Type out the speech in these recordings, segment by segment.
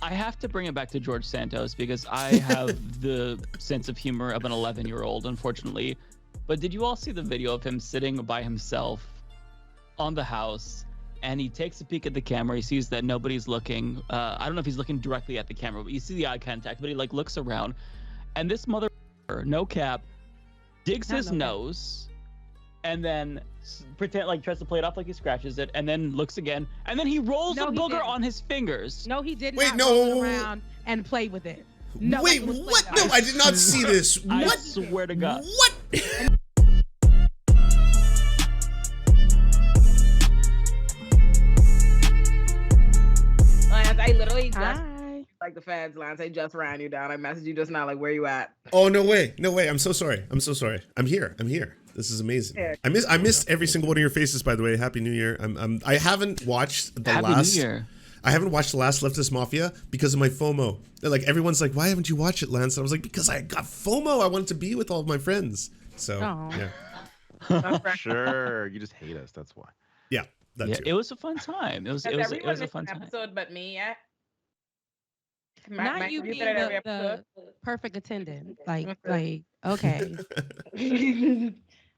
I have to bring it back to George Santos because I have the sense of humor of an 11-year-old, unfortunately. But did you all see the video of him sitting by himself on the house, and he takes a peek at the camera? He sees that nobody's looking. I don't know if he's looking directly at the camera, but you see the eye contact. But he like looks around, and this mother, no cap, digs his nose, and then pretend like tries to play it off like he scratches it, and then looks again, and then he rolls a booger on his fingers. No, he did not roll it around and play with it. No, wait, what? No, I did not see this. What? I swear to God. What? Lance, I literally just like the feds, Lance. I just ran you down. I messaged you just now, like, where you at? Oh, no way. No way. I'm so sorry. I'm so sorry. I'm here. I'm here. This is amazing. Yeah. I missed every single one of your faces, by the way. Happy New Year. I haven't watched the last. New Year. I haven't watched the last Leftist Mafia because of my FOMO. Like, everyone's like, why haven't you watched it, Lance? And I was like, because I got FOMO. I wanted to be with all of my friends. So, yeah. Sure. You just hate us. That's why. Yeah. Yeah, it was a fun time. It was a fun time. Episode, but me, yeah. Not you being the perfect attendant. Like, okay.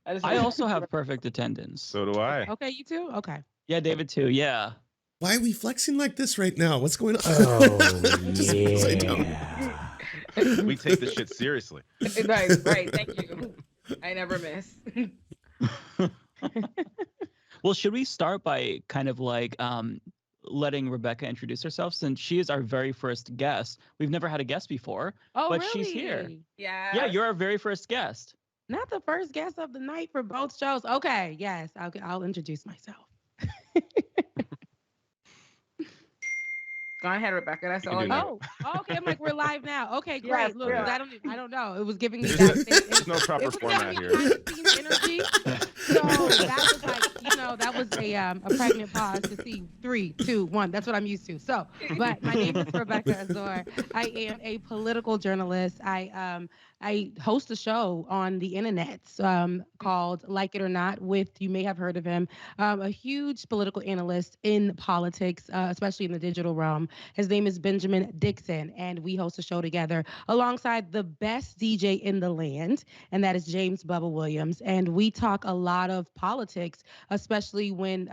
I also have perfect attendance. So do I. Okay, you too? Okay. Yeah, David too. Yeah. Why are we flexing like this right now? What's going on? Oh, yeah. We take this shit seriously. Right. Thank you. I never miss. Well, should we start by kind of like letting Rebecca introduce herself, since she is our very first guest? We've never had a guest before, but really? She's here. Yeah, you're our very first guest. Not the first guest of the night for both shows. Okay, yes, I'll introduce myself. Go ahead, Rebecca. That's all. Okay. I'm like, we're live now. Okay, great. Yes, look, I don't know. It was giving me there's no proper format here. Energy. So that was like, that was a pregnant pause to see 3, 2, 1. That's what I'm used to. So, but my name is Rebecca Azor. I am a political journalist. I host a show on the internet called Like It or Not with, you may have heard of him, a huge political analyst in politics, especially in the digital realm. His name is Benjamin Dixon, and we host a show together alongside the best DJ in the land, and that is James Bubba Williams. And we talk a lot of politics, especially when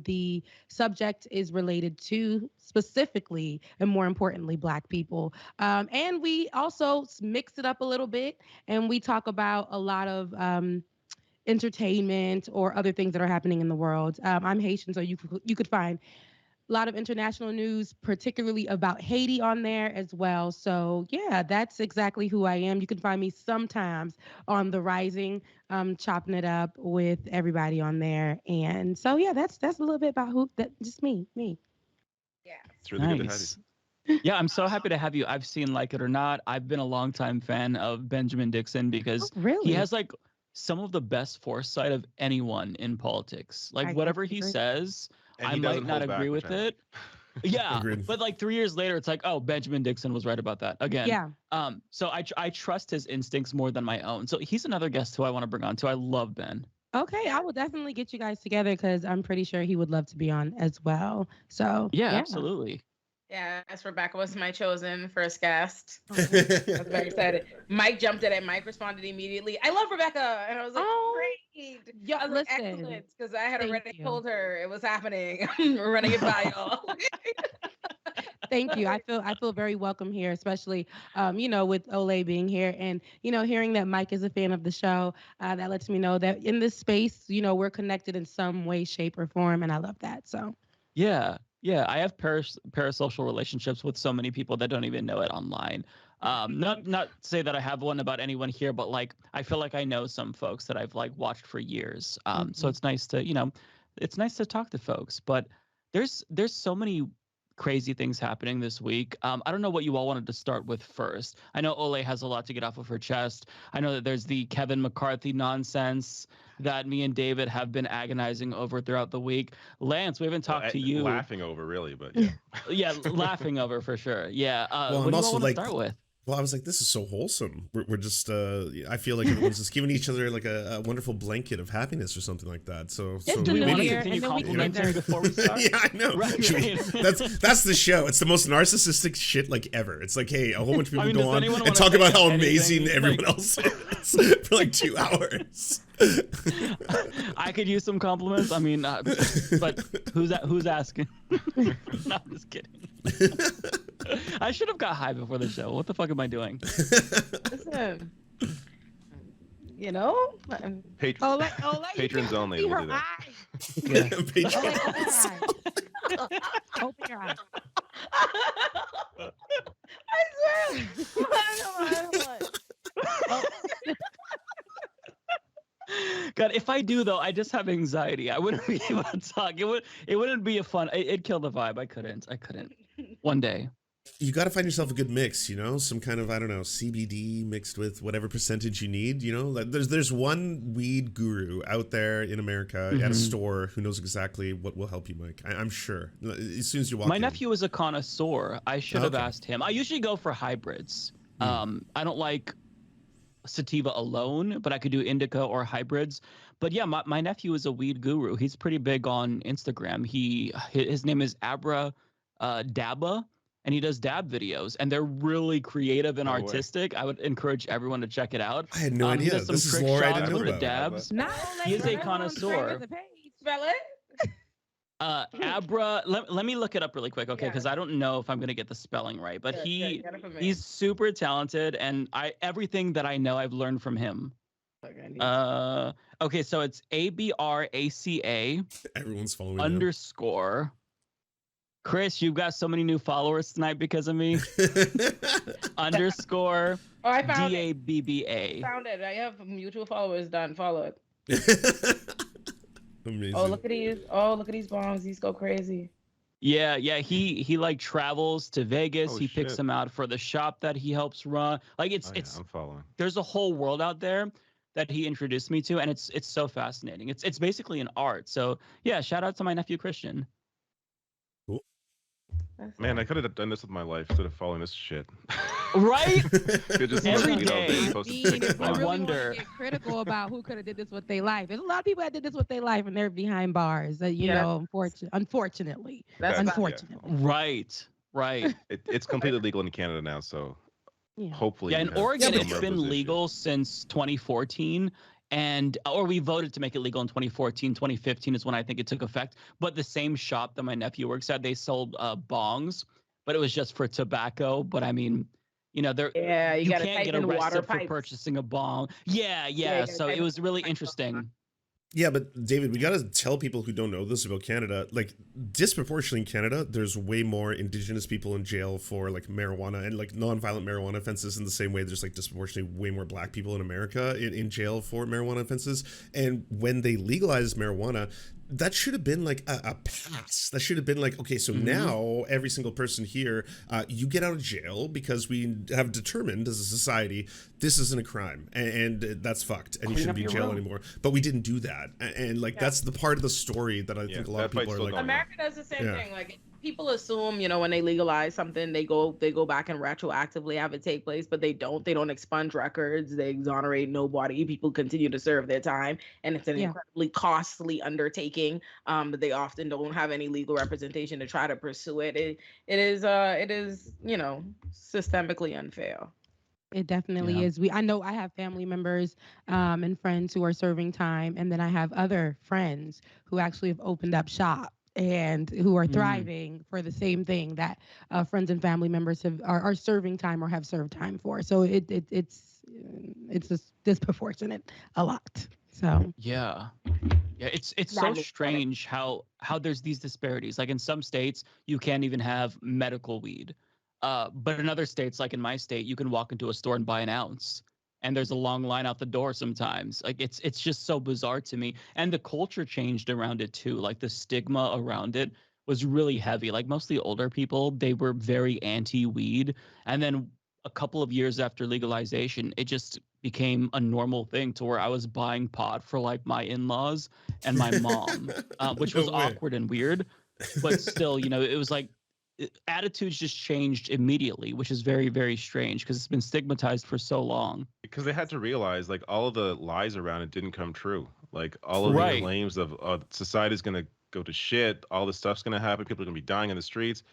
the subject is related to specifically, and more importantly, Black people. And we also mix it up a little bit, and we talk about a lot of entertainment or other things that are happening in the world. I'm Haitian, so you could find a lot of international news, particularly about Haiti on there as well. So yeah, that's exactly who I am. You can find me sometimes on The Rising, chopping it up with everybody on there. And so yeah, that's a little bit about just me. Yeah. It's really good to have you. Yeah, I'm so happy to have you. I've seen Like It or Not. I've been a longtime fan of Benjamin Dixon because he has like some of the best foresight of anyone in politics. Like whatever he says, I might not agree with it. Yeah, but like 3 years later, it's like, oh, Benjamin Dixon was right about that again. Yeah. So I trust his instincts more than my own. So he's another guest who I want to bring on too. I love Ben. Okay, I will definitely get you guys together because I'm pretty sure he would love to be on as well. So yeah. Absolutely. Yeah, as Rebecca was my chosen first guest. I was very excited. Mike jumped in and Mike responded immediately. I love Rebecca. And I was like, great. Yeah, I was like, excellent. Because I had already told her it was happening. We're running it by y'all. Thank you. I feel very welcome here, especially, with Ole being here and, hearing that Mike is a fan of the show. That lets me know that in this space, we're connected in some way, shape, or form. And I love that. So, yeah. Yeah, I have parasocial relationships with so many people that don't even know it online. Not to say that I have one about anyone here, but like I feel like I know some folks that I've like watched for years. So it's nice to talk to folks. But there's so many crazy things happening this week. I don't know what you all wanted to start with first. I know Ole has a lot to get off of her chest. I know that there's the Kevin McCarthy nonsense that me and David have been agonizing over throughout the week. Lance, we haven't talked to you. Laughing over, really, but yeah. Yeah, laughing over for sure. Yeah. Well, what do you want to start with? Well, I was like, this is so wholesome. We're just, I feel like everyone's just giving each other like a wonderful blanket of happiness or something like that. So the Do we want to year, continue and then we can complimenting get before we start? yeah, I know. Right. That's the show. It's the most narcissistic shit like ever. It's like, hey, a whole bunch of people I mean, go does on anyone and wanna talk about say how anything? amazing everyone Like- else is for like 2 hours. I could use some compliments. I mean, but who's asking? No, I'm just kidding. I should have got high before the show. What the fuck am I doing? Listen, you know. Patrons only. See We'll her do that. eyes. Yeah. Open your eyes. I swear. God, if I do though, I just have anxiety. I wouldn't be able to talk. It wouldn't be a fun. It'd kill the vibe. I couldn't. One day. You got to find yourself a good mix, you know, some kind of, I don't know, CBD mixed with whatever percentage you need, you know. Like there's one weed guru out there in America at a store who knows exactly what will help you, Mike. I'm sure. As soon as you walk My in. nephew is a connoisseur. I should have asked him. I usually go for hybrids. I don't like sativa alone, but I could do indica or hybrids. But yeah, my nephew is a weed guru. He's pretty big on Instagram. His name is Abra Dabba, and he does dab videos, and they're really creative and artistic. I would encourage everyone to check it out. I had no He idea. does some This is trick lore I shots didn't know with the about. dabs. No, He is a connoisseur. Spell it. Abra, let me look it up really quick, okay? Yeah. Because I don't know if I'm gonna get the spelling right, but Good, get it for me. he's super talented, and everything that I know I've learned from him. Okay, so it's ABRACA Everyone's following him. underscore. Chris, you've got so many new followers tonight because of me. Underscore Oh, I found it. DABBA. Found it. I have mutual followers done. Follow it. Amazing. Oh, look at these. Oh, look at these bombs. These go crazy. Yeah, he like travels to Vegas. Oh, he picks shit. them out for the shop that he helps run. Like it's I'm following. there's a whole world out there that he introduced me to, and it's so fascinating. It's basically an art. So yeah, shout out to my nephew Christian. Man, I could have done this with my life instead of following this shit. Right? Could just Every you know, day. post Dean, pictures if of we I my- really wonder- want to get critical about who could have did this with their life. There's a lot of people that did this with their life, and they're behind bars. You Yeah. know, unfortunately. That's Unfortunately. Right. It's completely legal in Canada now, so Yeah. hopefully. Yeah, you in have Oregon, some it's been representation. legal since 2014. Or we voted to make it legal in 2014. 2015 is when I think it took effect. But the same shop that my nephew works at, they sold bongs, but it was just for tobacco. But I mean, you know, Yeah, you, you gotta can't type get in water arrested for pipes. purchasing a bong. Yeah. you gotta So type it in was really pipes. interesting. Yeah, but David, we got to tell people who don't know this about Canada, like disproportionately in Canada, there's way more indigenous people in jail for like marijuana and like non-violent marijuana offenses in the same way there's like disproportionately way more black people in America in jail for marijuana offenses. And when they legalized marijuana, that should have been like a pass. That should have been like, okay, so now every single person here, you get out of jail because we have determined as a society this isn't a crime and that's fucked and you shouldn't be in jail anymore. But we didn't do that, and like that's the part of the story that I think a lot of that people fight's are still like. going on. America does the same Yeah. thing. Like people assume, you know, when they legalize something, they go back and retroactively have it take place, but they don't. They don't expunge records. They exonerate nobody. People continue to serve their time, and it's an incredibly costly undertaking. But they often don't have any legal representation to try to pursue it. It is, you know, systemically unfair. It definitely is. I know I have family members and friends who are serving time, and then I have other friends who actually have opened up shop and who are thriving for the same thing that friends and family members are serving time or have served time for. So it's just disproportionate a lot. So Yeah, it's so strange how there's these disparities. Like in some states, you can't even have medical weed. But in other states, like in my state, you can walk into a store and buy an ounce, and there's a long line out the door sometimes. Like it's just so bizarre to me. And the culture changed around it too. Like the stigma around it was really heavy. Like mostly older people, they were very anti-weed. And then a couple of years after legalization, it just became a normal thing to where I was buying pot for like my in-laws and my mom, which was awkward and weird. But still, you know, it was like, attitudes just changed immediately, which is very, very strange because it's been stigmatized for so long. Because they had to realize, like, all of the lies around it didn't come true. Like, all of the claims of society's going to go to shit, all this stuff's going to happen, people are going to be dying in the streets.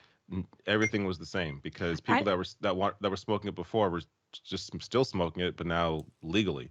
Everything was the same because people that were smoking it before were just still smoking it, but now legally.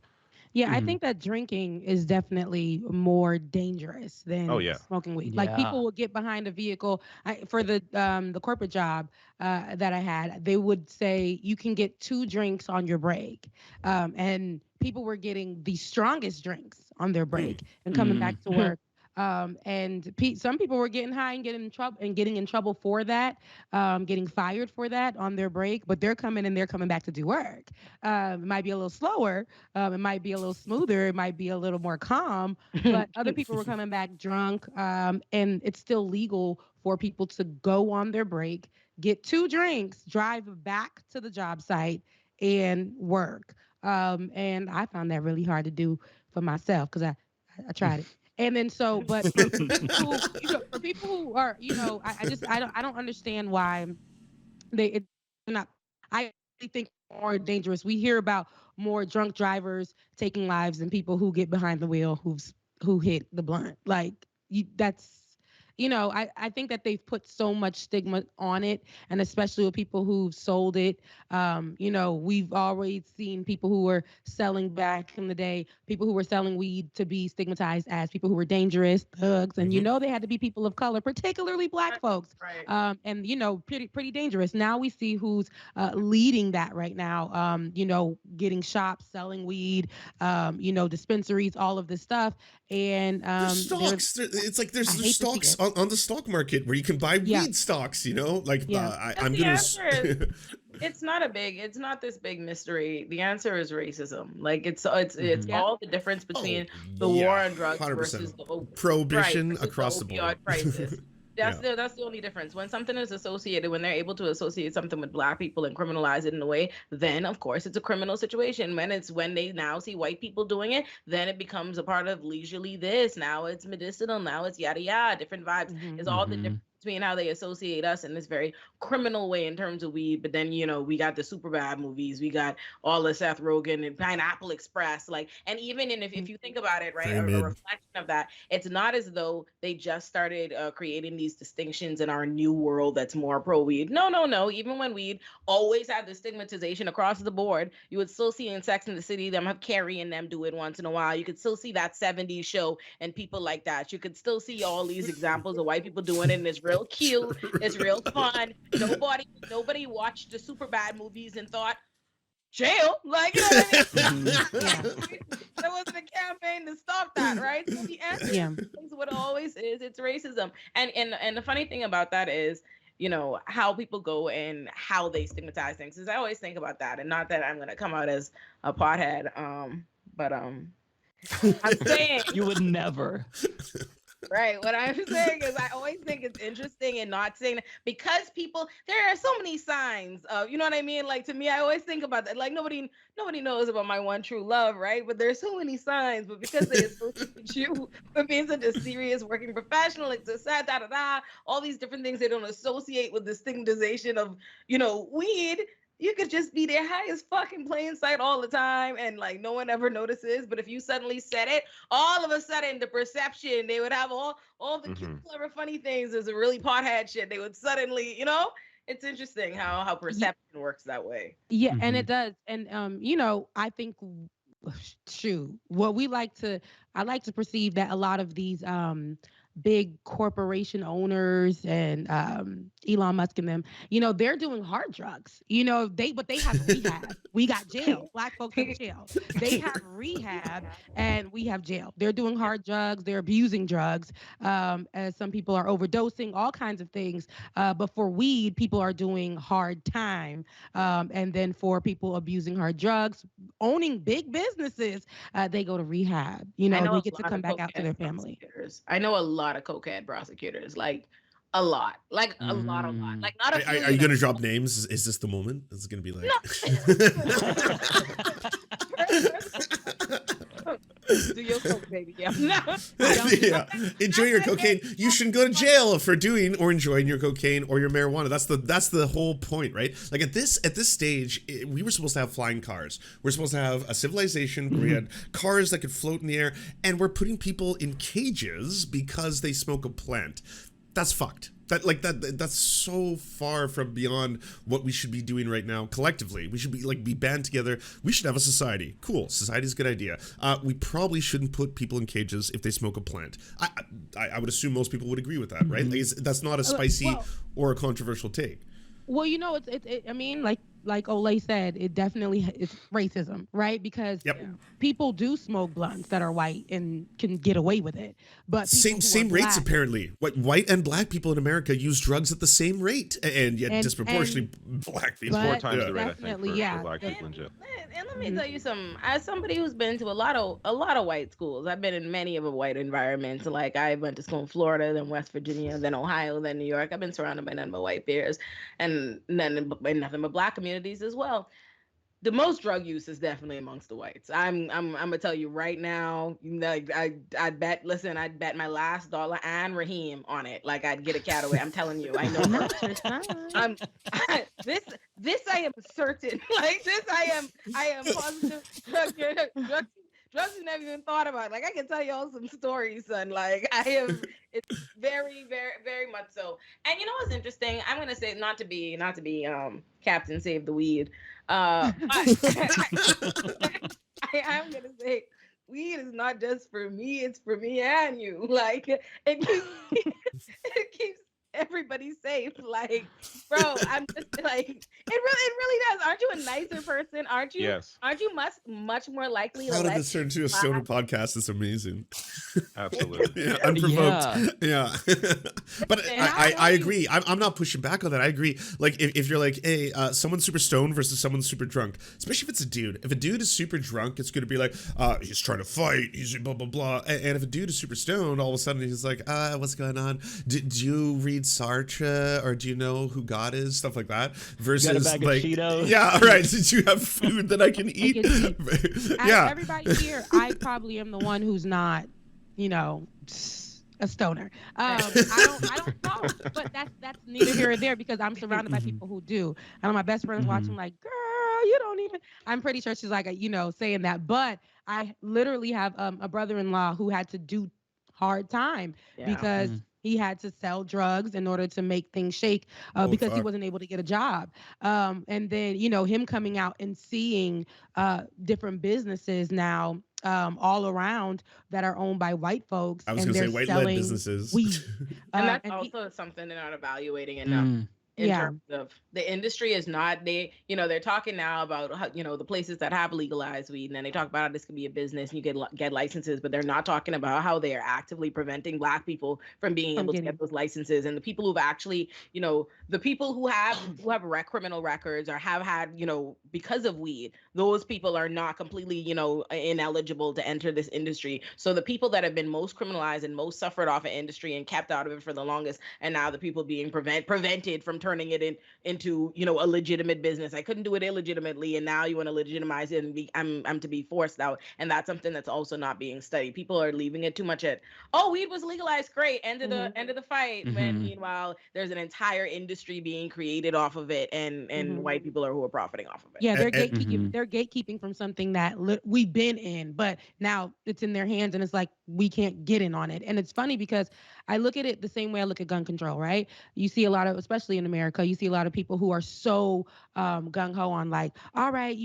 Yeah, I think that drinking is definitely more dangerous than smoking weed. Like people would get behind a vehicle. For the corporate job that I had, they would say you can get 2 drinks on your break, and people were getting the strongest drinks on their break and coming back to work. And some people were getting high and getting in trouble for that, getting fired for that on their break, but they're coming back to do work. It might be a little slower, it might be a little smoother, it might be a little more calm, but other people were coming back drunk, and it's still legal for people to go on their break, get 2 drinks, drive back to the job site and work. And I found that really hard to do for myself because I tried it. And then but for people who are, I don't understand why it's not. I think more dangerous. We hear about more drunk drivers taking lives than people who get behind the wheel who hit the blunt. Like I think that they've put so much stigma on it, and especially with people who've sold it. We've always seen people who were selling back in the day, people who were selling weed to be stigmatized as people who were dangerous, thugs, and they had to be people of color, particularly Black folks, and pretty dangerous. Now we see who's leading that right now. Getting shops, selling weed, dispensaries, all of this stuff, and there's stocks. It's like there's stocks on the stock market where you can buy weed stocks. I'm gonna. It's not this big mystery. The answer is racism. Like it's all the difference between the war on drugs 100%. Versus the prohibition across the board. Crisis. That's the only difference. When something is associated, when they're able to associate something with Black people and criminalize it in a way, then of course it's a criminal situation. When they now see white people doing it, then it becomes a part of leisurely this. Now it's medicinal. Now it's yada yada. Different vibes. Is all the difference between how they associate us in this very criminal way in terms of weed. But then we got the Superbad movies, we got all the Seth Rogen and Pineapple Express, and even if you think about it, right, a reflection of that, it's not as though they just started creating these distinctions in our new world that's more pro weed. No. Even when weed always had the stigmatization across the board, you would still see in Sex and the City them have Carrie and them do it once in a while. You could still see that 70s show and people like that. You could still see all these examples of white people doing it, and it's real cute, it's real fun. Nobody watched the Superbad movies and thought jail, what I mean? There wasn't a campaign to stop that, right? So the answer is what it always is. It's racism, and the funny thing about that is, how people go and how they stigmatize things. Because I always think about that, and not that I'm gonna come out as a pothead, but I'm saying you would never. Right. What I'm saying is I always think it's interesting and not saying that because there are so many signs of, you know what I mean? Like, to me, I always think about that. Like, nobody knows about my one true love, right? But there's so many signs, but because they associate you with being such a serious working professional, like all these different things they don't associate with the stigmatization of, weed. You could just be there high as fucking plain sight all the time and no one ever notices. But if you suddenly said it, all of a sudden the perception, they would have all the cute, clever, funny things as a really pothead shit. They would suddenly, it's interesting how perception works that way. Yeah, and it does. And I think I like to perceive that a lot of these big corporation owners and Elon Musk and them, they're doing hard drugs. But they have rehab. We got jail. Black folks have jail. They have rehab and we have jail. They're doing hard drugs. They're abusing drugs. As some people are overdosing, all kinds of things. But for weed, people are doing hard time. And then for people abusing hard drugs, owning big businesses, they go to rehab. They get to come back out to their family. I know a lot of cokehead prosecutors, a lot, a lot, like not a few. Are you gonna drop names? Is this the moment? Is it gonna be like? No. Do your coke, baby. Yeah. Yeah. Enjoy your cocaine. You shouldn't go to jail for doing or enjoying your cocaine or your marijuana. That's the whole point, right? Like at this stage, we were supposed to have flying cars. We're supposed to have a civilization where we had cars that could float in the air, and we're putting people in cages because they smoke a plant. That's fucked. That's so far from beyond what we should be doing right now collectively. We should be band together. We should have a society. Cool. Society's a good idea. We probably shouldn't put people in cages if they smoke a plant. I would assume most people would agree with that, right? That's not a spicy or a controversial take. Well, I mean, like Ole said, it definitely is racism, right? Because people do smoke blunts that are white and can get away with it. But same rates apparently. White and black people in America use drugs at the same rate, and yet disproportionately black people. It's 4 times the rate, I think, for black people in jail. And let me tell you something. As somebody who's been to a lot of white schools, I've been in many of a white environments. Like I went to school in Florida, then West Virginia, then Ohio, then New York. I've been surrounded by nothing but white peers, and then nothing but black communities as well. The most drug use is definitely amongst the whites. I'm gonna tell you right now. I'd bet my last dollar and Raheem on it. Like I'd get a cat away. I'm telling you, I know. This I am certain. Like this I am positive. Drugs you never even thought about. Like I can tell you all some stories, son. Like it's very, very, very much so. And you know what's interesting? I'm gonna say not to be Captain Save the Weed. I am gonna say weed is not just for me, it's for me and you. Like it keeps everybody safe. Like, bro, I'm just like it really does. Aren't you a nicer person? Aren't you? Yes. Aren't you much more likely to How did this turn into a stoner podcast? It's amazing. Absolutely. Yeah, unprovoked. Yeah. But I agree. I'm not pushing back on that. I agree. Like if you're like, hey, someone's super stoned versus someone's super drunk, especially if it's a dude. If a dude is super drunk, it's gonna be like, he's trying to fight, he's blah blah blah. And if a dude is super stoned, all of a sudden he's like, what's going on? Did you read Sartre, or do you know who God is? Stuff like that. Versus got a bag like, of Cheetos? yeah, right. Did you have food that I can eat? Yeah. Everybody here, I probably am the one who's not, a stoner. I don't know, but that's neither here or there because I'm surrounded by people who do. And my best friend's watching like, girl, you don't even. I'm pretty sure she's like, saying that. But I literally have a brother-in-law who had to do hard time because he had to sell drugs in order to make things shake because he wasn't able to get a job. And then, him coming out and seeing different businesses now all around that are owned by white folks. I was going to say white-led businesses. Weed. And that's also something they're not evaluating enough. In terms of the industry is not, they're talking now about how, the places that have legalized weed, and then they talk about how this could be a business and you get licenses, but they're not talking about how they are actively preventing black people from being able to get those licenses. And the people who've actually, the people who have criminal records or have had, because of weed, those people are not completely, ineligible to enter this industry. So the people that have been most criminalized and most suffered off an industry and kept out of it for the longest, and now the people being prevented from turning it into a legitimate business. I couldn't do it illegitimately, and now you want to legitimize it and I'm to be forced out. And that's something that's also not being studied. People are leaving it too much at, weed was legalized, great, end of the fight. When meanwhile there's an entire industry being created off of it, and white people who are profiting off of it. Yeah, they're gatekeeping. They're gatekeeping from something that we've been in, but now it's in their hands, and it's like we can't get in on it. And it's funny because I look at it the same way I look at gun control, right? You see a lot of, especially in America, you see a lot of people who are so gung-ho on like, all right,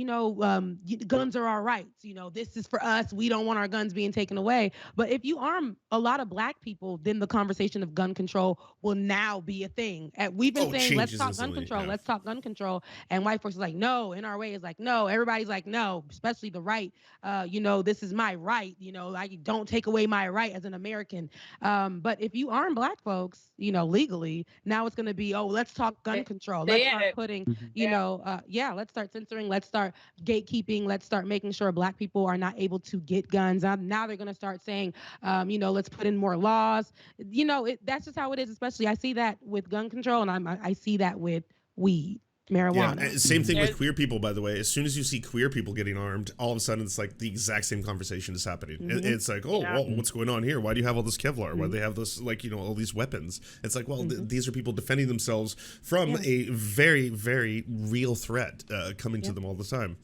guns are our rights. This is for us. We don't want our guns being taken away. But if you arm a lot of black people, then the conversation of gun control will now be a thing. We've been saying, let's talk gun control. Let's talk gun control. And white folks are like, no. NRA is like, no. Everybody's like, no, especially the right. This is my right. Like, don't take away my right as an American. But if you arm black folks, legally, now it's going to be, let's talk gun control. Let's start putting, let's start censoring. Let's start gatekeeping. Let's start making sure black people are not able to get guns. Now they're going to start saying, let's put in more laws. That's just how it is. Especially I see that with gun control, and I see that with weed. marijuana. Yeah, same thing with queer people, by the way. As soon as you see queer people getting armed, all of a sudden it's like the exact same conversation is happening. It's like, oh, well, what's going on here? Why do you have all this Kevlar? Why do they have this, like, you know, all these weapons? It's like, well, these are people defending themselves from a very, very real threat coming to them all the time.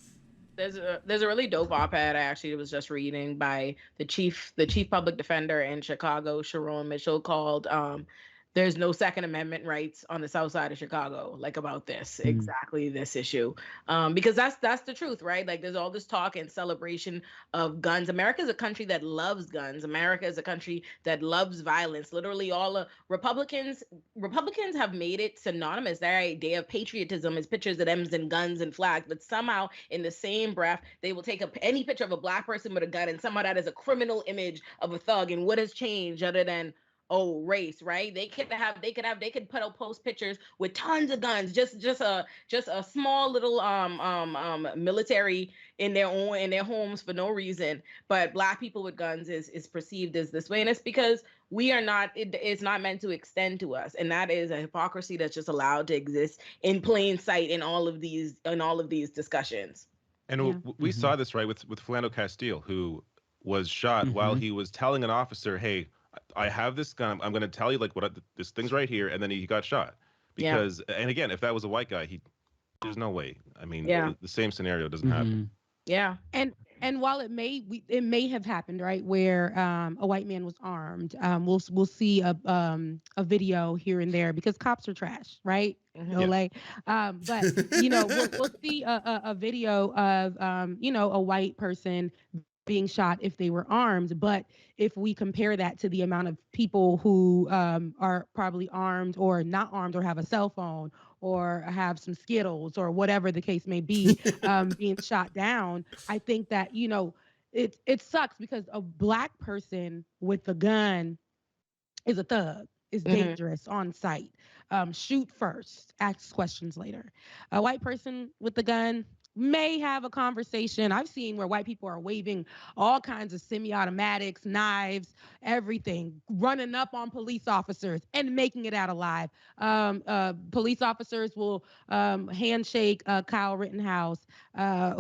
There's a really dope op-ed I actually was just reading by the chief public defender in Chicago, Sharon Mitchell, called "There's no Second Amendment rights on the South Side of Chicago," like about this exactly this issue, because that's the truth, right? Like there's all this talk and celebration of guns. America is a country that loves guns. America is a country that loves violence. Literally, all Republicans have made it synonymous. Their idea of patriotism is pictures of them and guns and flags, but somehow in the same breath they will take any picture of a black person with a gun and somehow that is a criminal image of a thug. And what has changed other than race, right? They could post pictures with tons of guns, just a small little military in their homes for no reason. But black people with guns is perceived as this way, and it's because we are not. It's not meant to extend to us, and that is a hypocrisy that's just allowed to exist in plain sight in all of these discussions. And we saw this, right, with Philando Castile, who was shot while he was telling an officer, "Hey, I have this gun. I'm going to tell you like this thing's right here," and then he got shot. Because and again, if that was a white guy, there's no way. I mean, the same scenario doesn't happen. Yeah. And while it may have happened, right, where a white man was armed, we'll see a video here and there because cops are trash, right? But you know, we'll see a video of you know, a white person being shot if they were armed. But if we compare that to the amount of people who are probably armed or not armed or have a cell phone or have some Skittles or whatever the case may be, being shot down, I think that, you know, it sucks because a black person with a gun is a thug, is dangerous on sight. Shoot first, ask questions later. A white person with a gun may have a conversation. I've seen where white people are waving all kinds of semi-automatics, knives, everything, running up on police officers and making it out alive. Police officers will handshake Kyle Rittenhouse,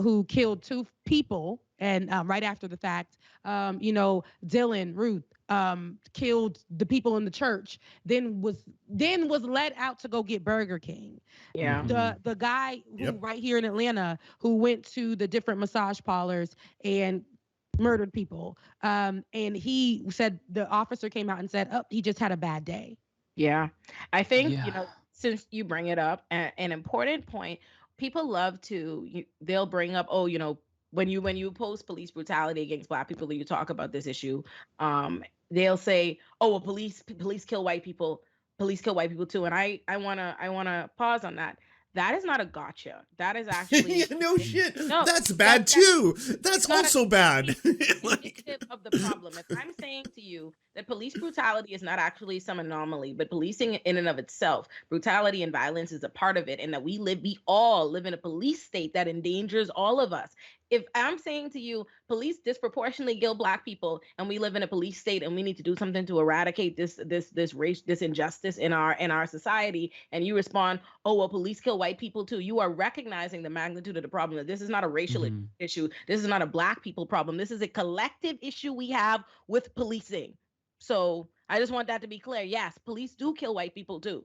who killed 2 people, and right after the fact, you know, Dylan Ruth killed the people in the church, then was let out to go get Burger King. Yeah. The guy who right here in Atlanta who went to the different massage parlors and murdered people. And he said, the officer came out and said, "Oh, he just had a bad day." Yeah. I think, you know, since you bring it up, an important point, people love to, they'll bring up, oh, you know, when you oppose police brutality against black people, you talk about this issue, they'll say, "Oh, well, police kill white people. Police kill white people too." And I wanna pause on that. That is not a gotcha. That is actually no shit. No, that's bad too. That's also bad. Of the problem. If I'm saying to you that police brutality is not actually some anomaly, but policing in and of itself, brutality and violence is a part of it, and that we all live in a police state that endangers all of us. If I'm saying to you, police disproportionately kill black people, and we live in a police state, and we need to do something to eradicate this injustice in our society, and you respond, "Oh, well, police kill white people too," you are recognizing the magnitude of the problem. That this is not a racial issue. This is not a black people problem. This is a collective issue we have with policing. So I just want that to be clear. Yes, police do kill white people too.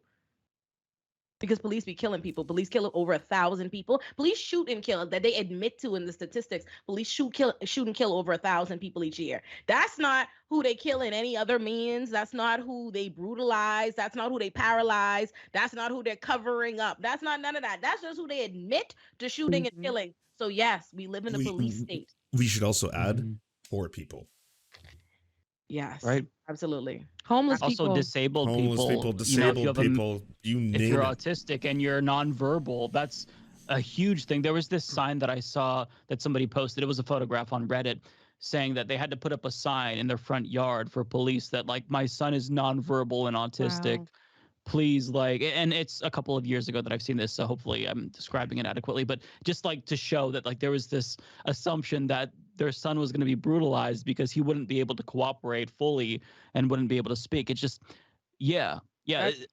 Because police be killing people. Police kill over 1,000 people. Police shoot and kill, that they admit to in the statistics. Police shoot and kill over 1,000 people each year. That's not who they kill in any other means. That's not who they brutalize. That's not who they paralyze. That's not who they're covering up. That's not none of that. That's just who they admit to shooting and killing. So yes, we live in a police state. We should also add poor people. Yes. Right. Absolutely. Homeless also people. Disabled people. Disabled people. You name it. If you're autistic and you're nonverbal, that's a huge thing. There was this sign that I saw that somebody posted. It was a photograph on Reddit saying that they had to put up a sign in their front yard for police that, like, my son is nonverbal and autistic. Wow. Please, like, and it's a couple of years ago that I've seen this, so hopefully I'm describing it adequately, but just like to show that, like, there was this assumption that their son was going to be brutalized because he wouldn't be able to cooperate fully and wouldn't be able to speak. It's just, I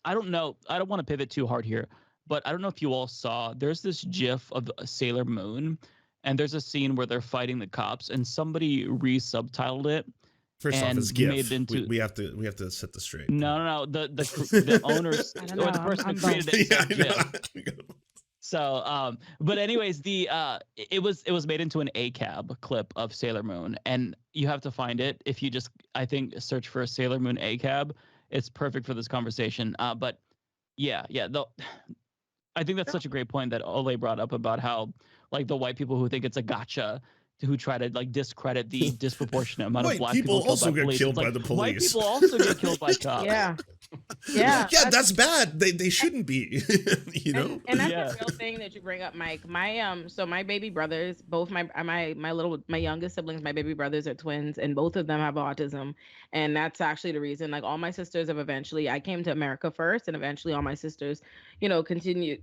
don't know. I don't want to pivot too hard here, but I don't know if you all saw, there's this GIF of Sailor Moon, and there's a scene where they're fighting the cops, and somebody re-subtitled it. First off, it's GIF. We have to set this straight. No. The owners or the person who created it said GIF. So, but anyways, it was made into an ACAB clip of Sailor Moon, and you have to find it if you just, I think, search for Sailor Moon ACAB. It's perfect for this conversation. But yeah. I think that's such a great point that Ole brought up about how, like, the white people who think it's a gotcha, who try to, like, discredit the disproportionate amount of black people also get killed by the police. White people also get killed by cops. Yeah, that's bad. They shouldn't be. You know, and that's a real thing that you bring up, Mike. So my baby brothers, both my youngest siblings, my baby brothers are twins, and both of them have autism, and that's actually the reason. Like, all my sisters have eventually, I came to America first, and eventually all my sisters, continue,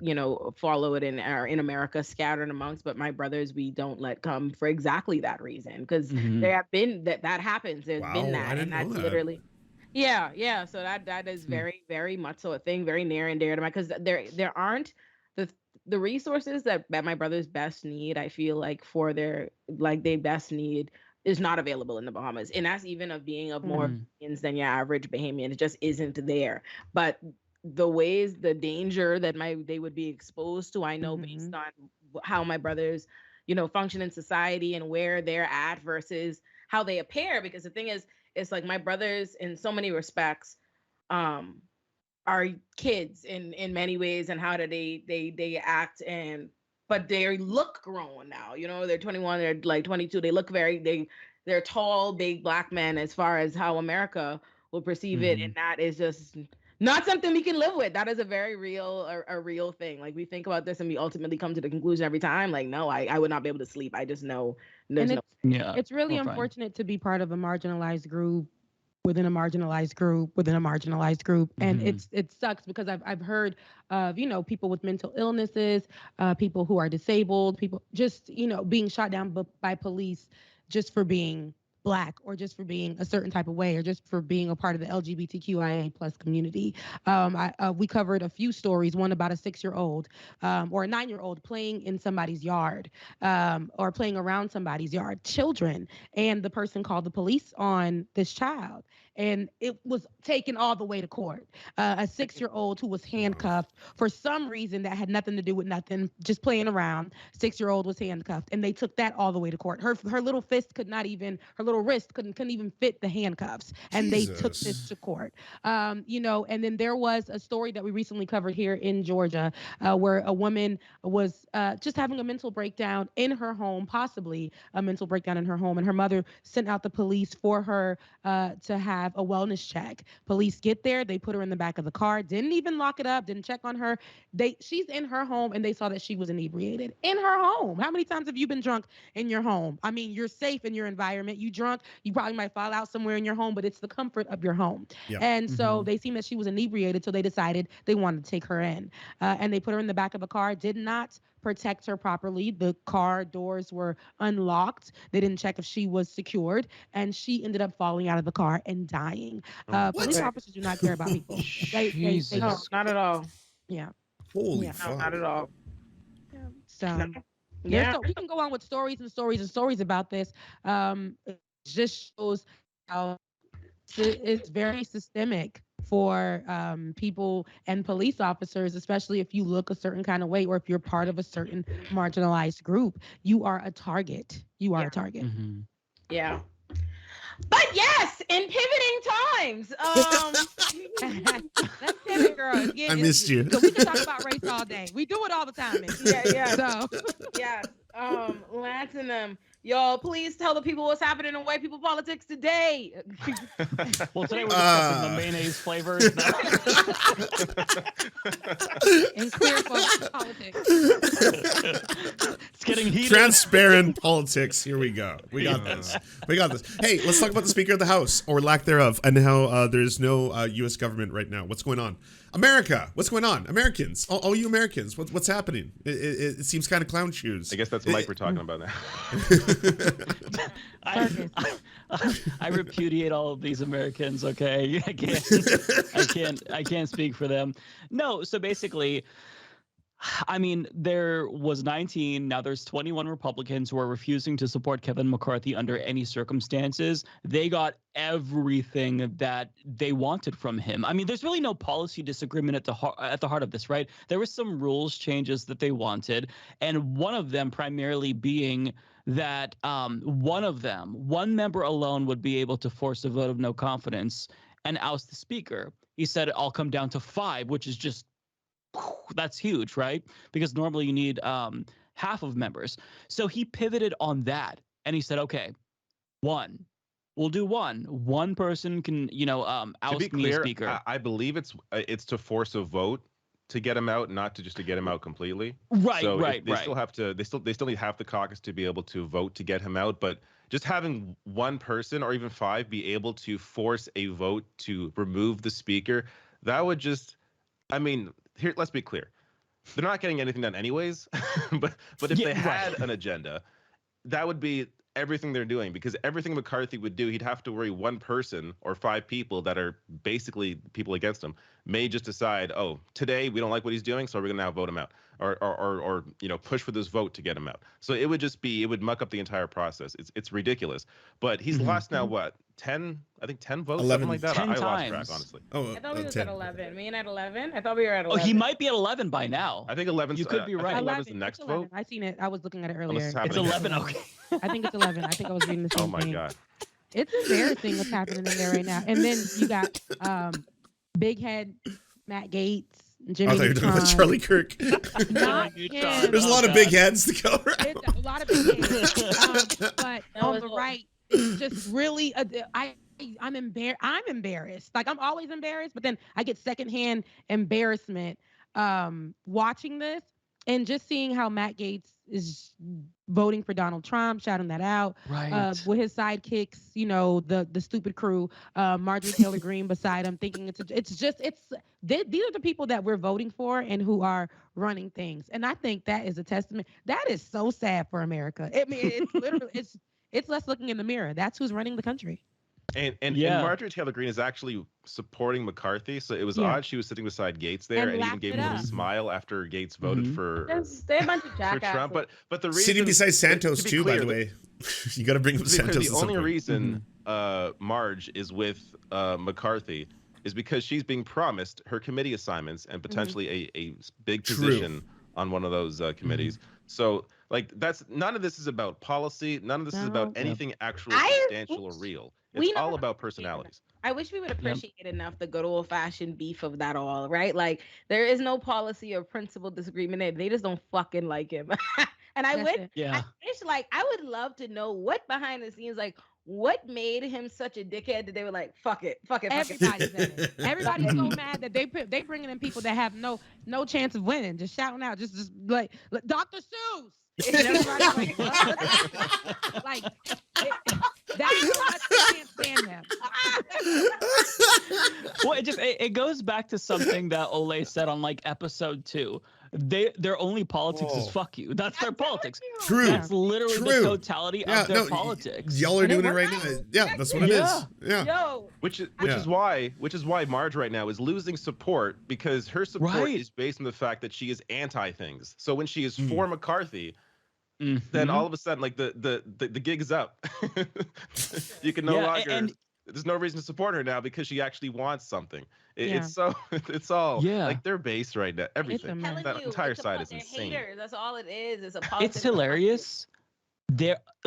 follow it and are in America, scattered amongst. But my brothers, we don't let come for exactly that reason, because there have been that happens. There's been that, and that's literally. Yeah. So that is very, very much so a thing, very near and dear to my, because there aren't the resources that my brothers best need. I feel like for their, like, they best need is not available in the Bahamas, and that's even of being of more Bahamians than your average Bahamian. It just isn't there. But the danger that they would be exposed to, I know based on how my brothers, function in society and where they're at versus how they appear. Because the thing is, it's like my brothers, in so many respects, are kids in many ways, and how do they act, but they look grown now. They're 21, they're like 22. They look they're tall, big black men as far as how America will perceive it, and that is just not something we can live with. That is a very real thing. Like, we think about this and we ultimately come to the conclusion every time, like, no, I would not be able to sleep. I just know it's really unfortunate to be part of a marginalized group within a marginalized group within a marginalized group. And it sucks because I've heard of, people with mental illnesses, people who are disabled, people just, being shot down by police just for being Black, or just for being a certain type of way, or just for being a part of the LGBTQIA plus community. We covered a few stories, one about a 6-year-old or a 9-year-old playing in somebody's yard, or playing around somebody's yard, children, and the person called the police on this child. And it was taken all the way to court. A 6-year-old who was handcuffed for some reason that had nothing to do with nothing, just playing around. 6-year-old was handcuffed, and they took that all the way to court. Her little fist could not even, her little wrist couldn't even fit the handcuffs, and they took this to court. And then there was a story that we recently covered here in Georgia, where a woman was just having a mental breakdown in her home, possibly a mental breakdown in her home, and her mother sent out the police for her to have a wellness check. Police get there, they put her in the back of the car, didn't even lock it up, didn't check on her. She's in her home, and they saw that she was inebriated in her home. How many times have you been drunk in your home? I mean, you're safe in your environment. You drunk, you probably might fall out somewhere in your home, but it's the comfort of your home. Yep. And so they seen that she was inebriated, so they decided they wanted to take her in. And they put her in the back of a car, did not protect her properly. The car doors were unlocked. They didn't check if she was secured, and she ended up falling out of the car and dying. Police officers do not care about people. They no, not at all. Yeah. Holy fuck. No, not at all. Yeah. So so we can go on with stories and stories and stories about this. It just shows how it's very systemic for people and police officers, especially if you look a certain kind of way, or if you're part of a certain marginalized group. You are a target. You are a target. Yeah. But yes, in pivoting times. Let's pivot, girls. I missed you. So we can talk about race all day. We do it all the time. Yeah. So yes. Lance and them. Y'all, please tell the people what's happening in white people politics today. Well, today we're discussing the mayonnaise flavors. In queer folks politics. It's getting heated. Transparent politics. Here we go. We got this. We got this. Hey, let's talk about the Speaker of the House, or lack thereof, and how there's no U.S. government right now. What's going on? America, what's going on? Americans, all you Americans, what's happening? It seems kind of clown shoes. I guess that's Mike we're talking about now. I repudiate all of these Americans. Okay, I can't speak for them. No, so basically, I mean, there was 19. Now there's 21 Republicans who are refusing to support Kevin McCarthy under any circumstances. They got everything that they wanted from him. I mean, there's really no policy disagreement at the heart of this, right? There were some rules changes that they wanted, and one of them primarily being that one member alone would be able to force a vote of no confidence and oust the speaker. He said I'll come down to 5, which is just that's huge, right? Because normally you need half of members. So he pivoted on that, and he said, okay, we'll do one person can, oust me as speaker. I believe it's to force a vote to get him out, not to get him out completely. Right, so right, they still have to they still need half the caucus to be able to vote to get him out, but just having one person or even 5 be able to force a vote to remove the speaker, that would just, I mean, here, let's be clear. They're not getting anything done anyways, but if they had an agenda, that would be everything they're doing, because everything McCarthy would do, he'd have to worry one person or 5 people that are basically people against him may just decide, oh, today we don't like what he's doing, so we're going to now vote him out, or push for this vote to get him out. So it would muck up the entire process. It's ridiculous. But he's lost now what, 10 votes, 11, something like that. 10 I lost times. track, honestly. I thought we was at 11. Me and at 11. I thought we were at 11. Oh, he might be at 11 by now. I think 11. You could be right. 11 is the next vote. I seen it. I was looking at it earlier. It's 11. Okay. I think it's 11. I think I was reading the same thing. Oh my God. It's embarrassing what's happening in there right now. And then you got Big Head, Matt Gaetz, Jimmy. I thought you were talking about Charlie Kirk. Not him. There's a lot of big heads to go around. It's a lot of big heads. But on the right, it's just really I'm embarrassed. Like, I'm always embarrassed, but then I get secondhand embarrassment watching this and just seeing how Matt Gaetz is voting for Donald Trump, shouting that out. Right. With his sidekicks, the stupid crew, Marjorie Taylor Greene beside him, thinking these are the people that we're voting for and who are running things. And I think that is a testament. That is so sad for America. I mean, it's literally it's us looking in the mirror. That's who's running the country. And Marjorie Taylor Greene is actually supporting McCarthy, so it was odd she was sitting beside Gaetz there and even gave him a smile after Gaetz voted for they're a bunch of jackasses. Trump. But the reason, sitting beside Santos too, by the way. You got to bring up Santos. The only reason Marge is with McCarthy is because she's being promised her committee assignments and potentially a big position on one of those committees. So, like, none of this is about policy. None of this is about anything actually substantial or real. It's all about personalities. I wish we would appreciate enough the good old fashioned beef of that all, right? Like, there is no policy or principle disagreement. They just don't fucking like him. And I wish, I would love to know what behind the scenes, like, what made him such a dickhead that they were like, fuck it. Everybody's so mad that they bringing in people that have no chance of winning, just shouting out, just like Dr. Seuss. And everybody's like, that's why I can't stand them. Well, it goes back to something that Ole said on like episode 2. Their only politics is fuck you. That's their politics. True. That's literally the totality of their politics. Y'all are doing it right now. Yeah, that's what it is. Yeah. Which is why Marge right now is losing support, because her support is based on the fact that she is anti things. So when she is for McCarthy, then all of a sudden, like the gig is up. You can no longer. There's no reason to support her now because she actually wants something. It's all like their base right now. Everything. That entire side is insane. Haters. That's all it is. It's hilarious.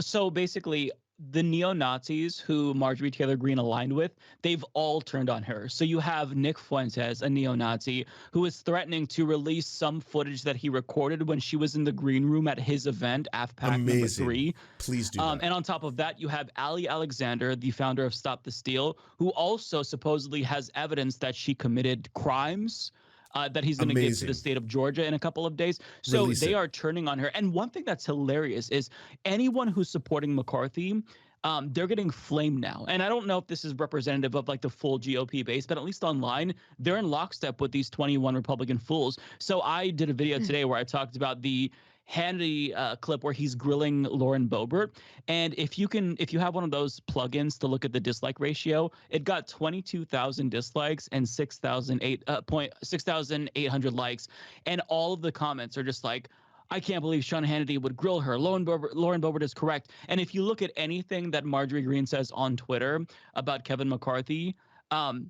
So basically, the neo-Nazis who Marjorie Taylor Greene aligned with, they've all turned on her. So you have Nick Fuentes, a neo-Nazi, who is threatening to release some footage that he recorded when she was in the green room at his event, AFPAC number 3. Please do that. And on top of that, you have Ali Alexander, the founder of Stop the Steal, who also supposedly has evidence that she committed crimes that he's going to give to the state of Georgia in a couple of days. So they are turning on her. And one thing that's hilarious is anyone who's supporting McCarthy, they're getting flamed now. And I don't know if this is representative of like the full GOP base, but at least online, they're in lockstep with these 21 Republican fools. So I did a video today where I talked about the Hannity clip where he's grilling Lauren Boebert, and if you have one of those plugins to look at the dislike ratio, it got 22,000 dislikes and 6,800 likes, and all of the comments are just like, I can't believe Sean Hannity would grill her. Lauren Boebert is correct. And if you look at anything that Marjorie Greene says on Twitter about Kevin McCarthy,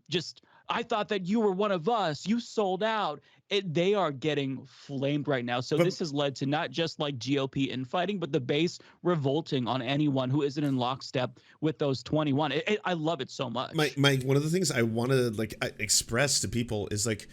just, I thought that you were one of us. You sold out. They are getting flamed right now. So this has led to not just like GOP infighting, but the base revolting on anyone who isn't in lockstep with those 21. I love it so much. Mike, one of the things I want to like express to people is like,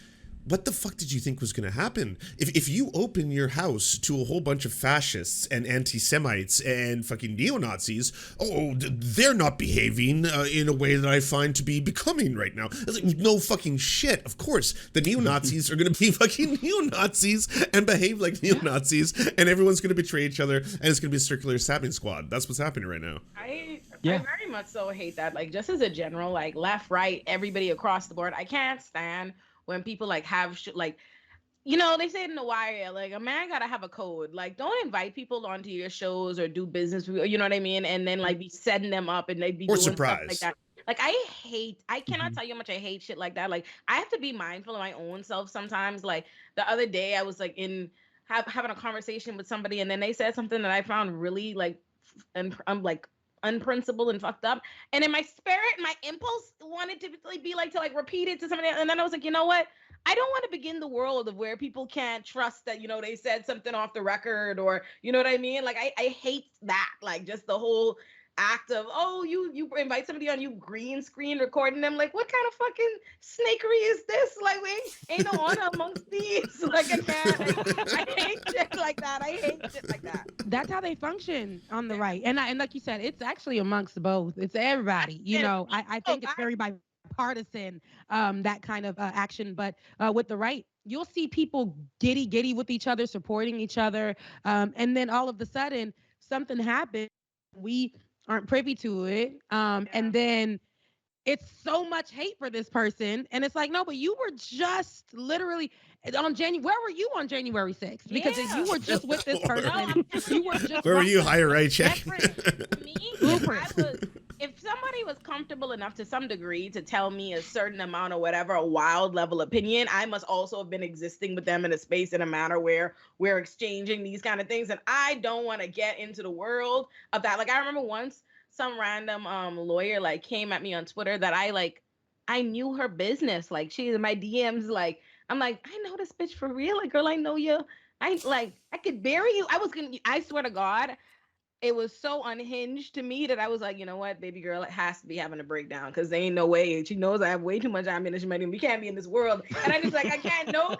what the fuck did you think was going to happen? If you open your house to a whole bunch of fascists and anti-Semites and fucking neo-Nazis, they're not behaving in a way that I find to be becoming right now. Like, no fucking shit. Of course, the neo-Nazis are going to be fucking neo-Nazis and behave like neo-Nazis, and everyone's going to betray each other, and it's going to be a circular stabbing squad. That's what's happening right now. I very much so hate that. Like, just as a general, like left, right, everybody across the board, I can't stand when people like have like, you know, they say it in The Wire, like a man gotta have a code. Like, don't invite people onto your shows or do business, you know what I mean? And then like be setting them up and they be doing stuff like that. Like, I cannot tell you how much I hate shit like that. Like, I have to be mindful of my own self sometimes. Like the other day I was like having a conversation with somebody, and then they said something that I found really like, and I'm like, unprincipled and fucked up, and in my spirit, my impulse wanted to be like to like repeat it to somebody else. And then I was like, you know what, I don't want to begin the world of where people can't trust that, you know, they said something off the record, or you know what I mean. Like I hate that, like just the whole act of, you invite somebody on, you green screen recording them. Like, what kind of fucking snakery is this? Like, we ain't no honor amongst thieves. Like, I hate shit like that. I hate shit like that. That's how they function on the right. And like you said, it's actually amongst both. It's everybody. You know, I think it's very bipartisan, that kind of action. But with the right, you'll see people giddy with each other, supporting each other. And then all of a sudden, something happens. We aren't privy to it. And then it's so much hate for this person. And it's like, no, but you were just literally on where were you on January 6th? Because if you were just with this person, you were just where were you? Higher right check. If somebody was comfortable enough to some degree to tell me a certain amount or whatever, a wild level opinion, I must also have been existing with them in a space, in a manner where we're exchanging these kind of things. And I don't want to get into the world of that. Like, I remember once some random lawyer like came at me on Twitter that I knew her business. Like, she's in my DMs. Like, I'm like, I know this bitch for real. Like, girl, I know you. I could bury you. I swear to God, it was so unhinged to me that I was like, you know what, baby girl, it has to be having a breakdown, because there ain't no way. She knows I have way too much ammunition. We can't be in this world. And I just like, I cannot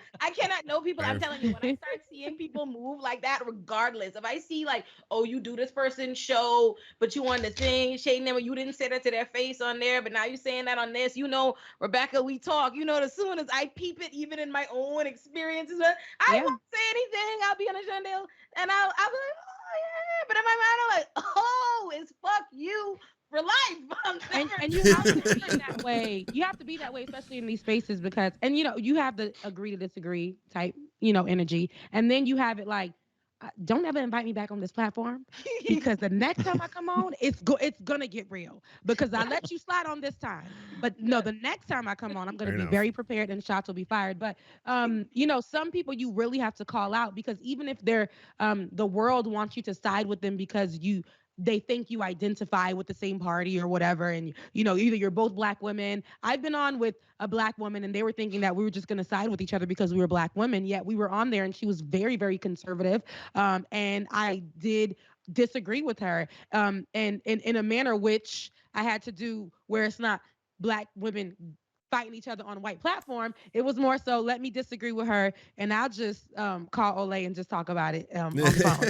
know people. I'm telling you, when I start seeing people move like that, regardless, if I see like, oh, you do this person's show, but you on the thing, shading them, you didn't say that to their face on there, but now you're saying that on this, you know, Rebecca, we talk, you know, as soon as I peep it, even in my own experiences, I won't say anything. I'll be on a Chandel and I'll be like, yeah, but in my mind, I'm like, it's fuck you for life. And you have to be that way. You have to be that way, especially in these spaces, because, and you know, you have the agree to disagree type, you know, energy, and then you have it like, don't ever invite me back on this platform, because the next time I come on, it's gonna get real, because I let you slide on this time, but no, the next time I come on, I'm gonna be very prepared and shots will be fired. But you know, some people you really have to call out, because even if they're the world wants you to side with them because they think you identify with the same party or whatever, and you know, either you're both Black women. I've been on with a Black woman, and they were thinking that we were just going to side with each other because we were Black women, yet we were on there, and she was very, very conservative, and I did disagree with her, and in a manner which I had to do, where it's not Black women fighting each other on a white platform. It was more so, let me disagree with her, and I'll just call Olay and just talk about it on the phone.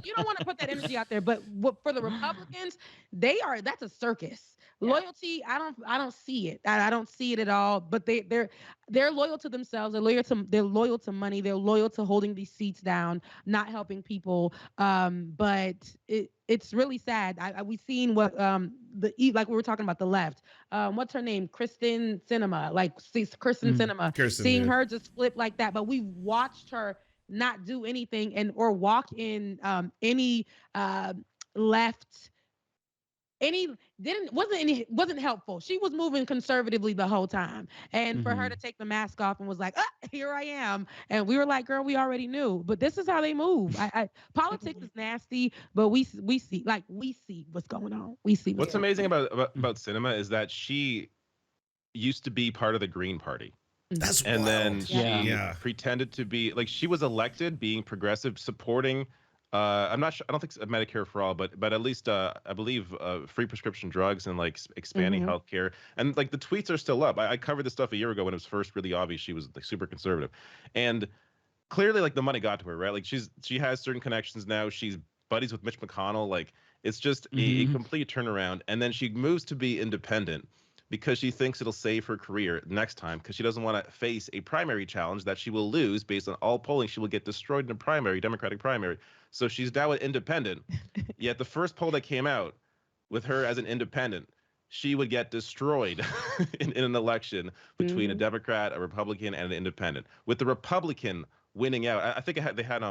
You don't want to put that energy out there, but for the Republicans, that's a circus. Yeah. Loyalty, I don't see it. I don't see it at all. But they're loyal to themselves. They're loyal to money. They're loyal to holding these seats down, not helping people. But it's really sad. We've seen what like we were talking about the left. What's her name? Kristen Sinema. Like Kristen Sinema. Seeing her just flip like that. But we watched her not do anything and or walk in any left any wasn't helpful. She was moving conservatively the whole time. And for her to take the mask off and was like, here I am. And we were like, girl, we already knew. But this is how they move. Politics is nasty, but we see what's going on. We see what's amazing about Cinema is that she used to be part of the Green Party. That's and wild. Then she pretended to be like, she was elected being progressive, supporting I'm not sure, I don't think Medicare for all, but at least I believe free prescription drugs and like expanding healthcare. And like the tweets are still up. I covered this stuff a year ago when it was first really obvious she was like super conservative. And clearly like the money got to her, right? Like she has certain connections now. She's buddies with Mitch McConnell. Like it's just a complete turnaround. And then she moves to be independent because she thinks it'll save her career next time, because she doesn't want to face a primary challenge that she will lose. Based on all polling, she will get destroyed in a primary, Democratic primary. So she's now an independent. Yet the first poll that came out with her as an independent, she would get destroyed in an election between a Democrat, a Republican, and an independent. With the Republican winning out, I think they had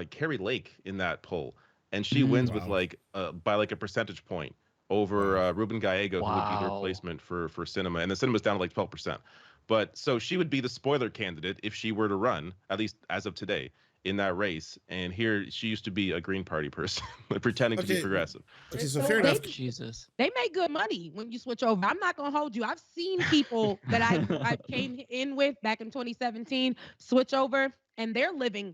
Carrie Lake in that poll, and she wins with like by like a percentage point over Ruben Gallego, who would be the replacement for Cinema, and the Cinema's down to like 12%. But so she would be the spoiler candidate if she were to run, at least as of today, in that race. And here she used to be a Green Party person, pretending to be progressive. Okay, so fair enough. Jesus, they make good money when you switch over. I'm not gonna hold you. I've seen people that I came in with back in 2017 switch over, and they're living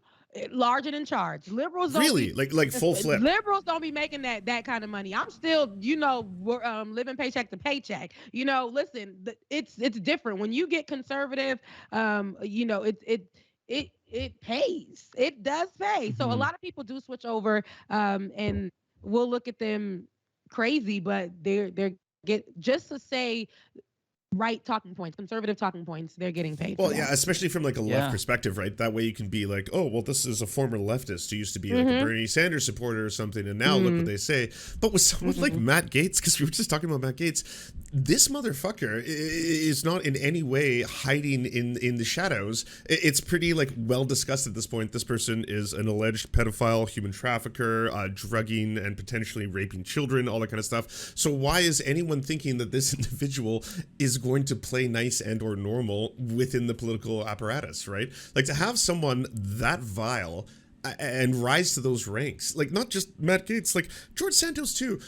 large and in charge. Liberals don't really like full flip. Liberals don't be making that kind of money. I'm still, living paycheck to paycheck. Listen, it's different when you get conservative. It pays. It does pay. So a lot of people do switch over, and we'll look at them crazy, but they're just to say right talking points, conservative talking points, they're getting paid. Well, yeah, especially from like a left perspective, right? That way you can be like, oh, well, this is a former leftist who used to be like a Bernie Sanders supporter or something, and now look what they say. But with someone like Matt Gaetz, because we were just talking about Matt Gaetz, this motherfucker is not in any way hiding in the shadows. It's pretty like well discussed at this point. This person is an alleged pedophile, human trafficker, drugging and potentially raping children, all that kind of stuff. So why is anyone thinking that this individual is going to play nice and or normal within the political apparatus, right? Like to have someone that vile and rise to those ranks, like not just Matt Gaetz, like George Santos too.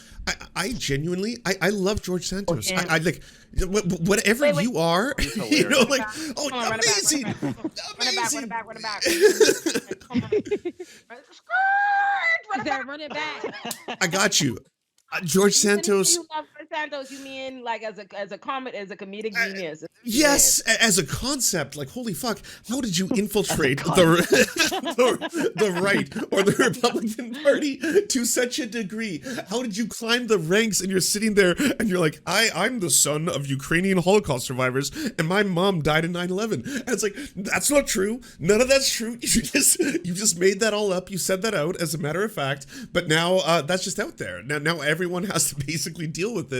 I genuinely love George Santos. I like whatever you are, like, oh, amazing, amazing. Run it back. Run it back. I got you. George Santos. You love Santos, you mean like as a comedic genius? Yes, as a concept, like holy fuck, how did you infiltrate the right or the Republican Party to such a degree? How did you climb the ranks and you're sitting there and you're like, I'm the son of Ukrainian Holocaust survivors and my mom died in 9/11. And it's like, that's not true. None of that's true. You just made that all up. You said that out as a matter of fact, but now that's just out there. Now everyone has to basically deal with this.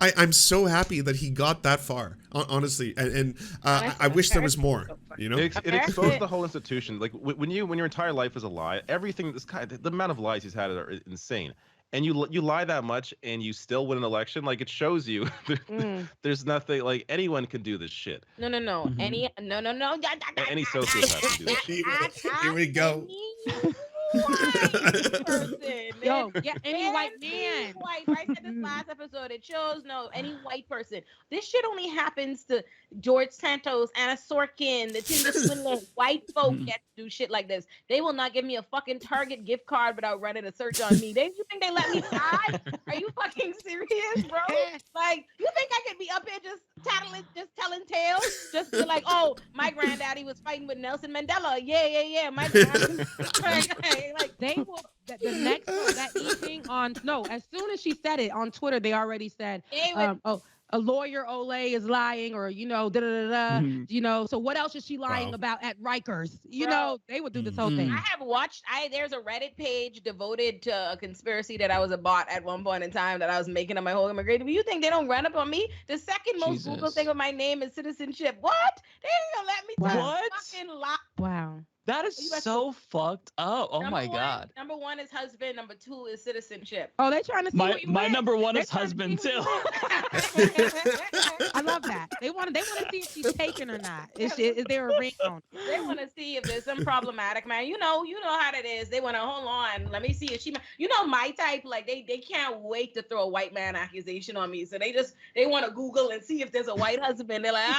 I'm so happy that he got that far, honestly, and I wish there was more. It exposed the whole institution. Like when your entire life is a lie, everything this guy, the amount of lies he's had are insane. And you lie that much and you still win an election, like it shows you there's nothing, like anyone can do this shit. No. Any sociopath can do this. Here we go. White person. Yo, yeah, any white man. White. I said this last episode. It shows any white person. This shit only happens to George Santos, Anna Sorkin, the Tinder Swindler. White folk get to do shit like this. They will not give me a fucking Target gift card without running a search on me. You think they let me die? Are you fucking serious, bro? Like, you think I could be up here just telling tales? Just be like, oh, my granddaddy was fighting with Nelson Mandela. Yeah. My granddaddy. Like they will the next that evening as soon as she said it on Twitter, they already said a lawyer Olay is lying, or so what else is she lying about at Rikers? They would do this whole thing. I have watched there's a Reddit page devoted to a conspiracy that I was a bot at one point in time that I was making on my whole immigration. But you think they don't run up on me? The second most Google thing with my name is citizenship. What? They ain't gonna let me What? fucking lie. Wow. That is so fucked up. Oh my God. Number one is husband. Number two is citizenship. Oh, they trying to see what you my went. number one They're is husband too. I love that. They want to see if she's taken or not. Is there a ring on? They want to see if there's some problematic man. You know how that is. They want to hold on. Let me see if she. My type. Like they can't wait to throw a white man accusation on me. So they want to Google and see if there's a white husband. They're like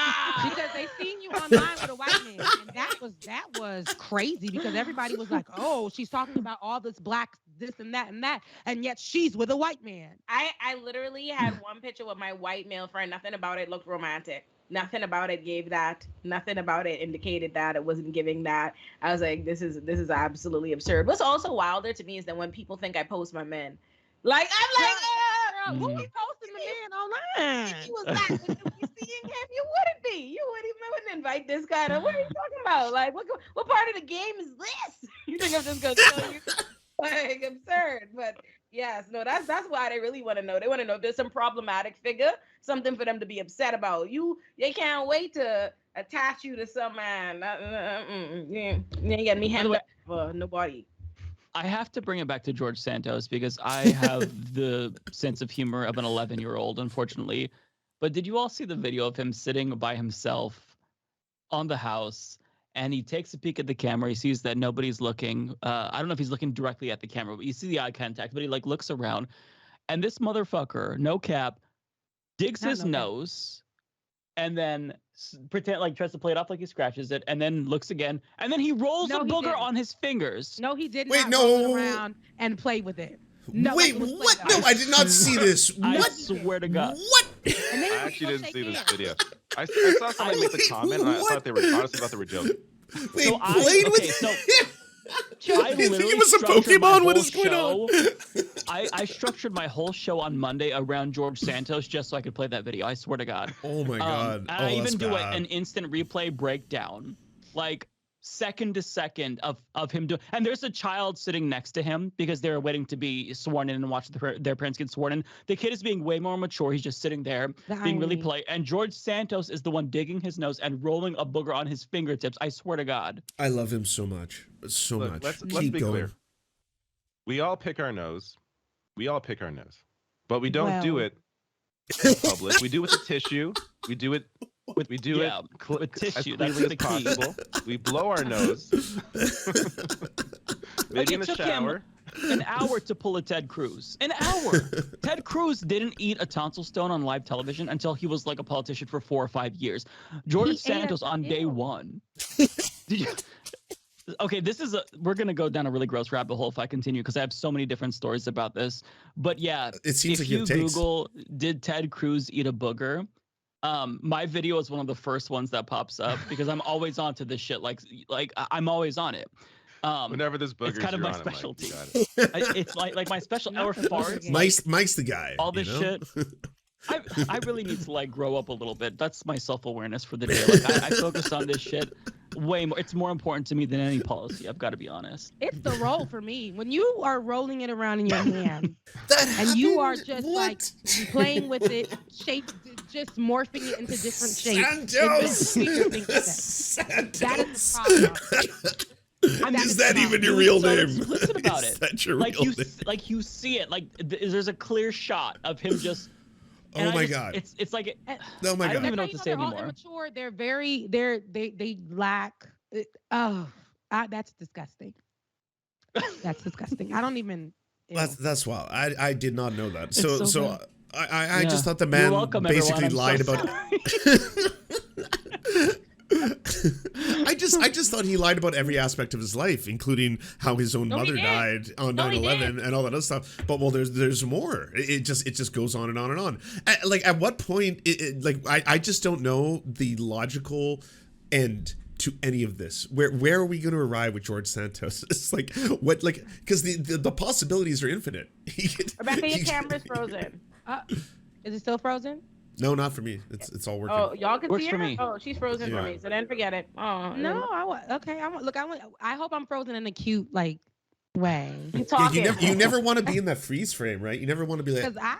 because they seen you online with a white man, and that was crazy because everybody was like, oh, she's talking about all this black this and that, and yet she's with a white man. I literally had one picture with my white male friend. Nothing about it looked romantic. Nothing about it gave that. Nothing about it indicated that. It wasn't giving that. I was like, this is absolutely absurd. What's also wilder to me is that when people think I post my men, like I'm like, who be posting the man online? If he was not seeing him, you wouldn't be. You wouldn't invite this guy. What are you talking about? Like, what part of the game is this? You think I'm just gonna tell you? Like absurd, but yes, no, that's why they really want to know. They want to know if there's some problematic figure, something for them to be upset about. They can't wait to attach you to some man. You ain't got me handled for nobody. I have to bring it back to George Santos because I have the sense of humor of an 11-year-old, unfortunately. But did you all see the video of him sitting by himself on the house? And he takes a peek at the camera. He sees that nobody's looking. I don't know if he's looking directly at the camera, but you see the eye contact. But he looks around, and this motherfucker, no cap, digs his nose, and then tries to play it off like he scratches it, and then looks again, and then he rolls a booger on his fingers. No, he did not roll it around and play with it. No, wait, what? No, I did not see this. What? I swear to God. What? I actually didn't see this video. I saw somebody make the comment, and I thought they were honestly thought they were joking. They played with him. I think it was a Pokemon. What is going on? I structured my whole show on Monday around George Santos just so I could play that video. I swear to God. Oh my God. And I even do an instant replay breakdown, like second to second of him doing. And there's a child sitting next to him because they're waiting to be sworn in and watch their parents get sworn in. The kid is being way more mature. He's just sitting there being really polite. And George Santos is the one digging his nose and rolling a booger on his fingertips. I swear to God. I love him so much. So much. Let's be clear. We all pick our nose. But we don't do it in public. We do it with a tissue. We do it with tissue. As cleanly as possible. We blow our nose. Maybe in the shower. An hour to pull a Ted Cruz. An hour. Ted Cruz didn't eat a tonsil stone on live television until he was like a politician for 4 or 5 years. George Santos on day one. Did you? Okay, we're gonna go down a really gross rabbit hole if I continue because I have so many different stories about this. But yeah, it seems if you Google did Ted Cruz eat a booger, my video is one of the first ones that pops up because I'm always on to this shit. Like I'm always on it. Whenever this booger, it's kind of my specialty. It's like my special or farts. Mike's the guy. All this shit. I really need to grow up a little bit. That's my self-awareness for the day. Like I focus on this shit way more. It's more important to me than any policy. I've got to be honest. It's the roll for me. When you are rolling it around in your hand and you are just like playing with it, just morphing it into different shapes. Santos. That is the problem. Is that even your real name? Listen about it. Is that your real name? You see it. There's a clear shot of him just. Oh my God! It's like oh my God! I don't even know what to say anymore. They're immature. They're very. They lack. That's disgusting. That's disgusting. I don't even. That's wild. I did not know that. So I just thought the man basically lied about. I just thought he lied about every aspect of his life, including how his own mother died on 9/11 and all that other stuff. But there's more. It just goes on and on and on. At what point? I just don't know the logical end to any of this. Where are we going to arrive with George Santos? It's because the possibilities are infinite. Rebecca, your camera's frozen. Is it still frozen? No, not for me. It's all working. Oh, y'all can Works see her? for me. Oh, she's frozen for me. So then forget it. Oh no, I hope I'm frozen in a cute way. You never want to be in that freeze frame, right? You never want to be like. Because I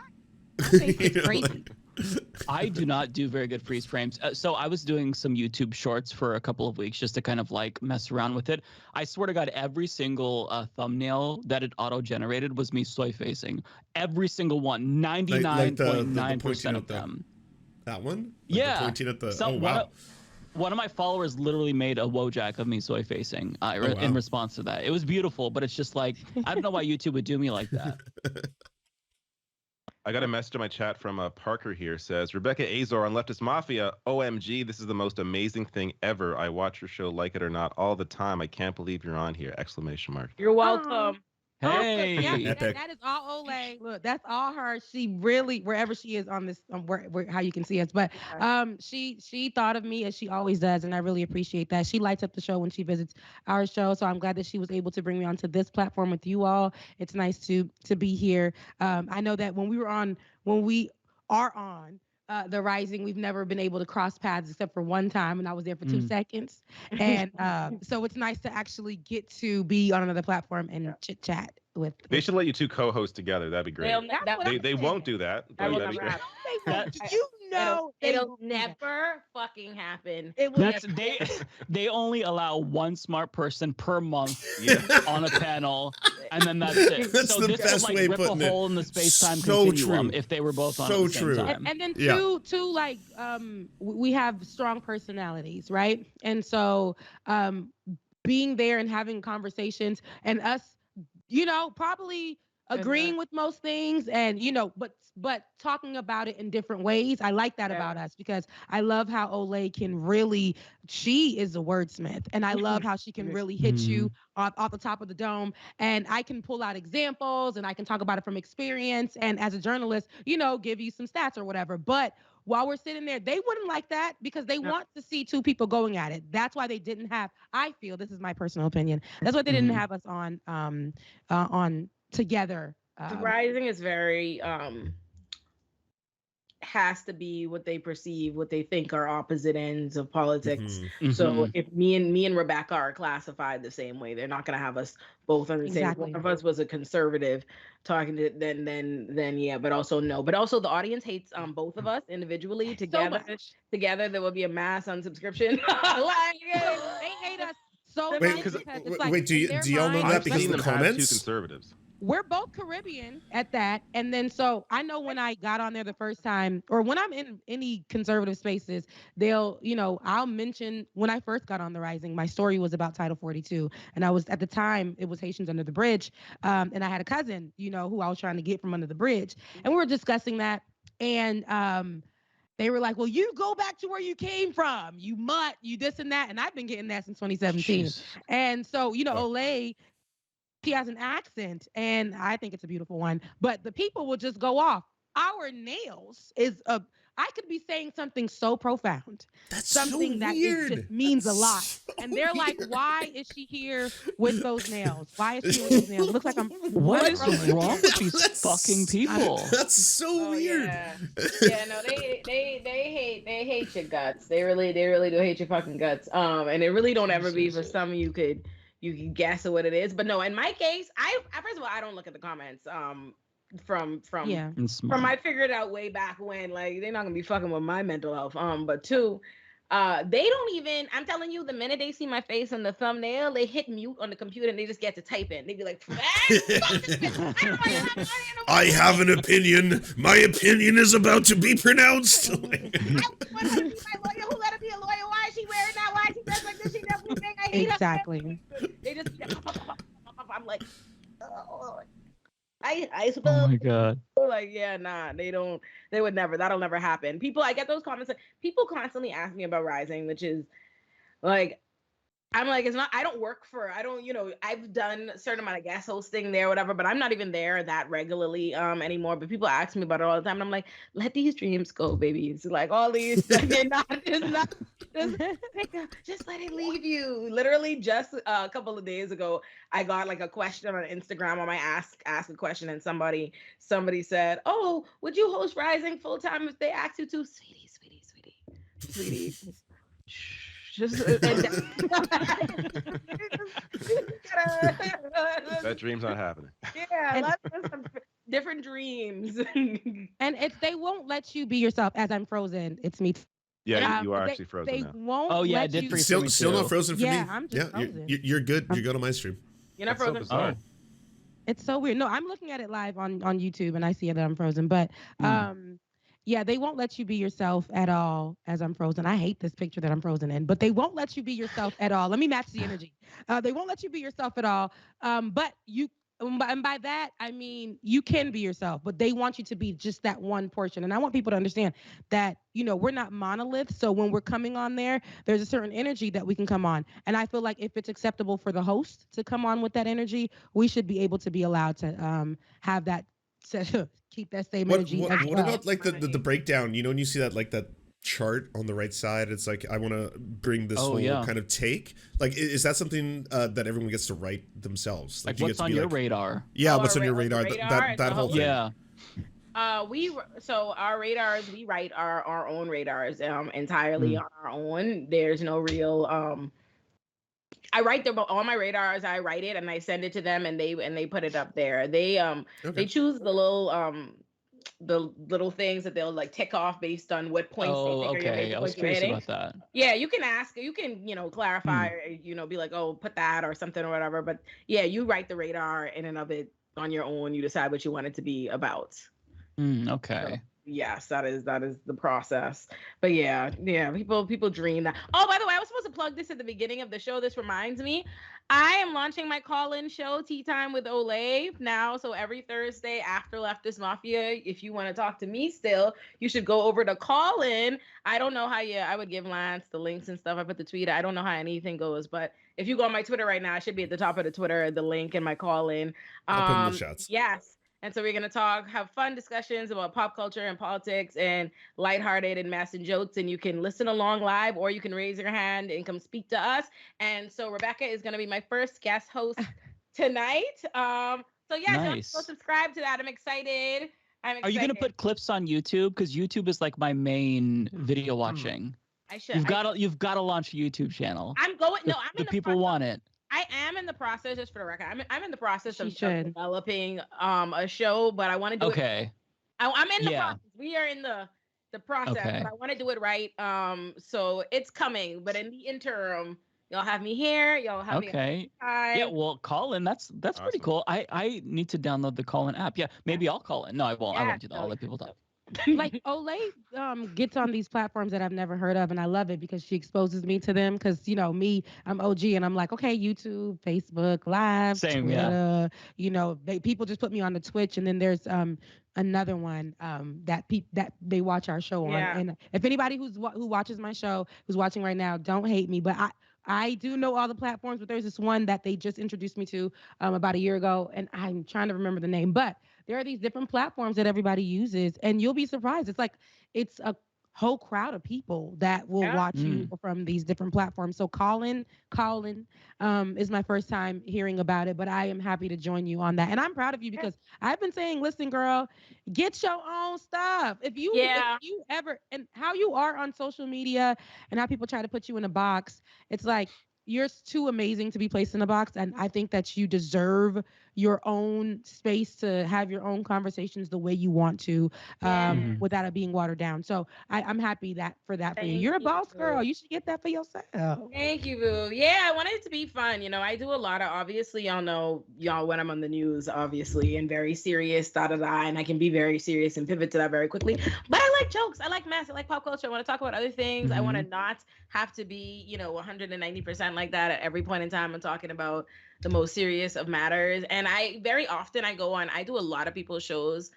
think it's crazy. I do not do very good freeze frames. So I was doing some YouTube shorts for a couple of weeks just to kind of like mess around with it. I swear to God, every single thumbnail that it auto-generated was me soy facing. Every single one, 99.9% of them. That one? Like yeah. Pointing at the, wow. One of my followers literally made a Wojak of me soy facing in response to that. It was beautiful, but it's just like, I don't know why YouTube would do me like that. I got a message in my chat from Parker here. Says, Rebecca Azor on Leftist Mafia. OMG, this is the most amazing thing ever. I watch your show, like it or not, all the time. I can't believe you're on here. ! You're welcome. Hey, yeah, that is all Ole. Look, that's all her. She really, wherever she is on this, how you can see us. But she thought of me as she always does, and I really appreciate that. She lights up the show when she visits our show, so I'm glad that she was able to bring me onto this platform with you all. It's nice to be here. I know that when we are on The Rising, we've never been able to cross paths except for one time, and I was there for 2 seconds. And so it's nice to actually get to be on another platform and chit chat with. They should let you two co-host together. That'd be great. They won't do that. That will never happen. It'll never fucking happen. They only allow one smart person per month on a panel, and then that's it. That's so the this best would way rip putting a hole it. in the space-time So continuum true. if they were both on So at the same true. time. And then two like we have strong personalities, right? And so being there and having conversations and us, probably agreeing with most things and but talking about it in different ways. I like that about us because I love how Ole can really, she is a wordsmith, and I love how she can really hit you off the top of the dome, and I can pull out examples and I can talk about it from experience, and as a journalist, give you some stats or whatever. But while we're sitting there, they wouldn't like that because they want to see two people going at it. That's why they didn't have, I feel, this is my personal opinion, that's why they didn't have us on together. The Rising is very has to be what they perceive, what they think are opposite ends of politics. So if me and Rebecca are classified the same way, they're not going to have us both on the same. One of us was a conservative talking to then yeah, but also no. But also the audience hates both of us individually. Together there will be a mass unsubscription. They hate us so much because it's like, wait, do y'all know that because of the comments? Two conservatives. We're both Caribbean at that. And then so I know when I got on there the first time, or when I'm in any conservative spaces, they'll, I'll mention when I first got on The Rising, my story was about Title 42. And I was, at the time, it was Haitians Under the Bridge. And I had a cousin, who I was trying to get from under the bridge. And we were discussing that. And they were like, well, you go back to where you came from. You mutt, you this and that. And I've been getting that since 2017. Jeez. And so, Ole, he has an accent, and I think it's a beautiful one. But the people will just go off. Our nails is I could be saying something so profound. That's something so that just means a lot. And they're like, why is she here with those nails? Why is she with those nails? It looks like I'm. What is wrong with these fucking people? That's so weird. Yeah, no, they hate your guts. They really do hate your fucking guts. And it really don't ever be for some you can guess what it is. But no, in my case, I first of all, I don't look at the comments. From I figured out way back when, like, they're not gonna be fucking with my mental health. But two, they don't even, I'm telling you, the minute they see my face on the thumbnail, they hit mute on the computer and they just get to type in. They be like, I have an opinion. My opinion is about to be pronounced. Who let her be a lawyer? Why is she wearing that? Why is she dressed like this? She does everything. I hate exactly. They just, I'm like, oh. I suppose. Oh my God. Like, yeah, nah, they would never, that'll never happen. I get those comments, people constantly ask me about Rising, which is like, I'm like, I've done a certain amount of guest hosting there, whatever, but I'm not even there that regularly anymore. But people ask me about it all the time. And I'm like, let these dreams go, baby. It's like all these, just let it leave you. Literally just a couple of days ago, I got like a question on Instagram on my ask a question, and somebody said, oh, would you host Rising full time if they asked you to? Sweetie. That dream's not happening. Yeah, different dreams. And they won't let you be yourself. As I'm frozen, it's me. Yeah, you are actually frozen They now. won't. Oh yeah, let it did you. freeze for me Still too. not frozen for me. Yeah, I'm just frozen. You're good. You're good on my stream. You're not That's so frozen. bizarre. It's so weird. No, I'm looking at it live on YouTube, and I see that I'm frozen. But yeah, they won't let you be yourself at all as I'm frozen. I hate this picture that I'm frozen in, but they won't let you be yourself at all. Let me match the energy. They won't let you be yourself at all. But you, and by that, I mean, you can be yourself, but they want you to be just that one portion. And I want people to understand that, we're not monoliths. So when we're coming on there's a certain energy that we can come on. And I feel like if it's acceptable for the host to come on with that energy, we should be able to be allowed to have that keep that same energy. What about like the breakdown? When you see that like that chart on the right side, it's like I want to bring this whole kind of take. Like, is that something that everyone gets to write themselves? Like what's on your radar? Yeah, what's on your radar? That whole thing. Yeah. So our radars, we write our own radars entirely on our own. There's no real I write all my radars. I write it and I send it to them, and they put it up there. They choose the little things that they'll like tick off based on what points they think are your I was curious about that. Yeah, you can ask, you can clarify, or, be like, oh, put that or something or whatever. But yeah, you write the radar in and of it on your own. You decide what you want it to be about. Okay. So, yes, that is the process. But yeah, people dream that. Oh, by the way, I was supposed to plug this at the beginning of the show. This reminds me, I am launching my call-in show, Tea Time with Olay, now. So every Thursday after Leftist Mafia, if you want to talk to me still, you should go over to call-in. I don't know how I would give Lance the links and stuff. I put the tweet. I don't know how anything goes, but if you go on my Twitter right now, I should be at the top of the Twitter, the link in my call-in. I'll put in the shots. Yes. And so we're going to have fun discussions about pop culture and politics and lighthearted and mess and jokes. And you can listen along live, or you can raise your hand and come speak to us. And so Rebecca is going to be my first guest host tonight. So yeah, nice. Go subscribe to that. I'm excited. Are you going to put clips on YouTube? Because YouTube is like my main video watching. I should. You've got to launch a YouTube channel. I'm going. No, I'm in the people want it. I am in the process, just for the record. I'm in the process of developing a show, but I want to do it. I'm in the process. We are in the process, but I want to do it right. So it's coming, but in the interim, y'all have me here. Y'all have me. Okay. Yeah. Well, call in. That's awesome. Pretty cool. I need to download the call in app. Yeah. Maybe I'll call in. No, I won't. I won't do that. I'll let people talk. Like Olay gets on these platforms that I've never heard of, and I love it because she exposes me to them. Because me, I'm OG, and I'm like, okay, YouTube, Facebook Live, Twitter, people just put me on the Twitch, and then there's another one that they watch our show on. And if anybody who watches my show, who's watching right now, don't hate me, but I do know all the platforms, but there's this one that they just introduced me to about a year ago, and I'm trying to remember the name, but there are these different platforms that everybody uses, and you'll be surprised. It's a whole crowd of people that will watch you from these different platforms. So Colin is my first time hearing about it, but I am happy to join you on that. And I'm proud of you because I've been saying, listen, girl, get your own stuff. If you ever, and how you are on social media and how people try to put you in a box, it's like, you're too amazing to be placed in a box. And I think that you deserve your own space to have your own conversations the way you want to, without it being watered down. So I'm happy for you. You're a boss girl. You should get that for yourself. Thank you, boo. Yeah, I wanted it to be fun. I do a lot of, obviously, y'all know when I'm on the news, obviously, and very serious, and I can be very serious and pivot to that very quickly. But I like jokes. I like mess. I like pop culture. I want to talk about other things. I want to not have to be, 190% like that at every point in time. I'm talking about the most serious of matters. And I do a lot of people's shows,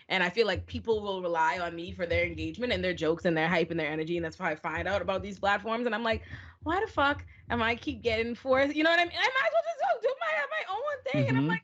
and I feel like people will rely on me for their engagement and their jokes and their hype and their energy. And that's how I find out about these platforms. And I'm like, why the fuck am I keep getting forced? You know what I mean? I might as well just do my own thing. And I'm like,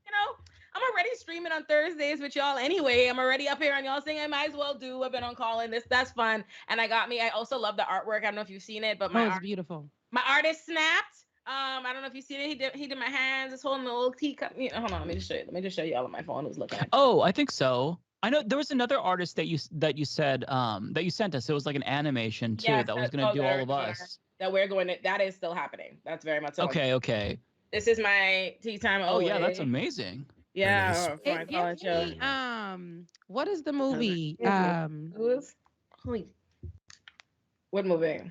I'm already streaming on Thursdays with y'all anyway. I'm already up here on y'all saying I might as well do. I've been on calling this. That's fun. And I also love the artwork. I don't know if you've seen it, but it's beautiful. My artist snapped. I don't know if you've seen it. He did my hands, just holding a little teacup. Hold on, let me just show you. Let me just show you all on my phone. Who's looking at? Oh, I think so. I know there was another artist that you said that you sent us. It was like an animation too that was going to do all of us. That is still happening. That's very much so. Okay. This is my tea time. Oh yeah, that's amazing. Yeah, It gives me what is the movie? What movie?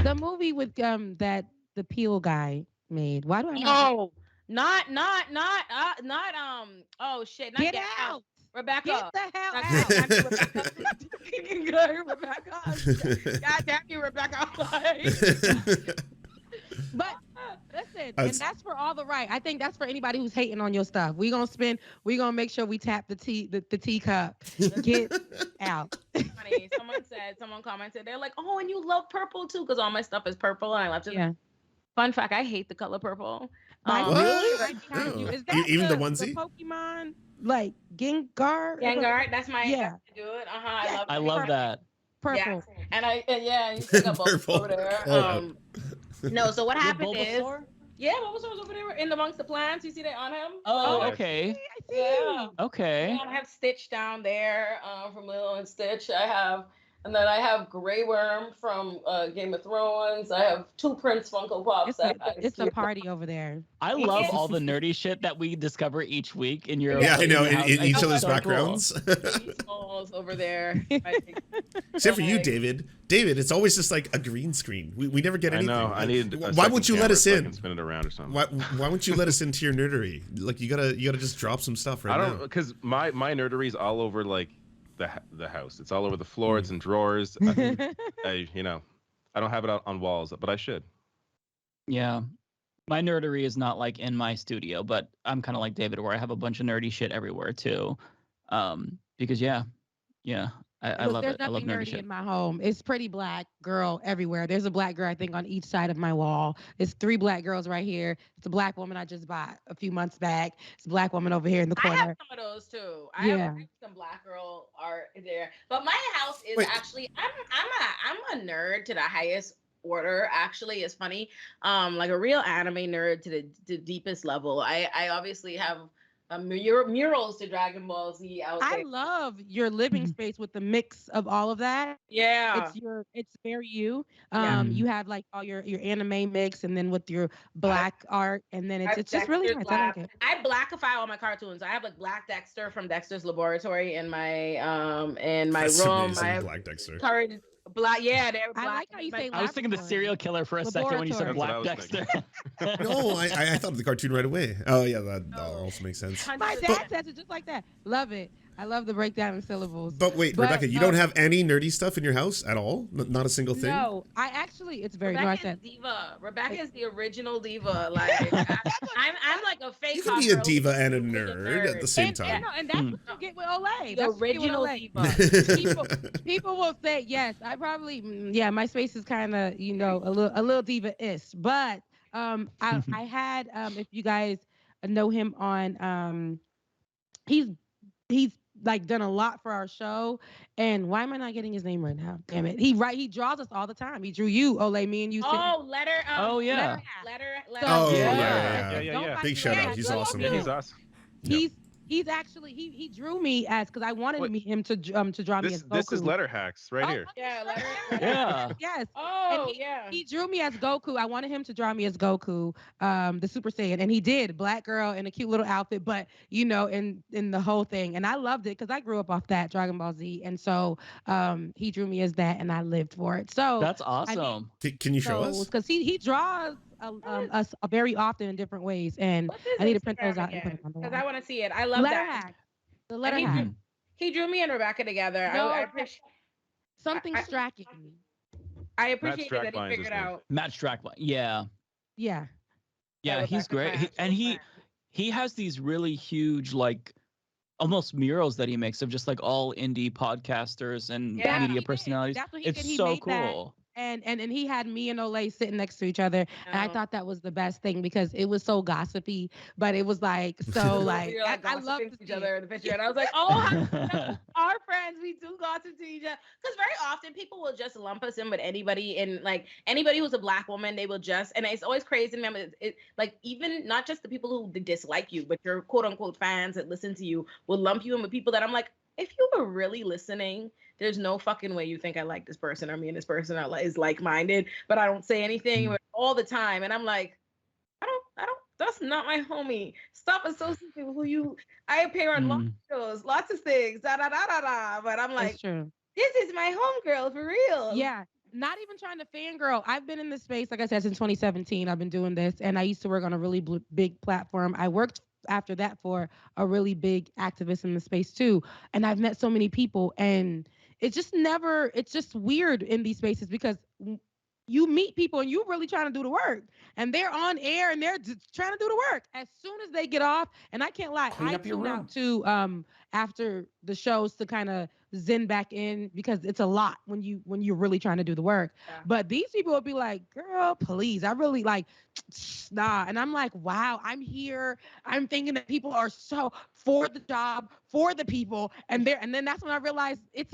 The movie with that the Peel guy made. Why do I have No, not oh shit, not Get Out. Rebecca. Get the hell God out. damn you, Rebecca. Rebecca. God damn you, Rebecca. But listen, and that's for all the right. I think that's for anybody who's hating on your stuff. We're gonna make sure we tap the teacup. Get out. Funny. Someone commented, they're like, oh, and you love purple too, because all my stuff is purple. And I left it. Yeah. Fun fact, I hate the color purple. Really? Right behind you. Is that even the onesie? The Pokemon, like Gengar? Gengar, that's my yeah. Do it. Yeah, I love that. Purple. Yeah. And you think about over there. No, so what happened is yeah, Bulbasaur's over there in amongst the plants. You see that on him? Oh, okay. I see. Yeah. Okay. Yeah, I have Stitch down there from Lilo and Stitch. And then I have Grey Worm from Game of Thrones. I have 2 Prince Funko Pops. It's a party over there. I love all the nerdy shit that we discover each week in your. Yeah, I know in each other's backgrounds. Cool. Over there. Except for you, David. David, it's always just like a green screen. We never get anything. I know. I need. Why won't you let us in? Spin it around or something. Why won't you let us into your nerdery? Like you gotta just drop some stuff right now. I don't because my nerdery is all over like the house. It's all over the floor. It's in drawers. I don't have it out on walls, but I should. Yeah. My nerdery is not like in my studio, but I'm kind of like David, where I have a bunch of nerdy shit everywhere too. Because I love it. I love nerdy shit. In my home. It's pretty black girl everywhere. There's a black girl, I think, on each side of my wall. It's 3 black girls right here. It's a black woman I just bought a few months back. It's a black woman over here in the corner. I have some of those too. I have some black girl art there. But my house is actually I'm a nerd to the highest order. Actually, it's funny. Like a real anime nerd to the deepest level. I obviously have murals to Dragon Ball Z. I love your living space with the mix of all of that. Yeah, it's very you. You have like all your anime mix, and then with your black art, and then it's just really nice. I like it. I blackify all my cartoons. I have like Black Dexter from Dexter's Laboratory in my room. Amazing. I have Black Dexter. Black, yeah, they're black. I like how you say. I was thinking the serial killer for a second when you said Black Dexter. No, I thought of the cartoon right away. Oh yeah, that also makes sense. My dad says it just like that. Love it. I love the breakdown in syllables. But wait, Rebecca, you don't have any nerdy stuff in your house at all? Not a single thing? No, I actually, it's very Rebecca's diva. Rebecca is the original diva. Like I'm like a fake. You can be a diva and a nerd at the same time. And that's what you get with Olay. The original diva. People will say yes. I probably my space is kind of a little diva-ish. But I had if you guys know him on he's like done a lot for our show, and why am I not getting his name right now? Damn it! He draws us all the time. He drew you, Olay, me and you. Letter. Oh yeah. Letter. Oh yeah. Big shout out. He's awesome. Yeah, he's awesome. He's actually he drew me as because I wanted him to draw me as Goku. This is Letter Hacks right here. Yeah, letter. Yeah. Yes. Oh He drew me as Goku. I wanted him to draw me as Goku, the Super Saiyan, and he did. Black girl in a cute little outfit, but in the whole thing, and I loved it because I grew up off that Dragon Ball Z, and so he drew me as that, and I lived for it. So that's awesome. Can you show us? Because he draws us very often in different ways, and I need to print those out and put them on the wall. Because I want to see it. I love that. The letter hack. He drew me and Rebecca together. No, I appreciate something striking. I appreciate that he figured out. Matt Strackline. Yeah. Yeah. Yeah, he's great. He has these really huge like almost murals that he makes of just like all indie podcasters and media personalities. That's what it's so cool. And he had me and Olay sitting next to each other, and I thought that was the best thing because it was so gossipy, but it was like so like I love each other in the picture, and I was like, our friends, we do gossip to each other because very often people will just lump us in with anybody, and like anybody who's a black woman, they will just, and it's always crazy. Remember, like even not just the people who dislike you, but your quote unquote fans that listen to you will lump you in with people that I'm like, if you were really listening, there's no fucking way you think I like this person or me and this person is like-minded, but I don't say anything all the time. And I'm like, I That's not my homie. Stop associating with who you. I appear on lots of shows, lots of things, da da da da da. But I'm like, this is my homegirl for real. Yeah. Not even trying to fangirl. I've been in this space, like I said, since 2017. I've been doing this, and I used to work on a really big platform. I worked after that for a really big activist in the space too, and I've met so many people, and it's just weird in these spaces because you meet people and you really trying to do the work, and they're on air and they're just trying to do the work. As soon as they get off, and I can't lie, I tune out too after the shows to kind of zen back in because it's a lot when you're really trying to do the work. Yeah. But these people will be like, girl, please, I really like nah. And I'm like, wow, I'm here. I'm thinking that people are so for the job, for the people, and then that's when I realized it's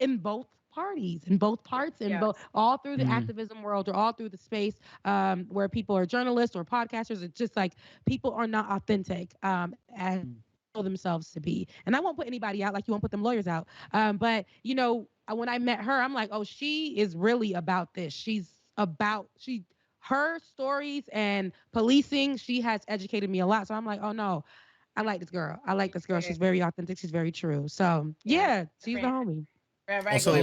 in both parties, in both parts, in both, all through the activism world or all through the space where people are journalists or podcasters. It's just like people are not authentic as themselves to be. And I won't put anybody out like you won't put them lawyers out. But you know, when I met her, I'm like, oh, she is really about this. Her stories and policing, she has educated me a lot. So I'm like, oh no, I like this girl. She's very authentic. She's very true. So yeah, she's the homie. Also,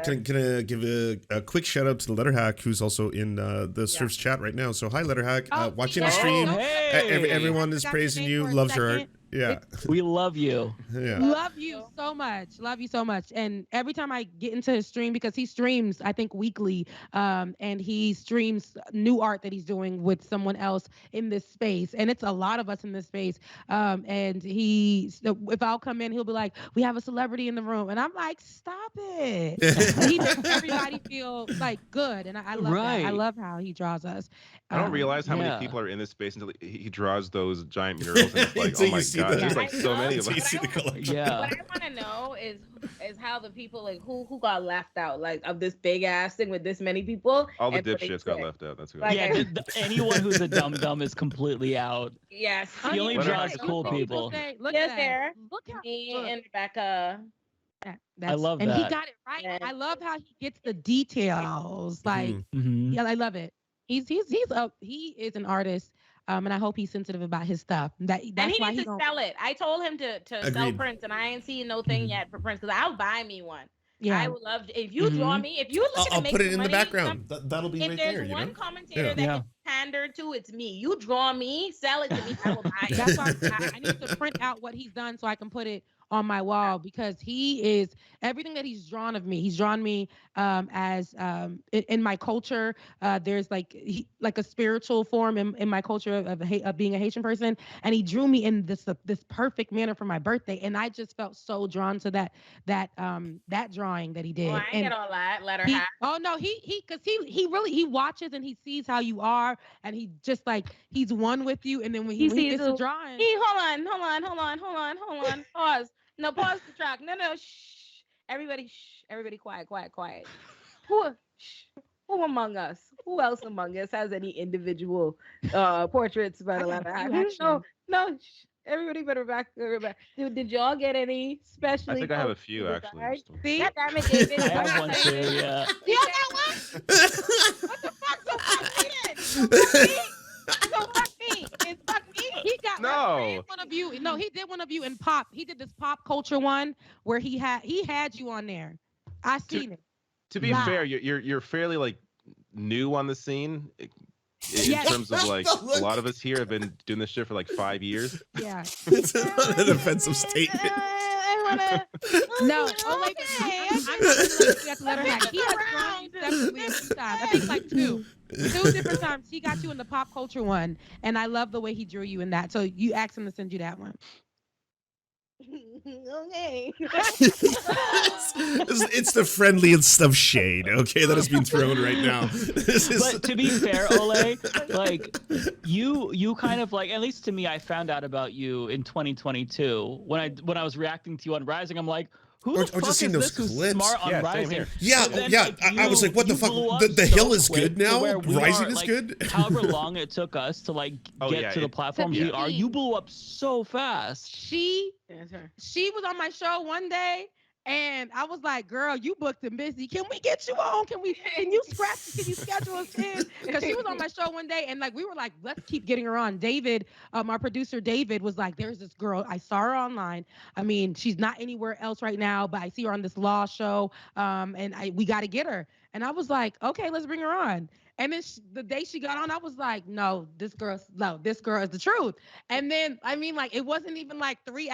can I give a quick shout out to the Letter Hack, who's also in the Serfs chat right now. So hi, Letter Hack, watching the stream. Everyone is praising you, loves your art. Yeah, we love you. Yeah, love you so much. Love you so much. And every time I get into his stream, because he streams, I think weekly, and he streams new art that he's doing with someone else in this space, and it's a lot of us in this space. And if I'll come in, he'll be like, "We have a celebrity in the room," and I'm like, "Stop it!" He makes everybody feel like good, and I love that. I love how he draws us. I don't realize how many people are in this space until he draws those giant murals, and it's like, oh my god, there's like so many of us. What I want to know is how the people like who got left out, like of this big ass thing with this many people. All the dipshits got left out. That's who. Like, anyone who's a dum is completely out. Yes, he only draws cool people. Look at me and Rebecca. I love that. And he got it right. Yeah. I love how he gets the details. Like, yeah, I love it. He is an artist. And I hope he's sensitive about his stuff. That's and he why needs to sell it. I told him to sell prints, and I ain't seen no thing yet for prints because I'll buy me one. Yeah, I would love if you draw me. If you look I'll put it in the background. That'll be right there. If there's one commentator that can pander to, it's me. You draw me, sell it to me. I will buy it. That's why I need to print out what he's done so I can put it on my wall, because he is everything that he's drawn of me. He's drawn me as in my culture. There's like a spiritual form in my culture of being a Haitian person, and he drew me in this perfect manner for my birthday, and I just felt so drawn to that drawing that he did. Oh, I ain't get all that. Let her have. Oh no, because he watches and he sees how you are, and he just like he's one with you, and then when he gets the drawing, hold on, pause. No, pause the track. No, shh. Everybody, quiet. Who among us? Who else among us has any individual portraits by the letter? No. Shh. Everybody better back. Did y'all get any specially? I think I have a few actually. Right? See? God damn it, David. I have one too, yeah. You got one? What the fuck? So fuck me. It's fuck me. He got one of you. No, he did one of you in pop. He did this pop culture one where he had you on there. I seen it. To be fair, you're fairly like new on the scene. In terms of like a lot of us here have been doing this shit for like 5 years. Yeah. It's not an offensive statement. No. Oh my God. I'm let her hack. He has drawn you separately a few times. I think like two different times. He got you in the pop culture one, and I love the way he drew you in that. So you asked him to send you that one. Okay. It's the friendliest of shade, okay, that has been thrown right now. But to be fair, Ole, like you kind of like, at least to me, I found out about you in 2022 when I was reacting to you on Rising. I'm like, who the fuck just seeing is those this clips. Who's smart on Rising? Yeah, then, yeah. Like, I was like, what the fuck? The Hill is good now. Rising is good. However long it took us to like get to the platform we are, you blew up so fast. She was on my show one day, And I was like, girl, you booked and busy. Can we get you on? Can you schedule us in? Because she was on my show one day and like we were like, let's keep getting her on. David, our producer David was like, there's this girl. I saw her online. I mean, she's not anywhere else right now, but I see her on this law show. And we got to get her. And I was like, okay, let's bring her on. And then the day she got on, I was like, no, this girl is the truth. And then, I mean, like, it wasn't even like 3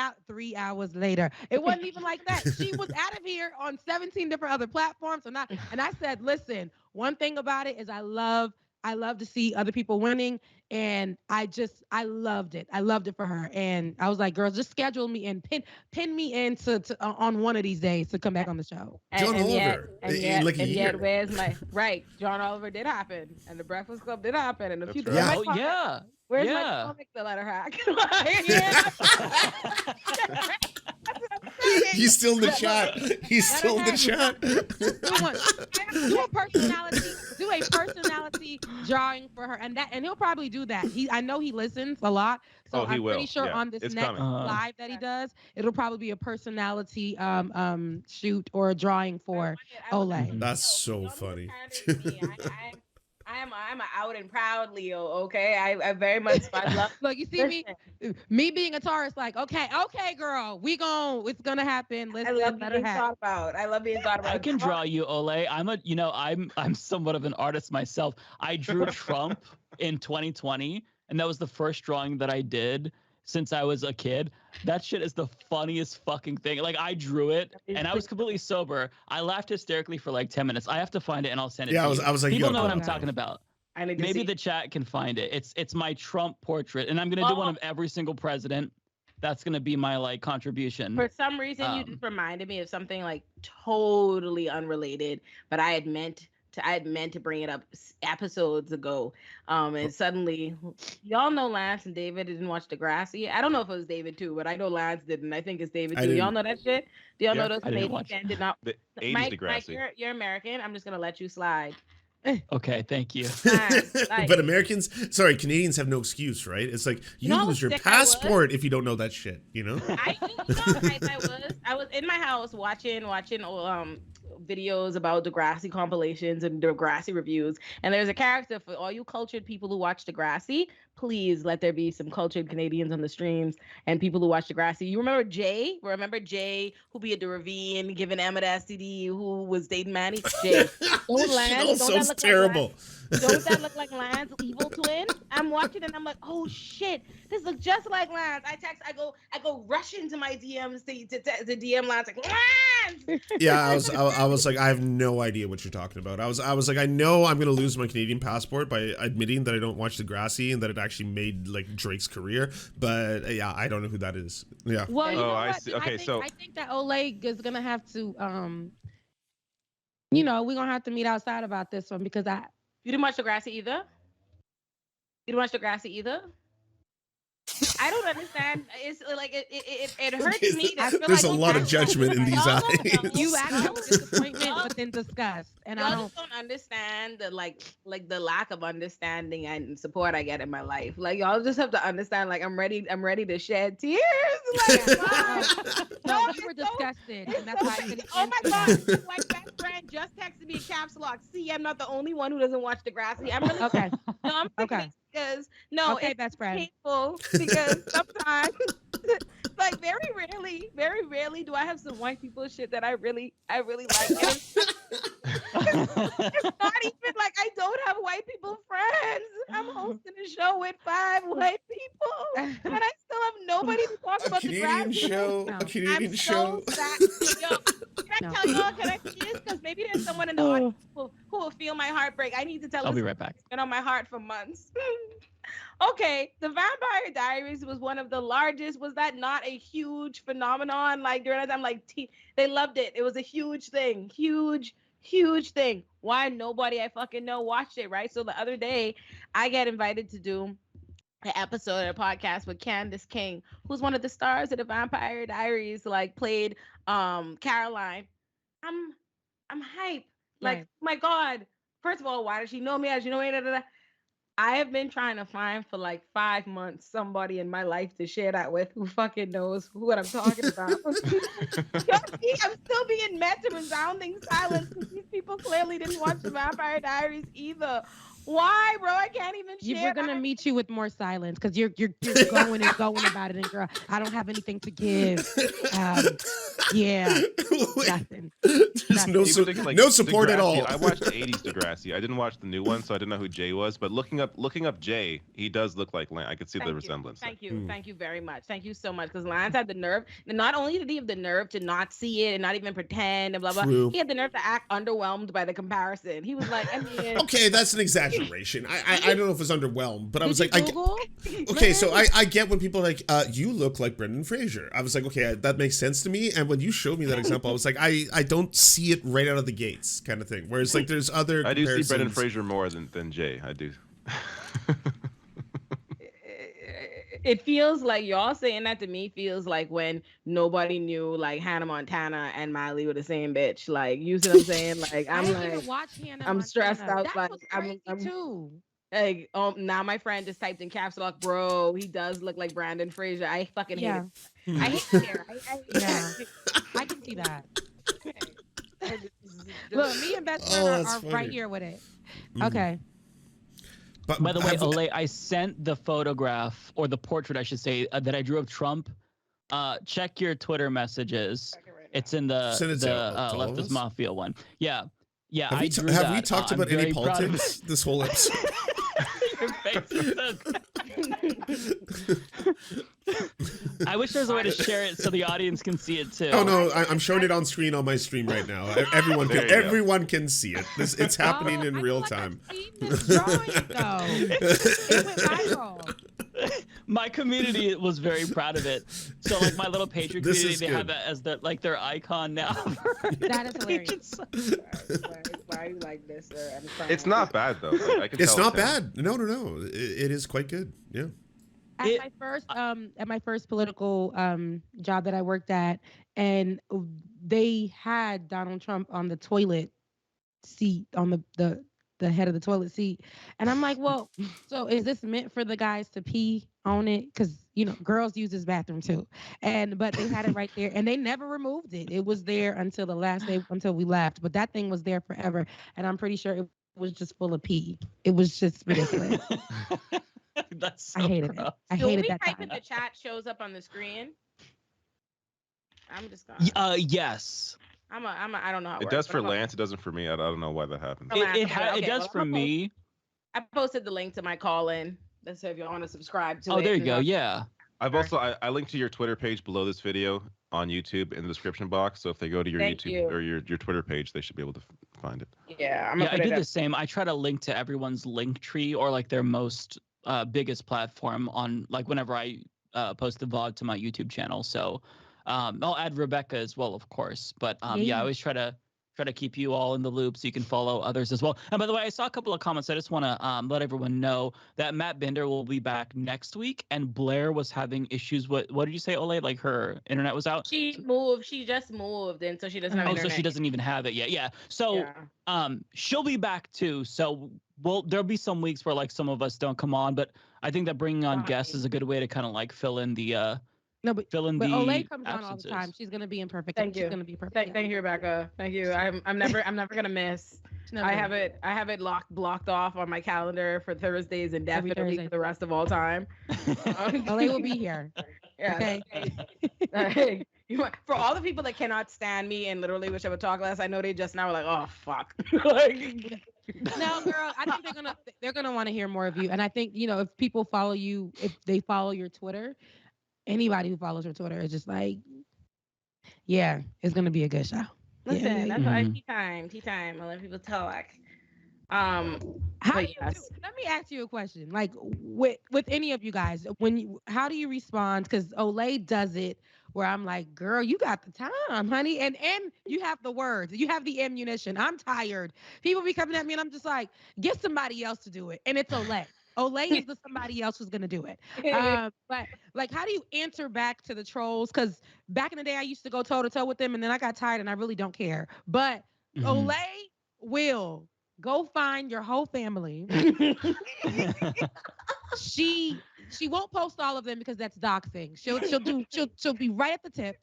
hours later. It wasn't even like that. She was out of here on 17 different other platforms. And I said, listen, one thing about it is I love to see other people winning. And I loved it. I loved it for her. And I was like, girls, just schedule me and pin me in to on one of these days to come back on the show. John Oliver. Yet, where's my right? John Oliver did happen, and the Breakfast Club did happen, and a few. Right. Where's my comic? The letter hack. He's still in the chat. He's still in the chat. Do a personality drawing for her, and he'll probably do that. I know he listens a lot, so I'm pretty sure on this next live that he does, it'll probably be a personality shoot or a drawing for Ole. That's so funny. I'm an out and proud Leo, okay? I very much love. Look, you see me being a Taurus, like, okay, girl, it's gonna happen. I love being thought about. I love being thought about. I can draw you, Ole. I'm somewhat of an artist myself. I drew Trump in 2020, and that was the first drawing that I did since I was a kid. That shit is the funniest fucking thing. Like, I drew it and I was completely sober. I laughed hysterically for like 10 minutes. I have to find it and I'll send it to you. I was like, people know what I'm talking about. Maybe the chat can find it. It's my Trump portrait, and I'm gonna do one of every single president. That's gonna be my like contribution. For some reason, you just reminded me of something like totally unrelated, but I had meant to bring it up episodes ago. And suddenly, y'all know Lance and David didn't watch Degrassi. I don't know if it was David too, but I know Lance didn't. I think it's David too. Y'all know that shit? Do y'all know those Canadians did not? The 80s Degrassi. Mike, you're American. I'm just gonna let you slide. Okay, thank you. But Canadians have no excuse, right? It's like you lose your passport if you don't know that shit, you know? I was in my house watching videos about Degrassi compilations and Degrassi reviews, and there's a character for all you cultured people who watch Degrassi. Please let there be some cultured Canadians on the streams and people who watch Degrassi. You remember Jay? Who be at the ravine giving Emma the STD, who was dating Manny? Jay. Sounds terrible. Don't that look like Lance, evil twin? I'm watching and I'm like, oh shit, this looks just like Lance. I go rush into my DMs to DM Lance like Lance. Yeah, I was like, I have no idea what you're talking about. I was like, I know I'm gonna lose my Canadian passport by admitting that I don't watch Degrassi and that it actually made like Drake's career, but yeah, I don't know who that is. Yeah. Well, you know I what? see. Okay, I think that Ole is gonna have to we're gonna have to meet outside about this one because You didn't watch Degrassi either? I don't understand. It's like it hurts me. There's a lot of judgment in these eyes. You act out disappointment, but then disgust, and I don't understand the the lack of understanding and support I get in my life. Like y'all just have to understand. Like I'm ready to shed tears. Like no, you were disgusted, and that's why I couldn't. Oh my god, my best friend just texted me in caps lock. See, I'm not the only one who doesn't watch Degrassi. I'm really okay. No, I'm okay. Because it's best friend. Painful because sometimes, like very rarely do I have some white people shit that I really like. It's not even like I don't have white people friends. I'm hosting a show with 5 white people, and I still have nobody to talk about the Canadian show. No. A Canadian I'm show. So sad. Yo, can I tell y'all? Can I see this? Because maybe there's someone in the audience who will feel my heartbreak. I need to tell. I'll be right back. It's been on my heart for months. Okay, the Vampire Diaries was one of the largest. Was that not a huge phenomenon? Like during that time, like they loved it. It was a huge thing, huge thing. Why nobody I fucking know watched it, right? So the other day, I get invited to do an episode of a podcast with Candace King, who's one of the stars of the Vampire Diaries, like played Caroline. I'm hype. Like, my God. First of all, why does she know me? As you know me? I have been trying to find for like 5 months somebody in my life to share that with who fucking knows what I'm talking about. See, I'm still being met to resounding silence because these people clearly didn't watch the Vampire Diaries either. Why, bro? I can't even share. We're gonna meet you with more silence because you're going and going about it, and girl, I don't have anything to give. Yeah, nothing. There's no support at all. I watched the '80s Degrassi. I didn't watch the new one, so I didn't know who Jay was. But looking up Jay, he does look like Lance. I could see the resemblance. Thank you, thank you very much. Thank you so much. Because Lance had the nerve. And not only did he have the nerve to not see it and not even pretend and blah blah, he had the nerve to act underwhelmed by the comparison. He was like, I mean, okay, that's an exaggeration. I don't know if it's underwhelmed, but I was like, okay, so I get when people are like, you look like Brendan Fraser. I was like, okay, that makes sense to me. And when you showed me that example, I was like, I don't see it right out of the gates, kind of thing. Whereas like there's other. I do see Brendan Fraser more than Jay. I do. It feels like y'all saying that to me feels like when nobody knew like Hannah Montana and Miley were the same bitch. Like, you see what I'm saying? Like, I'm stressed out. That like was crazy too. Like, now my friend just typed in caps lock, bro. He does look like Brandon Fraser. I fucking hate it. I hate hair. I can see that. Look, me and best friend are right here with it. Okay. But by the way, Ole, I sent the photograph, or the portrait, I should say, that I drew of Trump. Check your Twitter messages. It's in the Leftist Mafia one. Yeah. Yeah, have we talked about any politics this whole episode? Your face is so I wish there was a way to share it so the audience can see it too. Oh no, I'm showing it on screen on my stream right now. Everyone can see it. It's happening in real time. I've seen this drawing though. It went viral. My community was very proud of it. So like my little Patreon community, they have that as their icon now. That is hilarious. Why are you like this, sir? It's not bad though. I can it's tell not bad. No. It is quite good. Yeah. At my first political job that I worked at, and they had Donald Trump on the toilet seat, on the head of the toilet seat, and I'm like, well, so is this meant for the guys to pee on it? Because girls use this bathroom too, but they had it right there, and they never removed it. It was there until the last day, until we left. But that thing was there forever, and I'm pretty sure it was just full of pee. It was just ridiculous. That's so I hated it. I hated that. Type in the chat shows up on the screen. I'm just gonna. Yes. I don't know how it does for Lance. It doesn't for me. I don't know why that happened. It does for me. I posted the link to my call-in. So if you want to subscribe to it. Oh, there you go. Yeah. I've also I linked to your Twitter page below this video on YouTube in the description box. So if they go to your YouTube or your Twitter page, they should be able to find it. Yeah. I do the same. I try to link to everyone's link tree or like their most biggest platform on like whenever I post the VOD to my YouTube channel. So I'll add Rebecca as well, of course. But I always try to keep you all in the loop so you can follow others as well. And by the way, I saw a couple of comments. I just want to let everyone know that Matt Binder will be back next week, and Blair was having issues with, what did you say, Ole? Like her internet was out? She just moved, and so she doesn't have internet. So she doesn't even have it yet. Yeah. So she'll be back too. So there'll be some weeks where like some of us don't come on, but I think that bringing on guests is a good way to kind of like fill in the but Olay comes on all the time. She's gonna be in perfect. She's gonna be perfect. Thank you, Rebecca. Thank you. I'm never gonna miss. I have it blocked off on my calendar for Thursdays and definitely for the rest of all time. Olay will be here. Yeah. Okay. For all the people that cannot stand me and literally wish I would talk less, I know they just now are like, oh fuck. No, girl, I think they're gonna want to hear more of you. And I think, if people follow you, if they follow your Twitter, anybody who follows your Twitter is just like, yeah, it's gonna be a good show. Listen, that's why tea time. I let people talk. How do you do? Let me ask you a question. Like with any of you guys, how do you respond? Because Olay does it where I'm like, girl, you got the time, honey, and you have the words, you have the ammunition. I'm tired. People be coming at me, and I'm just like, get somebody else to do it, and it's Olay. Olay is the somebody else who's gonna do it. But like, how do you answer back to the trolls? Because back in the day, I used to go toe to toe with them, and then I got tired, and I really don't care. But Olay will go find your whole family. She won't post all of them because that's doxing. She'll be right at the tip,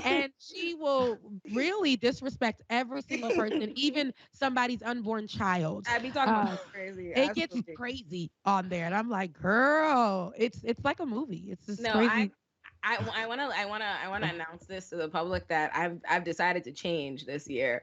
and she will really disrespect every single person, even somebody's unborn child. I be talking about crazy. It gets crazy on there, and I'm like, girl, it's like a movie. It's just crazy. I wanna announce this to the public that I've decided to change this year.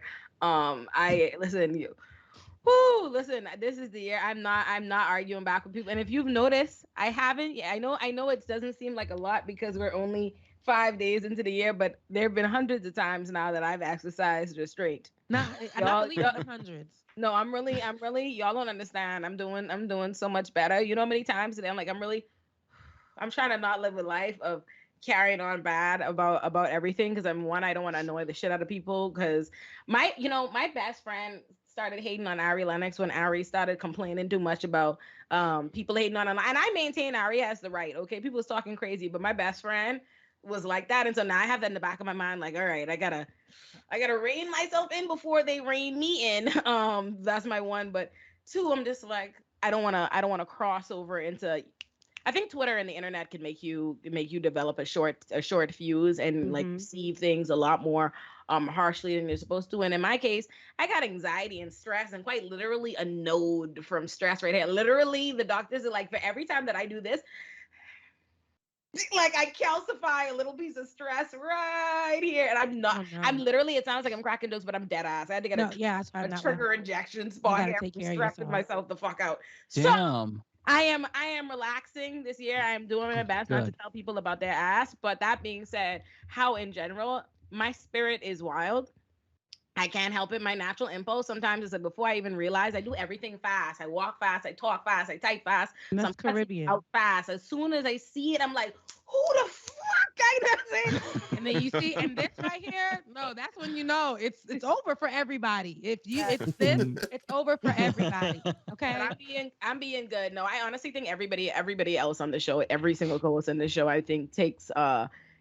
Listen, this is the year I'm not arguing back with people. And if you've noticed, I haven't. Yeah, I know it doesn't seem like a lot because we're only 5 days into the year, but there have been hundreds of times now that I've exercised restraint. No, I don't believe in hundreds. No, I'm really y'all don't understand. I'm doing so much better. You know how many times today I'm trying to not live a life of carrying on bad about everything because I don't want to annoy the shit out of people because my best friend started hating on Ari Lennox when Ari started complaining too much about people hating on online. And I maintain Ari has the right, okay? People was talking crazy, but my best friend was like that. And so now I have that in the back of my mind, like, all right, I gotta rein myself in before they rein me in. That's my one. But two, I'm just like, I don't wanna cross over into. I think Twitter and the internet can make you develop a short fuse and like perceive things a lot more harshly than you're supposed to. And in my case, I got anxiety and stress and quite literally a node from stress right here. Literally, the doctors are like, for every time that I do this, like I calcify a little piece of stress right here. And I'm not, I'm literally, it sounds like I'm cracking jokes, but I'm dead ass. I had to get a trigger injection spot here. I'm stressing myself the fuck out. Damn. So, I am relaxing this year. I am doing my best not to tell people about their ass. But that being said, how in general, my spirit is wild. I can't help it. My natural impulse sometimes is that before I even realize, I do everything fast. I walk fast. I talk fast. I type fast. That's Caribbean. Out fast. As soon as I see it, I'm like, who the fuck? And then you see, and this right here, no, that's when you know it's over for everybody. If you it's this, it's over for everybody. Okay. But I'm being good. No, I honestly think everybody else on the show, every single co-host on the show, I think takes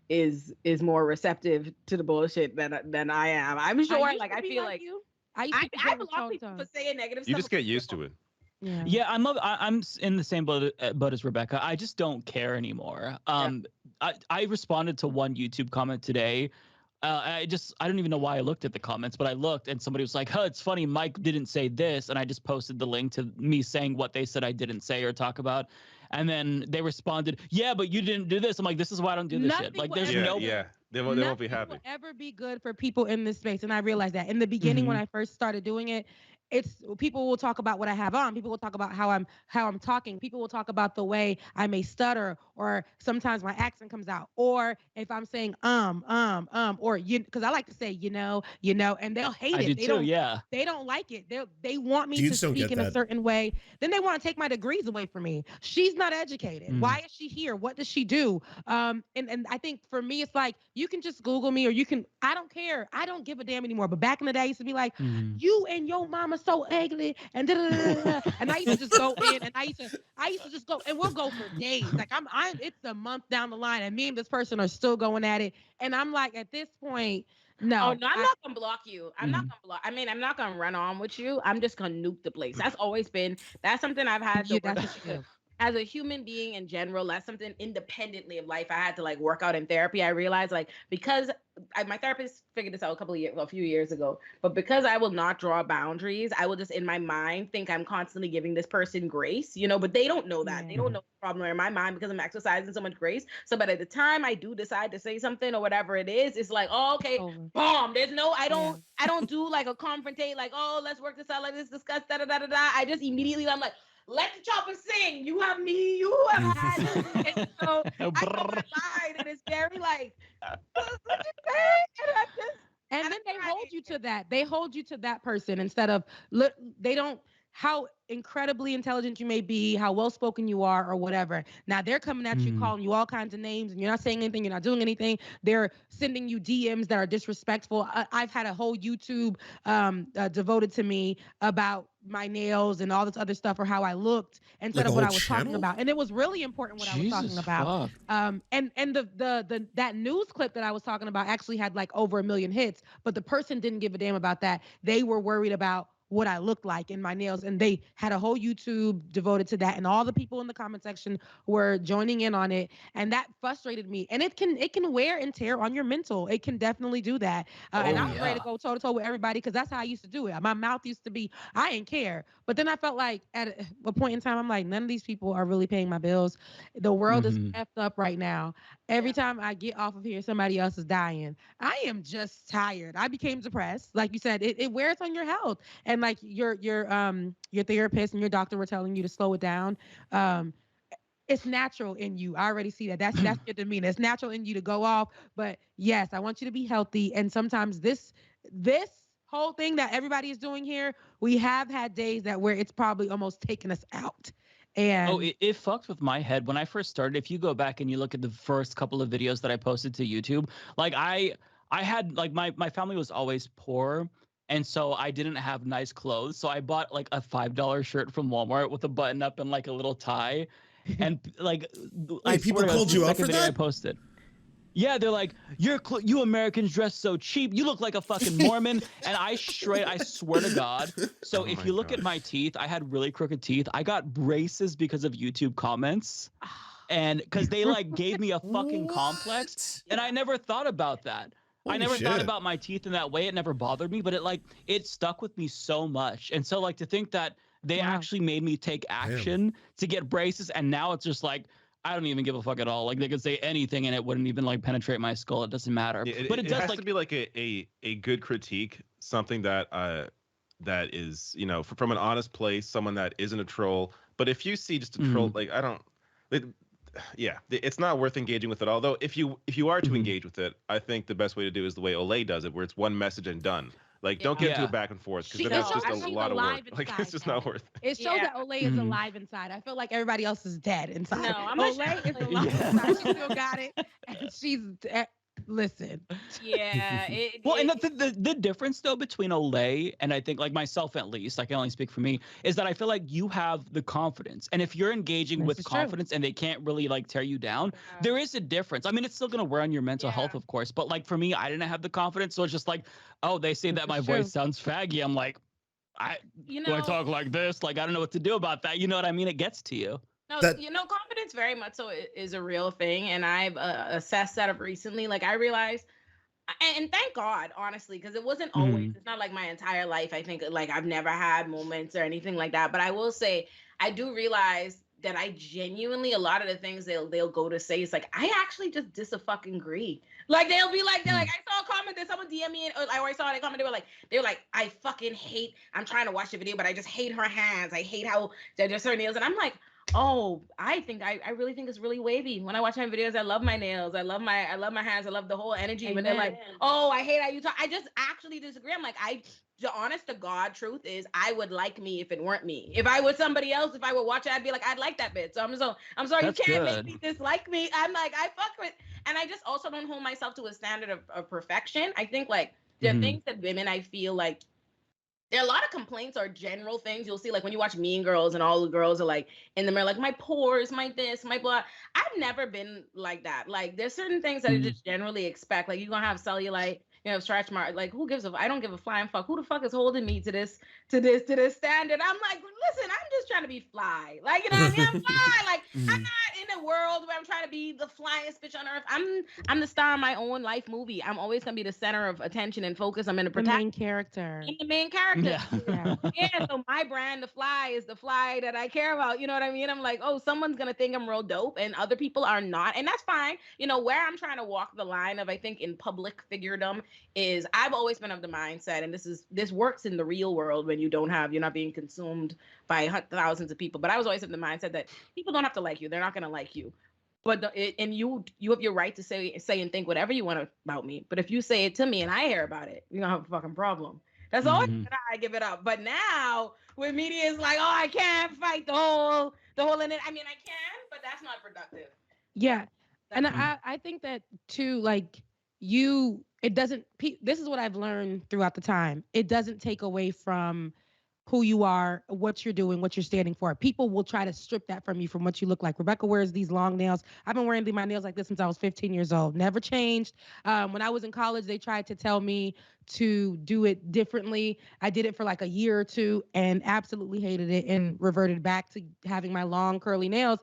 is more receptive to the bullshit than I am. I'm sure. I feel like you. I have a lot of people for saying negative stuff. You just get used to it. Yeah, I'm in the same boat as Rebecca. I just don't care anymore. I responded to one YouTube comment today. I don't even know why I looked at the comments, but I looked and somebody was like, "Huh, it's funny, Mike didn't say this," and I just posted the link to me saying what they said I didn't say or talk about. And then they responded, "Yeah, but you didn't do this." I'm like, "This is why I don't do this shit." Like, there's they won't be happy. Will ever be good for people in this space, and I realized that in the beginning when I first started doing it. It's people will talk about what I have on. People will talk about how I'm talking. People will talk about the way I may stutter, or sometimes my accent comes out, or if I'm saying or you, because I like to say you know, and they'll hate it. They don't like it. They want me to speak in a certain way. Then they want to take my degrees away from me. She's not educated. Why is she here? What does she do? And I think for me, it's like you can just Google me, or you can. I don't care. I don't give a damn anymore. But back in the day, I used to be like, you and your mama so ugly and and I used to just go in and I used to just go and we'll go for days. Like it's a month down the line and me and this person are still going at it. And I'm like, at this point, no. Oh no, I'm not gonna block you. I'm not gonna block. I mean, I'm not gonna run on with you. I'm just gonna nuke the place. That's something I've had to work as a human being in general. That's something independently of life I had to like work out in therapy. I realized like because my therapist figured this out a few years ago, but because I will not draw boundaries, I will just in my mind think I'm constantly giving this person grace, but they don't know that. They don't know the problem in my mind because I'm exercising so much grace. So, but at the time I do decide to say something or whatever it is, it's like, oh, okay, bomb. There's no, I don't do like a confrontate, like, oh, let's work this out, let's discuss, da da da da da. I just immediately, I'm like, let the chopper sing. You have me. You have had. And so I go online, and it's very like, what you say? And then they hold you to that. They hold you to that person instead of they don't. How incredibly intelligent you may be, how well spoken you are, or whatever. Now they're coming at you, calling you all kinds of names, and you're not saying anything. You're not doing anything. They're sending you DMs that are disrespectful. I've had a whole YouTube devoted to me about my nails and all this other stuff, or how I looked instead of what I was talking about. And it was really important what I was talking about. And that news clip that I was talking about actually had like over 1 million hits, but the person didn't give a damn about that. They were worried about what I looked like in my nails. And they had a whole YouTube devoted to that. And all the people in the comment section were joining in on it. And that frustrated me. And it can wear and tear on your mental. It can definitely do that. And I was ready to go toe to toe with everybody because that's how I used to do it. My mouth used to be, I didn't care. But then I felt like at a point in time, I'm like, none of these people are really paying my bills. The world is effed up right now. Every time I get off of here, somebody else is dying. I am just tired. I became depressed. Like you said, it wears on your health. And like your therapist and your doctor were telling you to slow it down. It's natural in you. I already see that. That's your demeanor. It's natural in you to go off. But yes, I want you to be healthy. And sometimes this whole thing that everybody is doing here, we have had days that where it's probably almost taken us out. And it fucks with my head. When I first started, if you go back and you look at the first couple of videos that I posted to YouTube, like I had like my family was always poor. And so I didn't have nice clothes. So I bought like a $5 shirt from Walmart with a button up and like a little tie. And like, wait, people called you out for that? I posted. Yeah, they're like, you Americans dress so cheap. You look like a fucking Mormon. And I swear to God. So if you look at my teeth, I had really crooked teeth. I got braces because of YouTube comments. And because they like gave me a fucking complex. And I never thought about that. I never thought about my teeth in that way. It never bothered me, but it stuck with me so much. And so like to think that they actually made me take action to get braces. And now it's just like, I don't even give a fuck at all. Like they could say anything and it wouldn't even like penetrate my skull. It doesn't matter. But it does has to be like a good critique, something that that is, you know, from an honest place, someone that isn't a troll. But if you see just a troll, like it's not worth engaging with it. Although if you are to engage with it, I think the best way to do is the way Olay does it, where it's one message and done. Like, don't get into a back and forth because then it's just a lot of work. Like, it's just not worth it. It shows that Olay is alive inside. I feel like everybody else is dead inside. No, I'm Olay is alive inside. She still got it. And she's listen. Yeah. And the difference though between Olay and I think like myself at least, I can only speak for me, is that I feel like you have the confidence. And if you're engaging with confidence and they can't really like tear you down, there is a difference. I mean, it's still gonna wear on your mental health, of course. But like for me, I didn't have the confidence. So it's just like, oh, they say that my voice sounds faggy. I'm like, do I talk like this? Like, I don't know what to do about that. You know what I mean? It gets to you. No, confidence very much so is a real thing. And I've assessed that of recently. Like I realized, and thank God, honestly, because it wasn't always, it's not like my entire life. I think like I've never had moments or anything like that. But I will say, I do realize that I genuinely, a lot of the things they'll go to say, it's like, I actually just dis-a-fucking-agree. Like they'll be like, I saw a comment that someone DM me, or I saw a comment, they were like, I fucking hate, I'm trying to watch the video, but I just hate her hands. I hate how they're just her nails. And I'm like, oh, I really think it's really wavy. When I watch my videos, I love my nails. I love my hands. I love the whole energy. Amen. When they're like, oh, I hate how you talk. I just actually disagree. I'm like, the honest to God truth is I would like me if it weren't me. If I was somebody else, if I would watch it, I'd be like, I'd like that bitch. So I'm sorry, you can't make me dislike me. I'm like, I fuck with, and I just also don't hold myself to a standard of perfection. I think like there are things that women, I feel like, there are a lot of complaints or general things you'll see, like when you watch Mean Girls and all the girls are like in the mirror, like my pores, my this, my blah. I've never been like that. Like there's certain things that I just generally expect. Like you're gonna have cellulite, you know, stretch mark. Like who gives I don't give a flying fuck. Who the fuck is holding me to this standard? I'm like, listen, I'm just trying to be fly. Like, you know what I mean? I'm fly. Like I'm not in a world where I'm trying to be the flyest bitch on earth. I'm the star of my own life movie. I'm always gonna be the center of attention and focus. I'm gonna protect the main character. I'm the main character. Yeah. So my brand, the fly, is the fly that I care about. You know what I mean? I'm like, oh, someone's gonna think I'm real dope, and other people are not, and that's fine. You know, where I'm trying to walk the line of, I think, in public figuredom is I've always been of the mindset, and this works in the real world when you're not being consumed by thousands of people. But I was always of the mindset that people don't have to like you; they're not gonna like you. But and you have your right to say and think whatever you want about me. But if you say it to me and I hear about it, you're gonna have a fucking problem. That's always I give it up. But now with media, it's like, oh, I can't fight the whole in it. I mean, I can, but that's not productive. Yeah. And I think that too, like it doesn't, this is what I've learned throughout the time. It doesn't take away from who you are, what you're doing, what you're standing for. People will try to strip that from you, from what you look like. Rebecca wears these long nails. I've been wearing my nails like this since I was 15 years old. Never changed. When I was in college, they tried to tell me to do it differently. I did it for like a year or two and absolutely hated it and reverted back to having my long curly nails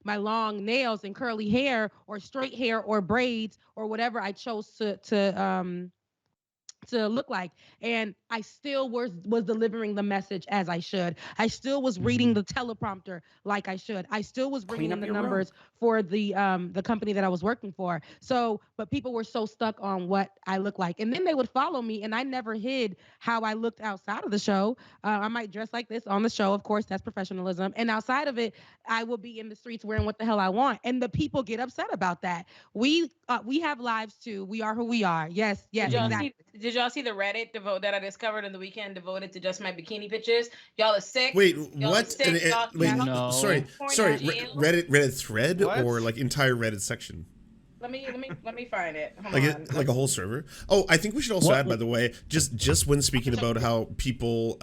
my long nails and curly hair or straight hair or braids or whatever I chose to look like, and I still was delivering the message as I should. I still was reading the teleprompter like I should. I still was bringing in the numbers for the company that I was working for. So, but people were so stuck on what I look like, and then they would follow me, and I never hid how I looked outside of the show. I might dress like this on the show, of course, that's professionalism, and outside of it, I will be in the streets wearing what the hell I want, and the people get upset about that. We have lives too. We are who we are. Yes, exactly. Did y'all see the Reddit devote that I discovered in the weekend devoted to just my bikini pictures? Y'all are sick. Wait, y'all what? Wait, no. Sorry. Reddit thread what? or like entire Reddit section? Let me find it. Like a whole server. Oh, I think we should also add, by the way, just when speaking about how people,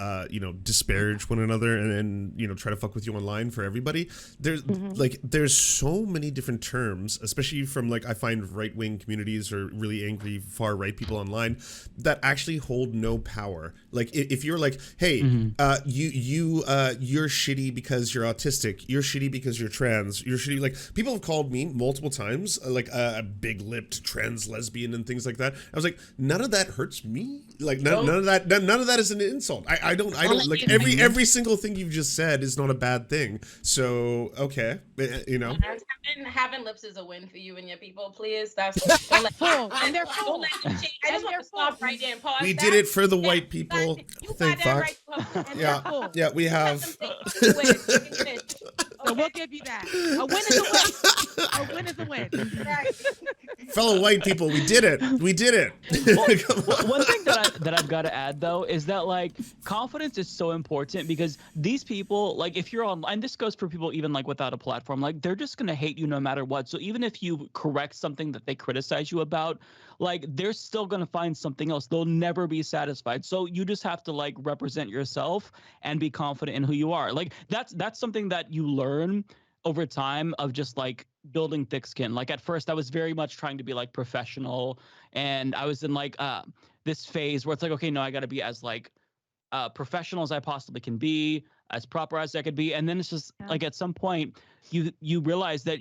disparage one another and try to fuck with you online for everybody. There's so many different terms, especially from I find right wing communities or really angry far right people online that actually hold no power. Like if you're like, hey, you're shitty because you're autistic. You're shitty because you're trans. You're shitty. Like people have called me multiple times, a big-lipped trans lesbian and things like that. I was like, none of that hurts me. Like none of that is an insult. I don't like every single thing you've just said is not a bad thing. So okay, having lips is a win for you and your people. Please, that's full and they're full. I just want to stop right there and pause. We did it for the white people. Thank fuck. Yeah, we have. So we'll give you that. A win is a win. A win is a win. Fellow white people, we did it. We did it. One thing that I've got to add though is that confidence is so important, because these people, if you're online, this goes for people even without a platform, they're just gonna hate you no matter what. So even if you correct something that they criticize you about, they're still gonna find something else. They'll never be satisfied. So you just have to represent yourself and be confident in who you are. That's something that you learn over time of just building thick skin. At first I was very much trying to be professional, and I was in this phase where it's okay, no, I got to be as professional as I possibly can be, as proper as I could be. And then it's just at some point you realize that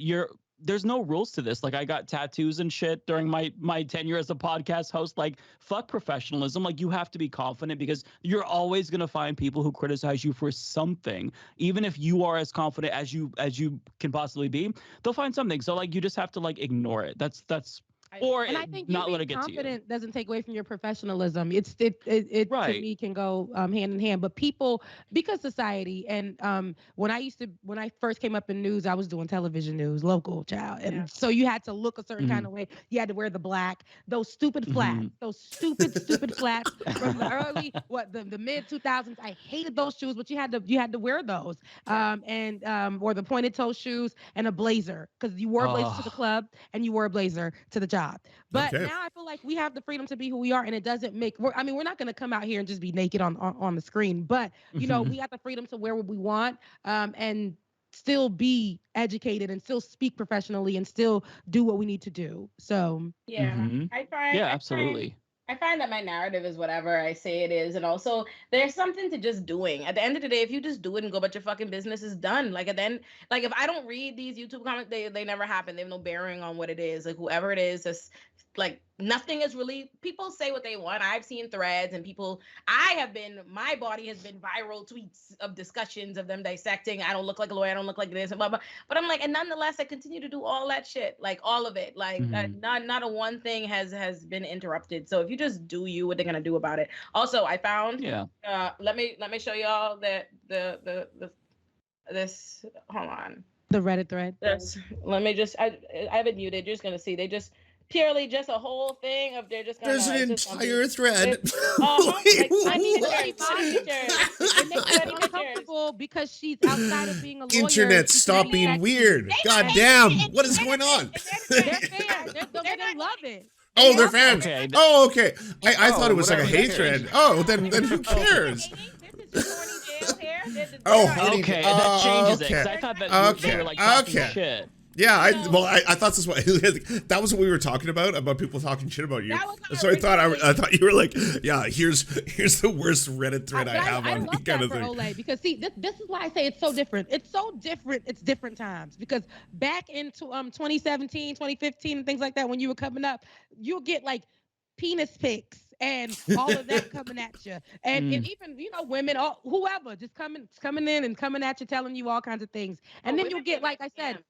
there's no rules to this. I got tattoos and shit during my tenure as a podcast host. Fuck professionalism. You have to be confident, because you're always going to find people who criticize you for something. Even if you are as confident as you can possibly be, they'll find something. So you just have to ignore it. That's and I think not let it get to you. Confident doesn't take away from your professionalism. It right. To me can go hand in hand. But people, because society, and when I first came up in news, I was doing television news, local child, and so you had to look a certain kind of way. You had to wear the black, those stupid flats, those stupid flats from the early the mid 2000s. I hated those shoes, but you had to wear those, or the pointed toe shoes and a blazer, because you wore a blazer to the club and you wore a blazer to the job. But now I feel like we have the freedom to be who we are, and it doesn't we're not going to come out here and just be naked on the screen, but we got the freedom to wear what we want, and still be educated and still speak professionally and still do what we need to do. So absolutely. I find that my narrative is whatever I say it is. And also there's something to just doing. At the end of the day, if you just do it and go about your fucking business, is done. If I don't read these YouTube comments, they never happen. They have no bearing on what it is. Whoever it is, just nothing is really, people say what they want. I've seen threads and my body has been viral tweets of discussions of them dissecting. I don't look like a lawyer. I don't look like this and blah, blah. But I'm and nonetheless, I continue to do all that shit. All of it. Not a one thing has been interrupted. So if you just do you, what they're going to do about it. Also, I found, let me show y'all that this, hold on. The Reddit thread. Let me just, I have it muted. You're just going to see, they just, purely just a whole thing of they're just gonna. There's an entire thread. I mean, it makes her uncomfortable because she's outside of being a lawyer. Internet, stop being weird. God damn, what is going on? They're fans. They love it. Oh, they're fans. Okay. Oh, okay. I thought it was a hate thread. Oh, then who cares? ponytail hair. Okay, that changes it. 'Cause I thought that you were like talking shit. Yeah, I thought this was that was what we were talking about people talking shit about you. That was So I thought you were like, yeah, here's the worst Reddit thread I have on love kind that of for thing. Olay, because see, this is why I say it's so different. It's so different. It's different times, because back into 2017, 2015, and things like that, when you were coming up, you'll get like penis pics and all of that coming at you, and even women or whoever just coming in and coming at you, telling you all kinds of things, and then you'll get, like I said,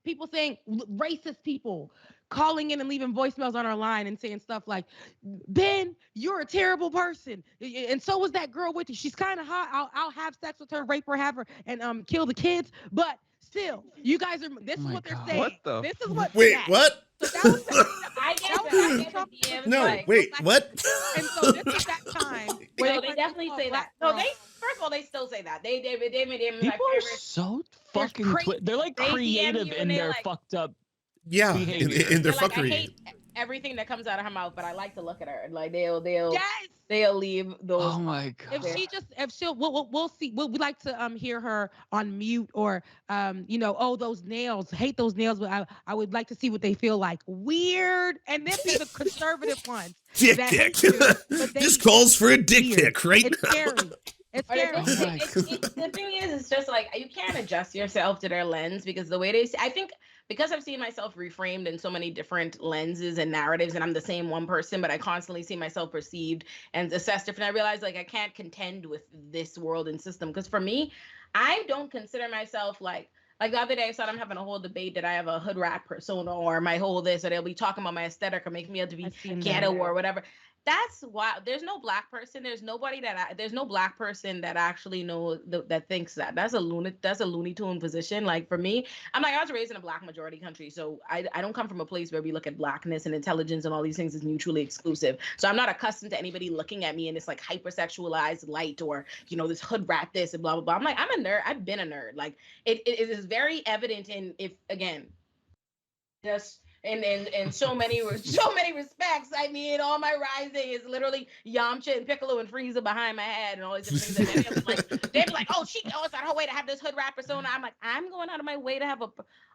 people saying, racist people calling in and leaving voicemails on our line and saying stuff like, Ben, you're a terrible person, and so was that girl with you. She's kind of hot. I'll have sex with her, rape her, have her, and kill the kids. But still, you guys are. This is what they're saying. What the? This is what. Wait, what? So that was I get that. No, like, wait, what? And so this is that time where No, they definitely say that. No, they first of all, they still say that. They people are so fucking they're like creative in their like, fucked up. Yeah, behavior. in their like, fuckery. I hate everything that comes out of her mouth, but I like to look at her. Like they'll leave those. Oh my god! If she'll, we'll see. We'd like to hear her on mute, or oh, those nails, hate those nails, but I would like to see what they feel like. Weird, and then be the conservative ones. Dick pic. This calls for a dick pic, right? It's scary. It's scary. The thing is, it's just like you can't adjust yourself to their lens, because the way they see, I think, because I've seen myself reframed in so many different lenses and narratives, and I'm the same one person, but I constantly see myself perceived and assessed different. I realize like I can't contend with this world and system, because for me, I don't consider myself like the other day I saw them having a whole debate that I have a hood rat persona or my whole this, or they'll be talking about my aesthetic or make me out to be ghetto or whatever. That's why there's no black person. There's no black person that actually that thinks that. That's a Looney Tune position. Like for me, I was raised in a black majority country, so I don't come from a place where we look at blackness and intelligence and all these things as mutually exclusive. So I'm not accustomed to anybody looking at me in this like hypersexualized light, or this hood rat this and blah blah blah. I'm like, I'm a nerd. I've been a nerd. Like it is very evident in, if again, just. In so many respects. I mean, all my rising is literally Yamcha and Piccolo and Frieza behind my head and all these different things. And they'd be like, oh, it's on her way to have this hood rat persona. I'm like, I'm going out of my way to have a.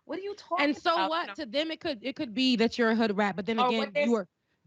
What are you talking about? And so what? To them, it could be that you're a hood rat, but then again,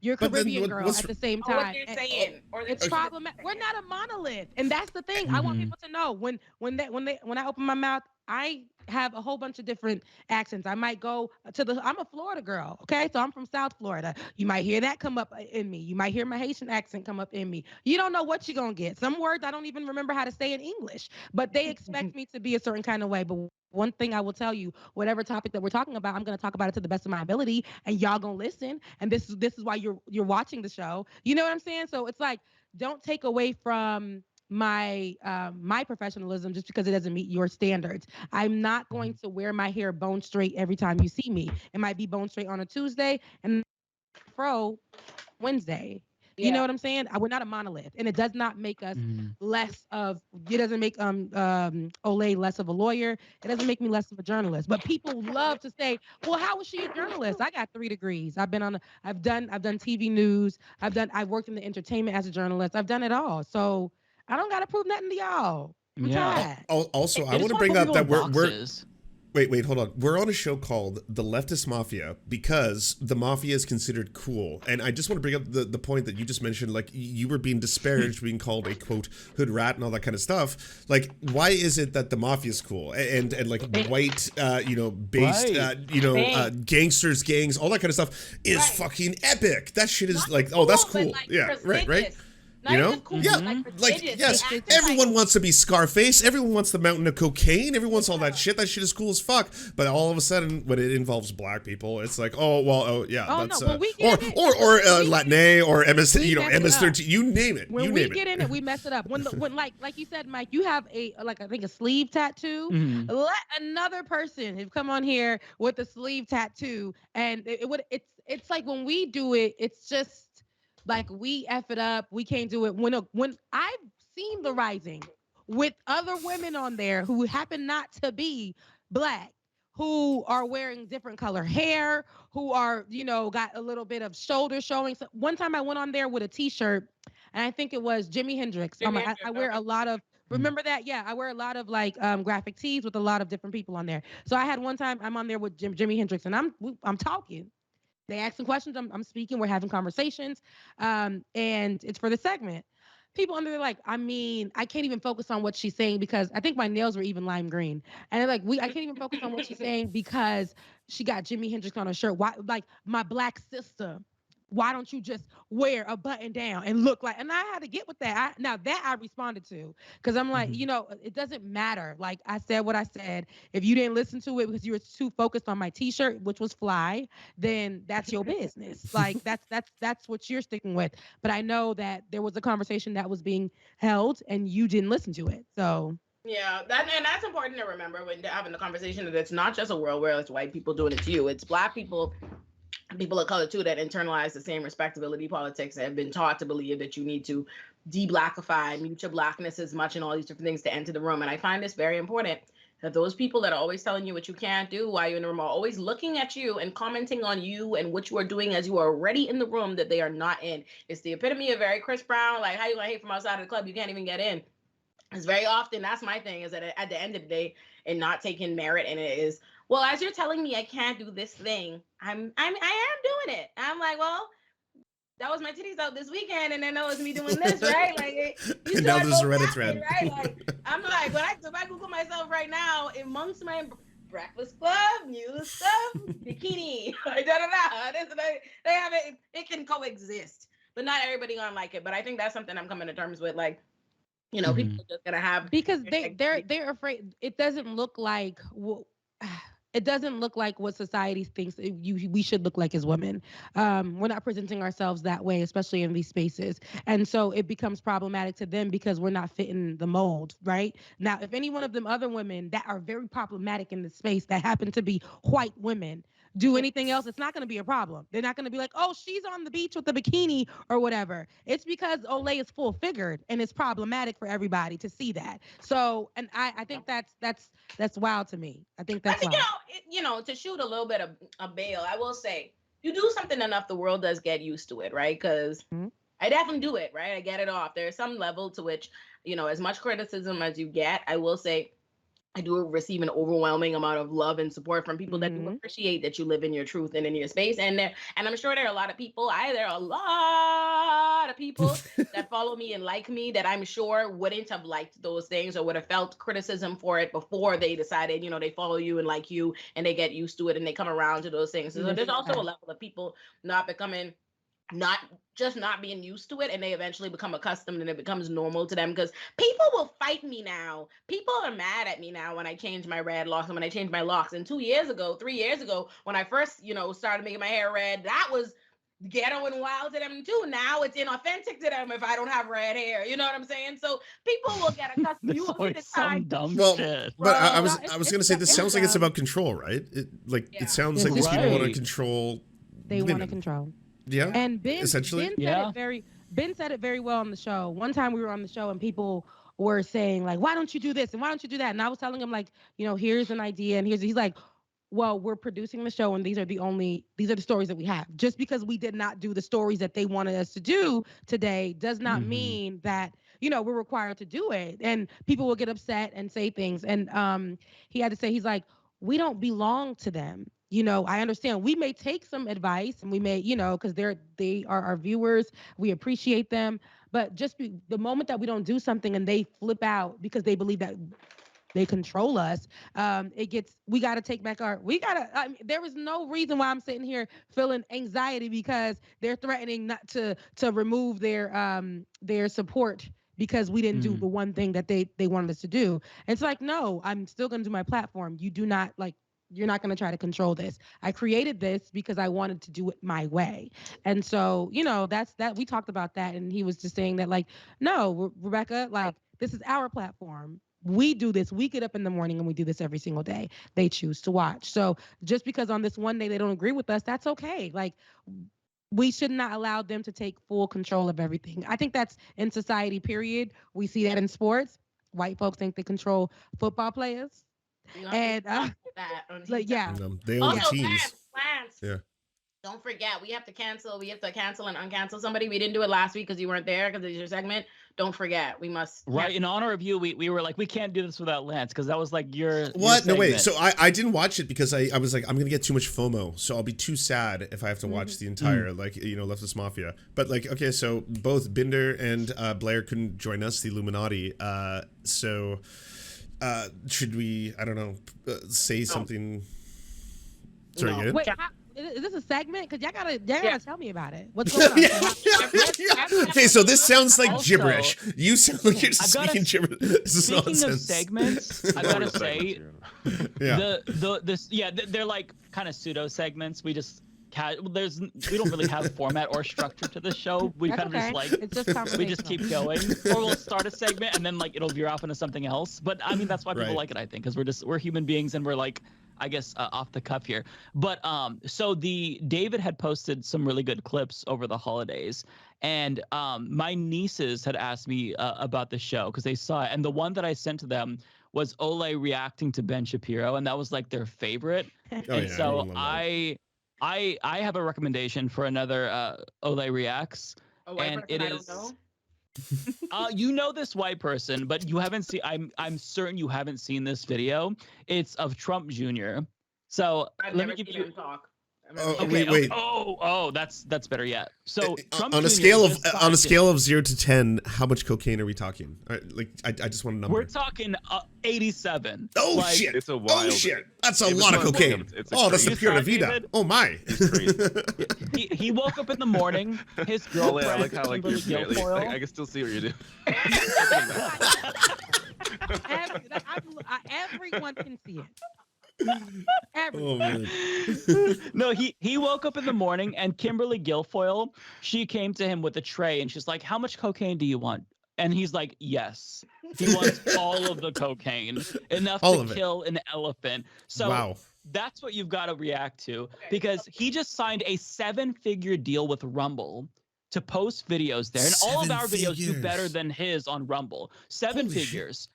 you're a Caribbean girl at the same time. What they're saying, it's problematic. We're not a monolith, and that's the thing. I want people to know when I open my mouth, I have a whole bunch of different accents. I might go I'm a Florida girl, okay? So I'm from South Florida. You might hear that come up in me. You might hear my Haitian accent come up in me. You don't know what you're going to get. Some words I don't even remember how to say in English, but they expect me to be a certain kind of way. But one thing I will tell you, whatever topic that we're talking about, I'm going to talk about it to the best of my ability, and y'all going to listen. And this is why you're watching the show. You know what I'm saying? So it's like, don't take away from my professionalism just because it doesn't meet your standards. I'm not going to wear my hair bone straight every time you see me. It might be bone straight on a Tuesday and fro Wednesday. You know what I'm saying? We're not a monolith, and it does not make us less of. It doesn't make Olay less of a lawyer. It doesn't make me less of a journalist. But people love to say, "Well, how is she a journalist?" I got 3 degrees. I've done TV news. I've worked in the entertainment as a journalist. I've done it all. So I don't gotta prove nothing to y'all. I'm tired. Also, I want to bring up that we're Wait, hold on. We're on a show called The Leftist Mafia because the mafia is considered cool. And I just want to bring up the point that you just mentioned, like you were being disparaged, being called a quote hood rat and all that kind of stuff. Like, why is it that the mafia is cool and like white, based, gangsters, gangs, all that kind of stuff is fucking epic. That shit is like, oh, that's cool. Like, yeah, right. Cool, yes, everyone wants to be Scarface. Everyone wants the mountain of cocaine. Everyone wants all that shit. That shit is cool as fuck. But all of a sudden, when it involves black people, it's like, that's Latine or MS, MS-13. You name it. When we get in it, we mess it up. When like you said, Mike, you have I think a sleeve tattoo. Let another person have come on here with a sleeve tattoo, and it's like when we do it, it's just. Like we F it up, we can't do it. When I've seen The Rising with other women on there who happen not to be black, who are wearing different color hair, who are, got a little bit of shoulder showing. So one time I went on there with a t-shirt and I think it was Jimi Hendrix. I wear a lot of. Remember that? Yeah, I wear a lot of like graphic tees with a lot of different people on there. So I had one time I'm on there with Jimi Hendrix, and I'm talking. They asking questions. I'm speaking. We're having conversations, and it's for the segment. People under there like, I mean, I can't even focus on what she's saying because I think my nails were even lime green, and they're like, I can't even focus on what she's saying because she got Jimi Hendrix on her shirt. Why, like my black sister? Why don't you just wear a button down and look like? And I had to get with that. Now that I responded to, because I'm like, it doesn't matter. Like I said what I said. If you didn't listen to it because you were too focused on my T-shirt, which was fly, then that's your business. Like that's what you're sticking with. But I know that there was a conversation that was being held, and you didn't listen to it. So. Yeah, that's important to remember when having the conversation, that it's not just a world where it's white people doing it to you. It's black people of color too that internalize the same respectability politics and have been taught to believe that you need to de-blackify, mute your blackness as much and all these different things to enter the room. And I find this very important, that those people that are always telling you what you can't do while you're in the room are always looking at you and commenting on you and what you are doing as you are already in the room that they are not in. It's the epitome of very Chris Brown, like, how you gonna hate from outside of the club? You can't even get in. It's very often, that's my thing, is that at the end of the day, and not taking merit in it is, well, as you're telling me I can't do this thing, I am doing it. I'm like, well, that was my titties out this weekend, and then that was me doing this, right? Like, you now there's a Reddit laughing, thread, right? Like, I'm like, if I Google myself right now, amongst my Breakfast Club, new stuff, bikini, like, they have it. It can coexist, but not everybody gonna like it. But I think that's something I'm coming to terms with, like. People are just gonna have, because they're afraid. It doesn't look like what society thinks we should look like as women. We're not presenting ourselves that way, especially in these spaces, and so it becomes problematic to them because we're not fitting the mold. Right now, if any one of them other women that are very problematic in the space that happen to be white women do anything else, it's not going to be a problem. They're not going to be like, oh, she's on the beach with the bikini or whatever. It's because Olay is full figured, and it's problematic for everybody to see that. So, and I think that's wild to me. I think that's wild. To shoot a little bit of bail, I will say, you do something enough, the world does get used to it, right? Because I definitely do it, right? I get it off. There's some level to which, as much criticism as you get, I will say, I do receive an overwhelming amount of love and support from people that do appreciate that you live in your truth and in your space. And I'm sure there are a lot of people, there are a lot of people that follow me and like me that I'm sure wouldn't have liked those things or would have felt criticism for it before they decided, they follow you and like you and they get used to it and they come around to those things. So there's also a level of people not being used to it, and they eventually become accustomed and it becomes normal to them, because people will fight me now. People are mad at me now when I change my red locks and when I change my locks. And 3 years ago, when I first, started making my hair red, that was ghetto and wild to them too. Now it's inauthentic to them if I don't have red hair. You know what I'm saying? So people will get accustomed. You will see the time. Shit. But I was gonna say, this sounds like it's about control, right? It sounds like these people want to control. They want to control. Yeah. And Ben said it very well on the show. One time we were on the show and people were saying like, why don't you do this and why don't you do that? And I was telling him like, here's an idea, and he's like, well, we're producing the show and these are the stories that we have. Just because we did not do the stories that they wanted us to do today does not mean that we're required to do it. And people will get upset and say things. And he had to say, he's like, we don't belong to them. I understand we may take some advice and we may, because they are our viewers. We appreciate them. But just the moment that we don't do something and they flip out because they believe that they control us, we got to take back there was no reason why I'm sitting here feeling anxiety because they're threatening not to remove their support because we didn't do the one thing that they wanted us to do. And it's like, no, I'm still going to do my platform. You do not you're not going to try to control this. I created this because I wanted to do it my way. And so, that's that. We talked about that. And he was just saying that no, Rebecca, this is our platform. We do this. We get up in the morning and we do this every single day. They choose to watch. So just because on this one day they don't agree with us, that's okay. We should not allow them to take full control of everything. I think that's in society, period. We see that in sports. White folks think they control football players. They own teams. Lance, Yeah. Don't forget, we have to cancel. We have to cancel and uncancel somebody. We didn't do it last week because you weren't there because it's your segment. Don't forget, we must. Right, in honor of you, we were like, we can't do this without Lance because that was like your what? Your no, wait. So I didn't watch it because I was like, I'm gonna get too much FOMO, so I'll be too sad if I have to watch the entire like Leftist Mafia. But like, okay, so both Binder and Blair couldn't join us, the Illuminati. So should we? I don't know. Say something. Sorry, No. good? Wait, is this a segment? Because y'all gotta tell me about it. What's going on? Okay, so this sounds like Also, gibberish. You sound like you're speaking gibberish. This is Speaking of nonsense. segments, I gotta say, Yeah. they're like kind of pseudo segments. We just we don't really have format or structure to the show. We That's kind of just like it's just we just keep going, or we'll start a segment and then like it'll veer off into something else. But I mean that's why people Right. like it, I think, because we're human beings and we're like, I guess off the cuff here. But so David had posted some really good clips over the holidays, and my nieces had asked me about the show because they saw it, and the one that I sent to them was Ole reacting to Ben Shapiro, and that was like their favorite. Oh, And yeah, so everyone loved I have a recommendation for another Ole reacts, A white and person it I is. don't know. You know this white person, but you haven't seen. I'm certain you haven't seen this video. It's of Trump Jr. So I've let never me give seen you. him talk. Wait. Oh, that's better yet. So Trump on a Jr. scale just of on a signed- scale of 0 to 10, how much cocaine are we talking? Like I just want a number. We're talking 87. Oh Like, shit! It's a Oh wild. shit! That's a It was lot of not- cocaine. it's a Oh, that's the crazy- pure You saw vida. David? Oh my! It's crazy. He woke up in the morning. His Ole, girlfriend, I like how like Kimberly you're barely, Guilfoyle. like, I can still see what you're doing. Everyone can see it. Oh man! No, he woke up in the morning and Kimberly Guilfoyle, she came to him with a tray and she's like, "How much cocaine do you want?" And he's like, "Yes." He wants all of the cocaine, enough All to of it. kill an elephant. So Wow. that's what you've got to react to, because he just signed a 7-figure deal with Rumble to post videos there, and all of 7 our videos do figures. better than his on Rumble. 7 Holy shit. figures.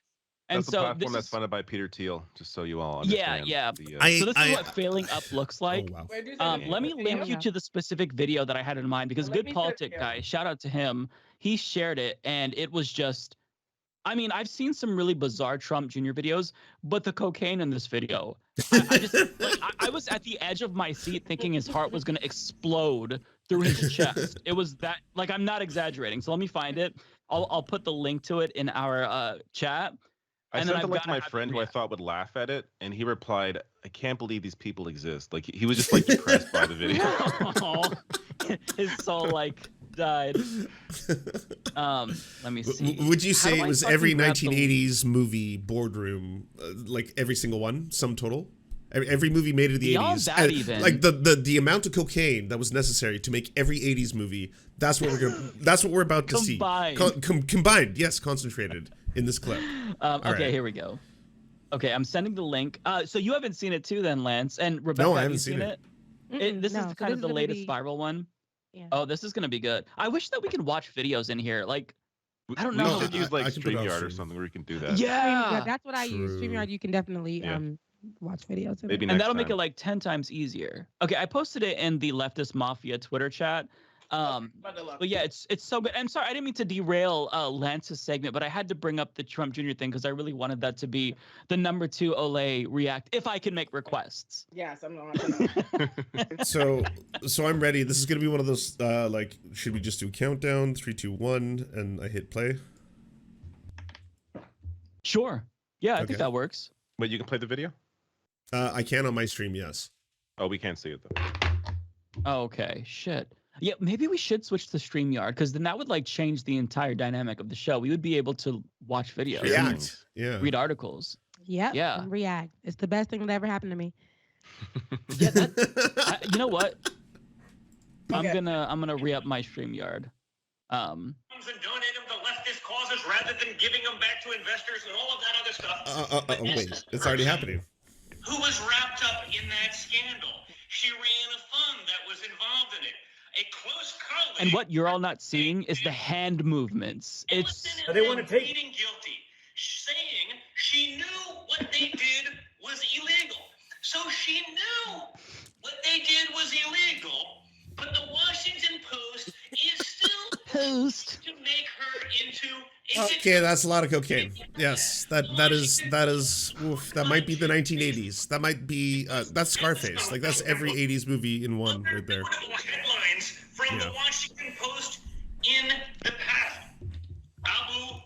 And That's the so platform this that's is, funded by Peter Thiel, just so you all Yeah, understand. yeah. so this is what failing up looks like. Oh wow! Where'd you Let send me it? link you Yeah. to the specific video that I had in mind, because Let Good me search Politic here. guy, shout out to him. He shared it and it was just, I mean, I've seen some really bizarre Trump Jr. videos, but the cocaine in this video, I just, like, I was at the edge of my seat thinking his heart was going to explode through his chest. It was that, like, I'm not exaggerating. So let me find it. I'll put the link to it in our chat. I And sent then the I've link to gotta my have friend you who I react. thought would laugh at it, and he replied, "I can't believe these people exist." Like he was just like depressed by the video. His soul like died. Let me see. Would you How say do it I was fucking every grab the- 1980s movie boardroom, like every single one, sum total? Every movie made in the Beyond 80s, that even. like the amount of cocaine that was necessary to make every 80s movie. That's what we're about to Combined. see. Combined, yes, concentrated in this clip. Okay, right. here we go. Okay, I'm sending the link. So you haven't seen it too, then, Lance and Rebecca. No, I have you haven't seen it. This No, is so kind this of is the gonna latest be- viral one. Yeah. Oh, this is gonna be good. I wish that we could watch videos in here. Like, I don't We know. should use like I can put it on StreamYard or stream. something where we can do that. yeah, That's what I use. True. StreamYard, you can definitely Yeah. watch videos. Maybe and next that'll make time. it like 10 times easier. Okay, I posted it in the Leftist Mafia Twitter chat. But yeah, it's so good. I'm sorry, I didn't mean to derail Lance's segment, but I had to bring up the Trump Jr. thing because I really wanted that to be the number 2 Ole react, if I can make requests. Yes, I'm not. So I'm ready. This is gonna be one of those like, should we just do countdown 3, 2, 1, and I hit play? Sure. Yeah, I Okay. think that works. Wait, you can play the video? I can on my stream, yes. Oh, we can't see it though. Okay, shit. Yeah, maybe we should switch to StreamYard, because then that would like change the entire dynamic of the show. We would be able to watch videos, Yeah. React. Yeah. read articles. Yep. Yeah. And react. It's the best thing that ever happened to me. Yeah, you know what? Okay. I'm gonna re-up my StreamYard. And donate them to leftist causes rather than giving them back to investors and all of that other stuff. But this Wait, is it's already person happening. Who was wrapped up in that scandal? She ran a fund that was involved in it. A close colleague. And what you're all not seeing is the hand movements. It's innocent So they wanna and take- pleading guilty, saying she knew what they did was illegal. So she knew what they did was illegal, Post. To make her into Okay, that's a lot of cocaine. Yes, that is oof, that might be the 1980s. That might be that's Scarface. Like that's every 80s movie in one right there. Headlines from the Washington Post in the past.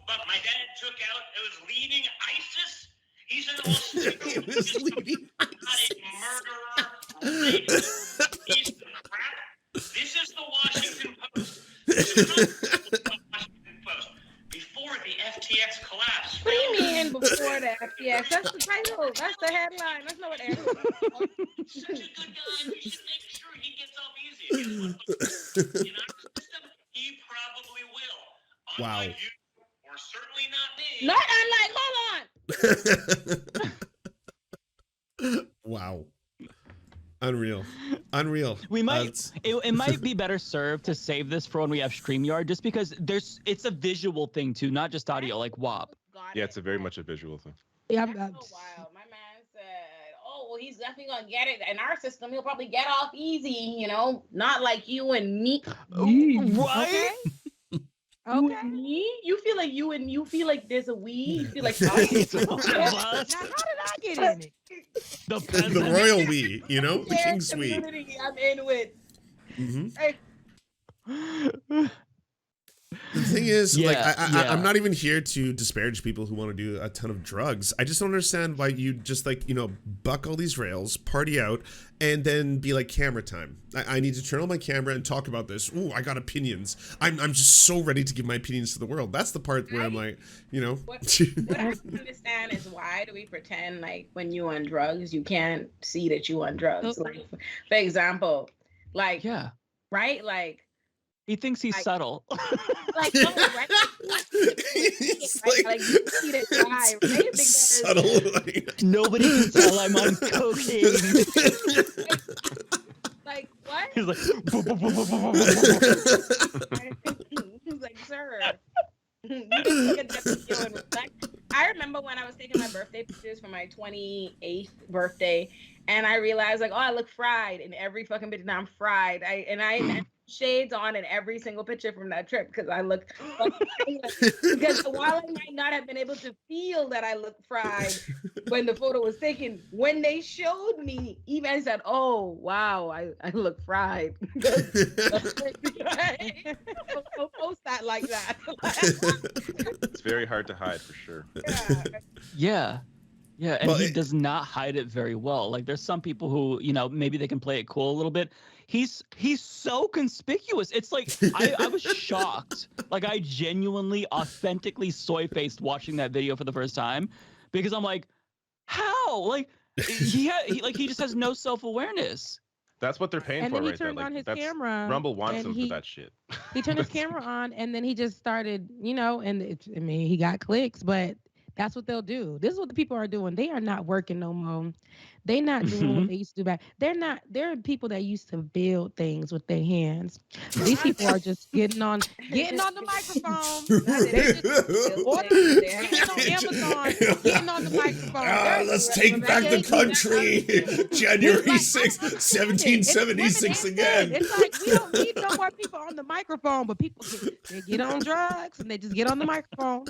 But my dad took out, it was leading ISIS. He's an murderer. He's the crap. This is the Washington Post. Before the FTX collapse. What do you mean before the FTX? That's the title. That's the headline. That's not what everyone. Such a good guy. We should make sure he gets off easy. In our system, he probably will. Wow. Unlike you, or certainly not me. Not unlike. Hold on. Wow. Unreal. We might it might be better served to save this for when we have StreamYard, just because it's a visual thing too, not just audio like WAP. Yeah, it's a very much a visual thing. Yeah, That's so wild. My man said, "Oh, well, he's definitely gonna get it in our system. He'll probably get off easy, not like you and me." Right? Okay. Me? You feel like there's a we? You feel like us? Now, how did I get in it? The royal we, the king's we. I'm in with. Hey. The thing is, I'm not even here to disparage people who want to do a ton of drugs. I just don't understand why you just buck all these rails, party out, and then be like, camera time. I need to turn on my camera and talk about this. Ooh, I got opinions. I'm just so ready to give my opinions to the world. That's the part where I'm like, What I don't understand is why do we pretend like when you on drugs, you can't see that you on drugs? Like, for example, right? Like, he thinks he's subtle. Right? You see that guy, right? Subtle. Nobody can tell I'm on cocaine. Like what? He's like, He's like, sir. You didn't get that reflect. I remember when I was taking my birthday pictures for my 28th birthday, and I realized I look fried in every fucking picture. Now I'm fried. I shades on in every single picture from that trip because I look because while I might not have been able to feel that I looked fried when the photo was taken, when they showed me, even I said, "Oh wow, I look fried." Don't post that like that. It's very hard to hide for sure. Yeah, and he does not hide it very well. Like there's some people who, maybe they can play it cool a little bit. He's so conspicuous. It's like I was shocked. Like I genuinely, authentically soy-faced watching that video for the first time because I'm like, how? Like he just has no self-awareness. That's what they're paying and for then he right there. turned on his Like, camera. Rumble wants him for that shit. He turned his camera on and then he just started, and he got clicks, but that's what they'll do. This is what the people are doing. They are not working no more. They're not doing what they used to do back. There are people that used to build things with their hands. These people are just getting on the microphone. Getting on Amazon, getting on the microphone. Let's take back the country. January 6th, 1776 again. It's like we don't need no more people on the microphone, but people they get on drugs and they just get on the microphone.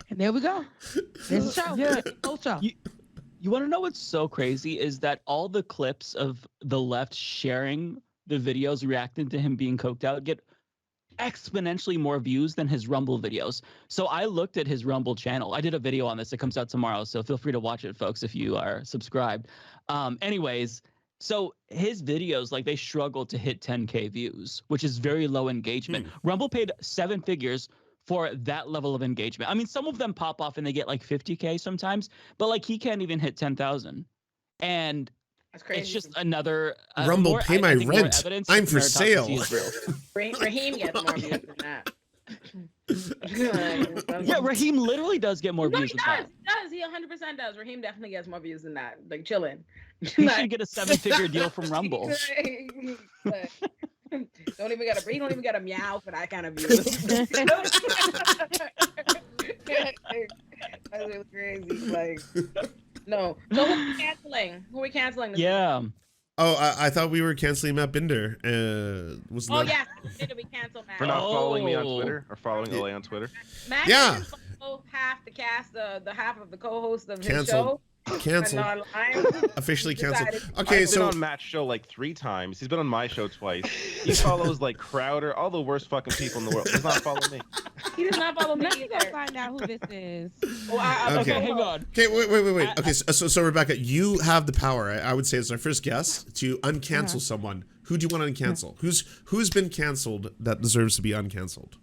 And there we go. There's a show. Yeah. Show. You want to know what's so crazy is that all the clips of the left sharing the videos reacting to him being coked out get exponentially more views than his Rumble videos. So I looked at his Rumble channel. I did a video on this. It comes out tomorrow, so feel free to watch it, folks, if you are subscribed. Anyways, so his videos, they struggle to hit 10K views, which is very low engagement. Rumble paid 7 figures for that level of engagement. I mean, some of them pop off and they get 50K sometimes, but he can't even hit 10,000. And that's crazy. It's just another Rumble, pay my rent. I'm for sale. Raheem gets more views than that. Yeah, Raheem literally does get more views than that. He 100% does. Raheem definitely gets more views than that. Chilling. He should get a 7-figure deal from Rumble. He don't even got a meow for that kind of view. That's really crazy. No. So who are we canceling? Yeah. Oh, I thought we were canceling Matt Binder. Yes, we cancel Matt. For not following me on Twitter or following Ole on Twitter. Matt doesn't follow half the cast, the half of the co-hosts of his show. Canceled. Officially canceled. Okay, I've been on Matt's show like 3 times. He's been on my show twice. He follows like Crowder, all the worst fucking people in the world. He does not follow me. He does not follow me. Let me go find out who this is. Okay, hang on. Okay, wait. Okay, so Rebecca, you have the power. I would say as our first guest to uncancel someone. Who do you want to uncancel? Who's been canceled that deserves to be uncanceled?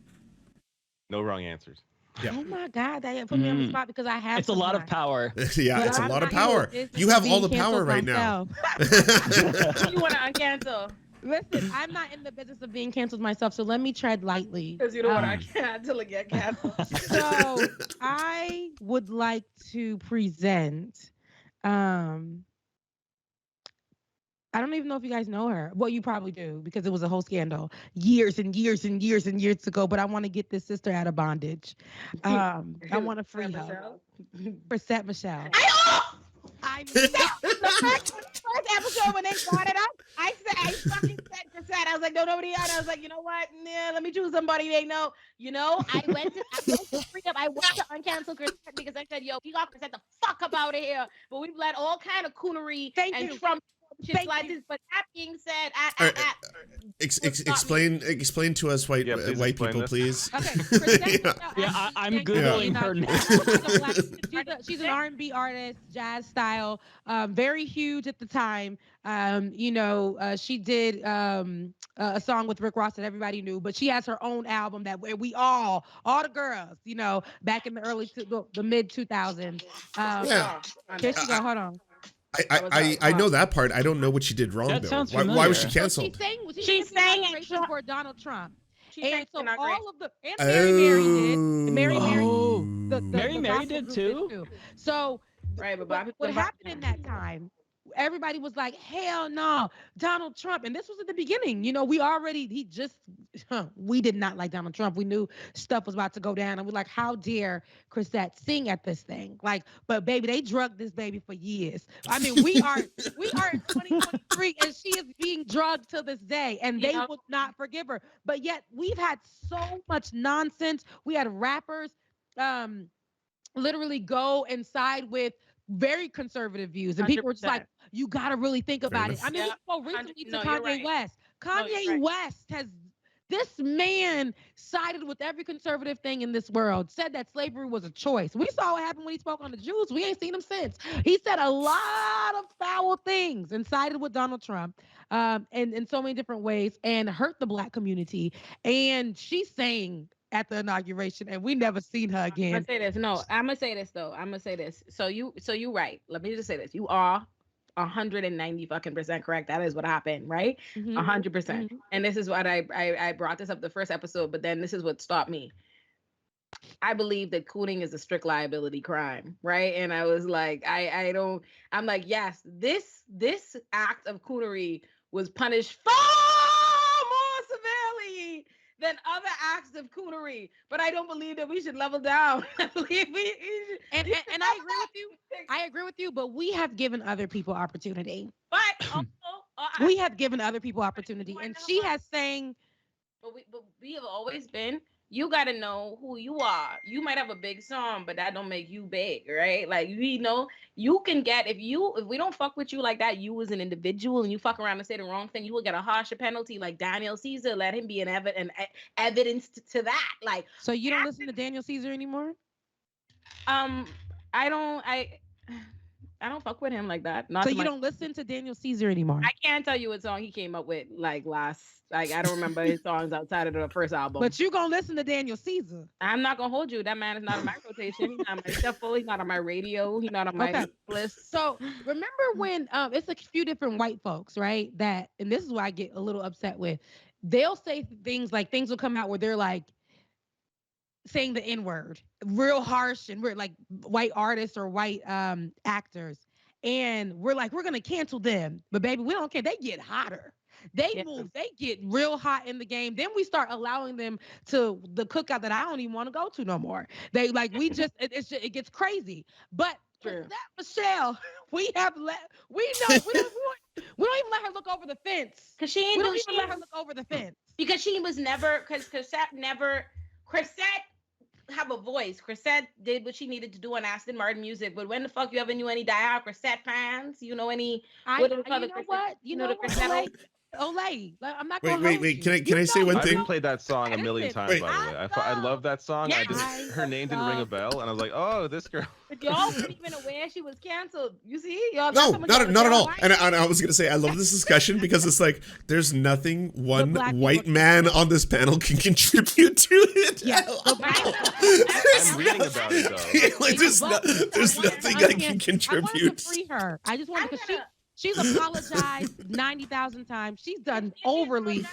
No wrong answers. Yeah. Oh my God, that put me on the spot because I have. It's a lot of power. Yeah, it's a lot of power. You have all the power right now. You want to uncancel? Listen, I'm not in the business of being canceled myself, so let me tread lightly. Because you don't want to cancel and get canceled. So I would like to present. I don't even know if you guys know her. Well, you probably do because it was a whole scandal years and years and years and years ago. But I want to get this sister out of bondage. I want to free her. Chrisette Michele. I mean, the first episode when they brought it up, I fucking said Chrisette. I was like, no, nobody else. I was like, you know what? Nah, let me choose somebody they know. You know, I went to free up. I went to uncancel Chrisette because I said, yo, you got Chrisette the fuck up out of here. But we've let all kind of coonery and Trump. But that being said, explain to us white people, please. Okay, I'm googling her now. She's an R&B artist, jazz style, very huge at the time. She did a song with Rick Ross that everybody knew, but she has her own album that where we all the girls, back in the mid 2000s. Here she go. Hold on. I know that part. I don't know what she did wrong though. Why was she canceled? She sang for Donald Trump. And so all of the Mary did. Mary did too. So what happened in that time? Everybody was like, hell no, Donald Trump. And this was at the beginning. We did not like Donald Trump. We knew stuff was about to go down. And we're like, how dare Chrisette sing at this thing? Like, but baby, they drugged this baby for years. I mean, we are in 2023 and she is being drugged to this day and they will not forgive her. But yet we've had so much nonsense. We had rappers literally go and side with very conservative views. And 100%. People were just like, you got to really think about it. I mean, we spoke recently to Kanye West. Kanye West this man sided with every conservative thing in this world, said that slavery was a choice. We saw what happened when he spoke on the Jews. We ain't seen him since. He said a lot of foul things and sided with Donald Trump in so many different ways and hurt the Black community. And she's saying at the inauguration, and we never seen her again. I'm gonna say this. No, I'm gonna say this though. I'm gonna say this. So you right. Let me just say this. You are 190% correct. That is what happened, right? 100%. And this is what I brought this up the first episode, but then this is what stopped me. I believe that cooning is a strict liability crime, right? And I was like, I'm like, yes, this act of coonery was punished far more severely than other acts of coonery, but I don't believe that we should level down. I believe and I agree with you. I agree with you, but we have given other people opportunity. But also, we have given other people opportunity, and she has saying. But we have always been. You got to know who you are. You might have a big song, but that don't make you big, right? Like, you can get, if we don't fuck with you like that, you as an individual, and you fuck around and say the wrong thing, you will get a harsher penalty like Daniel Caesar. Let him be an evidence to that. Like, so you don't listen to Daniel Caesar anymore? I don't fuck with him like that. So you don't listen to Daniel Caesar anymore? I can't tell you what song he came up with I don't remember his songs outside of the first album. But you gonna listen to Daniel Caesar? I'm not gonna hold you. That man is not on my rotation. He's not on my shuffle. He's not on my radio. He's not on my list. So remember when it's a few different white folks, right? And this is what I get a little upset with. They'll say things like things will come out where they're like saying the N-word, real harsh, and we're like white artists or white actors, and we're like, we're gonna cancel them, but baby, we don't care. They get hotter. They move, they get real hot in the game. Then we start allowing them to the cookout that I don't even want to go to no more. They like we just it gets crazy. But that Michele, we have we don't even let her look over the fence. Cause she ain't we don't even let her look over the fence. Because she was never Chrisette have a voice. Chrisette did what she needed to do on Aston Martin music, but when the fuck you ever knew any diehard Chrisette fans? You know any? You know what? Olay. I'm not gonna wait. Can I say one thing? I've played that song a million times, by the way. I love that song. Yes. Her name didn't ring a bell, and I was like, oh, this girl. But y'all weren't even aware she was canceled. You see? Y'all no, not at all. And I was gonna say I love this discussion because it's like there's nothing one white man on this panel can contribute to it. Yeah, I'm reading about it though. Like there's nothing I can contribute. I wanted to free her. I just wanted because she's apologized 90,000 times. She's done overly.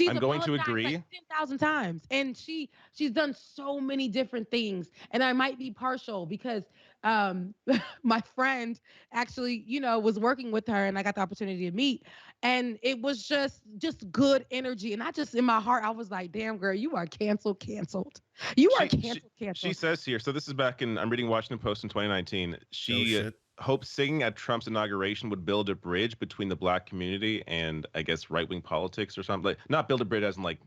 I'm going to agree. Like 10,000 times, and she's done so many different things. And I might be partial because my friend actually, was working with her, and I got the opportunity to meet, and it was just good energy. And I just in my heart, I was like, "Damn, girl, you are canceled. You are canceled." She says here. So this is back in. I'm reading Washington Post in 2019. She hopes singing at Trump's inauguration would build a bridge between the black community and I guess right-wing politics or something. Like not build a bridge as in like,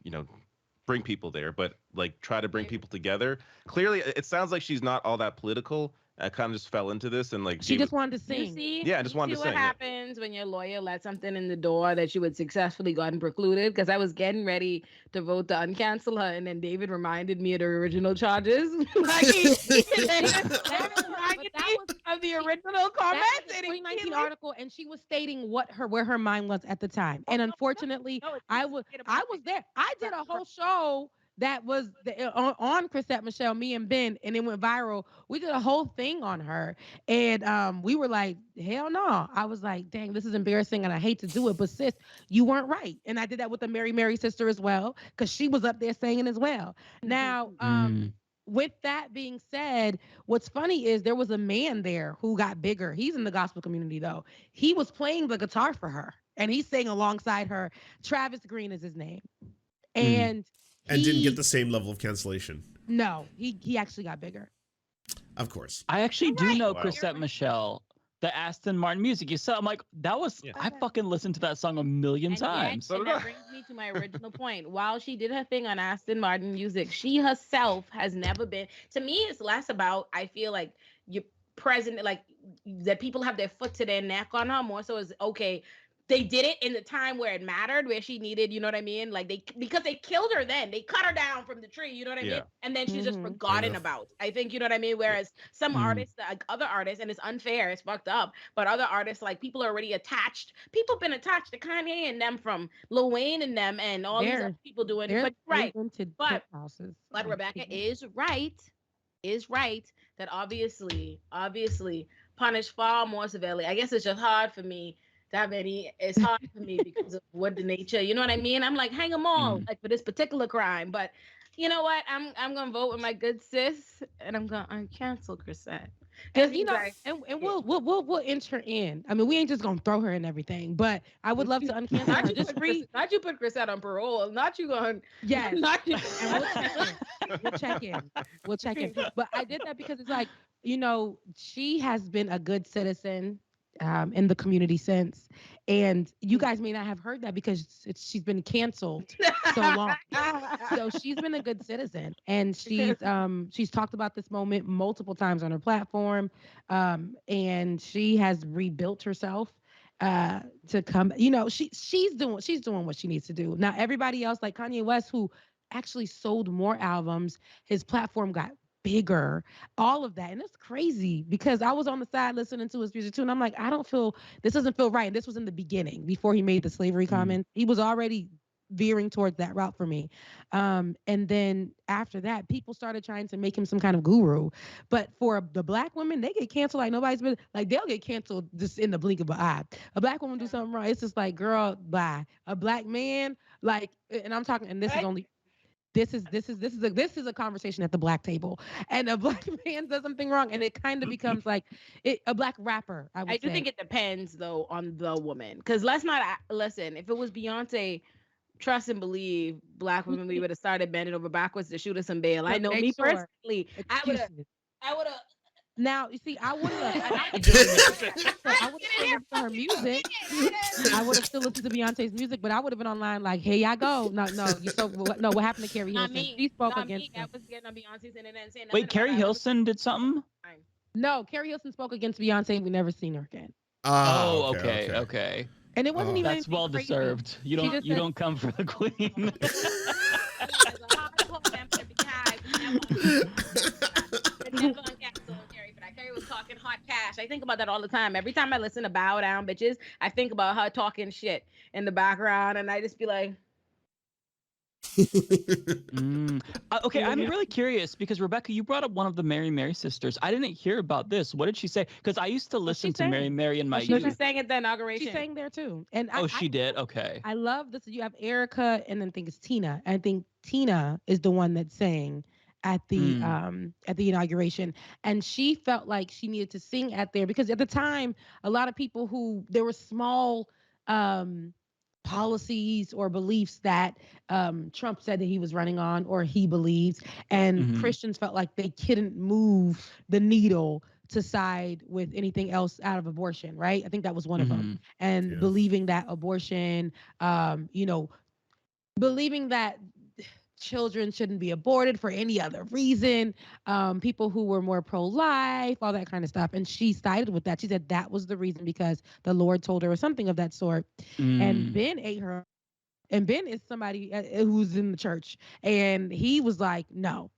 bring people there, but like try to bring people together. Clearly, it sounds like she's not all that political. I kind of just fell into this and like she just wanted to sing. I just wanted to sing. What happens when your lawyer let something in the door that you had successfully gotten precluded? Because I was getting ready to vote to uncancel her, and then David reminded me of the original charges. Of the original comments. That 2019 article, and she was stating where her mind was at the time. And unfortunately, I was there. I did a whole show that was on Chrisette, Michele, me and Ben, and it went viral. We did a whole thing on her, and we were like, hell no. I was like, dang, this is embarrassing, and I hate to do it, but sis, you weren't right. And I did that with the Mary sister as well, because she was up there singing as well. Now, with that being said, what's funny is there was a man there who got bigger. He's in the gospel community, though. He was playing the guitar for her, and he sang alongside her. Travis Green is his name. And didn't get the same level of cancellation. No, he actually got bigger. Of course. I actually do know Chrisette Michele, the Aston Martin music. You said, I'm like, I fucking listened to that song a million times. And that brings me to my original point. While she did her thing on Aston Martin music, she herself has never been, to me, it's less about, I feel like you're present, like that people have their foot to their neck on her, more so is, okay, they did it in the time where it mattered, where she needed, you know what I mean? Like because they killed her then. They cut her down from the tree, you know what I mean? And then she's just forgotten about. I think, you know what I mean? Whereas some artists, like other artists, and it's unfair, it's fucked up, but other artists, like people are already attached. People have been attached to Kanye and them from Lil Wayne and them and all these other people doing it. But Rebecca is right that obviously punish far more severely. I guess it's just hard for me it's hard for me because of what the nature, you know what I mean? I'm like, hang them all, like for this particular crime. But you know what? I'm gonna vote with my good sis, and I'm gonna cancel Chrisette. Because and we'll enter in. I mean, we ain't just gonna throw her in everything, but I would love to uncancel her. Not you put Chrisette on parole. Not you going. Yes. Not you. And we'll check in. But I did that because it's like, she has been a good citizen in the community since, and you guys may not have heard that because she's been canceled so long. So she's been a good citizen, and she's talked about this moment multiple times on her platform, and she has rebuilt herself to come. She's doing what she needs to do. Now everybody else, like Kanye West, who actually sold more albums, his platform got bigger, all of that. And it's crazy because I was on the side listening to his music too, and I'm like, this doesn't feel right. And this was in the beginning, before he made the slavery comment. He was already veering towards that route for me. And then after that, people started trying to make him some kind of guru. But for the black women, they get canceled like nobody's been, like they'll get canceled just in the blink of an eye. A black woman do something wrong, it's just like, girl, bye. A black man, like, and I'm talking, and this is only this is a conversation at the black table, and a black man does something wrong, and it kind of becomes like a black rapper. I do think it depends though on the woman, because let's not listen. If it was Beyonce, trust and believe, black women, we would have started bending over backwards to shoot us some bail. I know me personally, I would have. Now, you see, I would have still listened to her music. I would have still listened to Beyonce's music, but I would have been online like, "Here y'all go." No. What happened to Carrie Hilson? She spoke against me. I was getting on Beyonce's and then saying. Wait, Carrie Hilson did something? No, Carrie Hilson spoke against Beyonce, and we never seen her again. Okay. And it wasn't even. That's well deserved. You don't come for the queen. Carrie was talking hot cash. I think about that all the time. Every time I listen to Bow Down Bitches, I think about her talking shit in the background, and I just be like. Okay, I'm really curious because Rebecca, you brought up one of the Mary sisters. I didn't hear about this. What did she say? Because I used to listen to Mary in my youth. She sang at the inauguration. She sang there too. And she did. Okay. I love this. You have Erica, and then I think it's Tina. I think Tina is the one that sang at the inauguration, and she felt like she needed to sing at there because at the time a lot of people there were small policies or beliefs that Trump said that he was running on or he believed, and Christians felt like they couldn't move the needle to side with anything else out of abortion, right? I think that was one of them. And believing that abortion, believing that children shouldn't be aborted for any other reason, people who were more pro-life, all that kind of stuff. And she sided with that. She said that was the reason because the Lord told her or something of that sort. And Ben ate her. And Ben is somebody who's in the church. And he was like, no,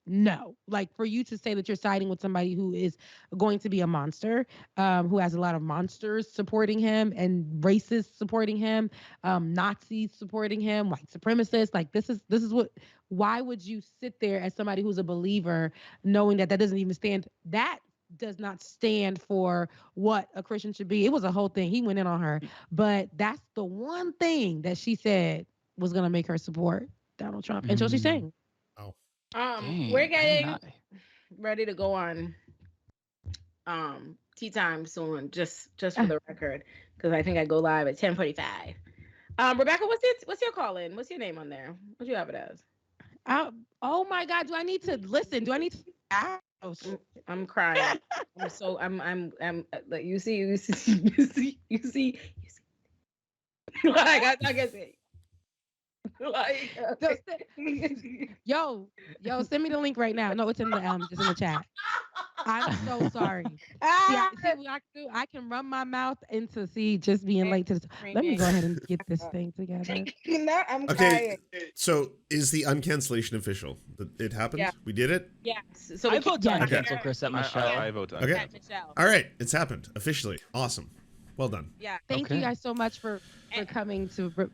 no. Like, for you to say that you're siding with somebody who is going to be a monster, who has a lot of monsters supporting him and racists supporting him, Nazis supporting him, white supremacists, like this is what, why would you sit there as somebody who's a believer knowing that doesn't even stand, that does not stand for what a Christian should be. It was a whole thing. He went in on her, but that's the one thing that she said was going to make her support Donald Trump. And so she's saying, we're getting ready to go on tea time soon, just for the record, because I think I go live at 10:45. Rebecca, what's your call in? What's your name on there? What do you have it as? Oh my God, do I need to listen? Do I need to? I'm crying. I'm like, you see. Like I guess it. Like, yo, send me the link right now. No, it's in the just in the chat. I'm so sorry. I can run my mouth into just being late to this. Let me go ahead and get this thing together. I'm crying. So is the uncancellation official? It happened? Yeah. We did it? Yes. So I vote to uncancel Chrisette Michele. I vote to okay. Michele. All right. It's happened officially. Awesome. Well done. Yeah. Thank you guys so much for coming to for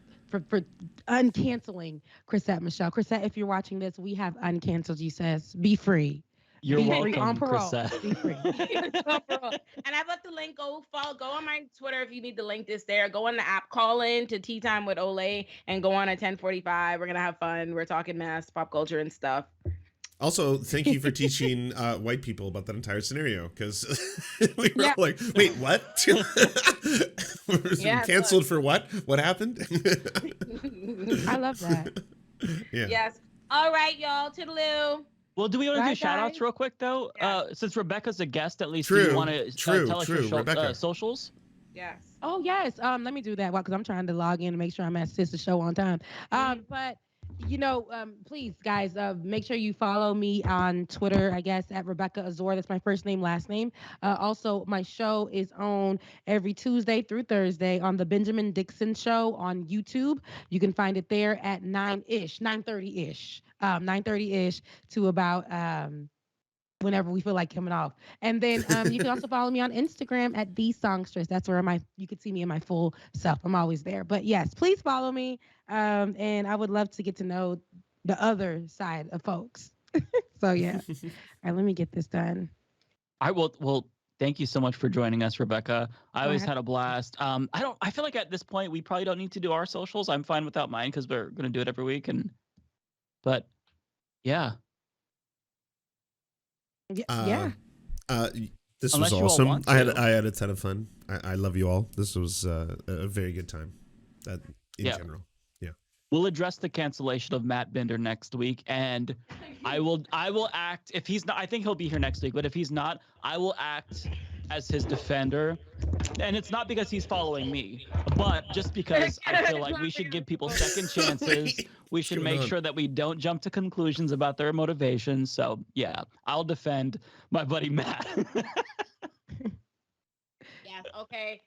uncanceling Chrisette Michele. Chrisette, if you're watching this, we have uncanceled you, sis. Be free. You're welcome, on parole. Chrisette. Be free. And I've let the link go on my Twitter if you need the link. This there. Go on the app, call in to Tea Time with Ole, and go on at 10:45. We're gonna have fun. We're talking mass pop culture and stuff. Also, thank you for teaching white people about that entire scenario, because we were all like, wait, what? Canceled for what? What happened? I love that. Yeah. Yes. All right, y'all. Toodaloo. Well, do we want to do shout outs real quick, though? Yeah. Since Rebecca's a guest, at least, do you want to tell us your socials? Yes. Oh, yes. Let me do that because I'm trying to log in and make sure I'm at Sister Show on time. But please, guys, make sure you follow me on Twitter, I guess, at Rebecca Azor. That's my first name, last name. Also, my show is on every Tuesday through Thursday on the Benjamin Dixon Show on YouTube. You can find it there at 9:30-ish to about whenever we feel like coming off. And then you can also follow me on Instagram at The Songstress. That's where you can see me in my full self. I'm always there. But yes, please follow me. And I would love to get to know the other side of folks. So yeah. All right, let me get this done. I will. Well, thank you so much for joining us, Rebecca. I always had a blast. I feel like at this point we probably don't need to do our socials. I'm fine without mine because we're going to do it every week. And But yeah. Yeah. This Unless was you all awesome. want I to. had a ton of fun. I love you all. This was a very good time. In general. Yeah. We'll address the cancellation of Matt Binder next week, and I will act, if he's not, I think he'll be here next week, but if he's not, I will act as his defender. And it's not because he's following me, but just because I feel like we should give people second chances. We should make sure that we don't jump to conclusions about their motivations. So yeah, I'll defend my buddy Matt. Yes, okay.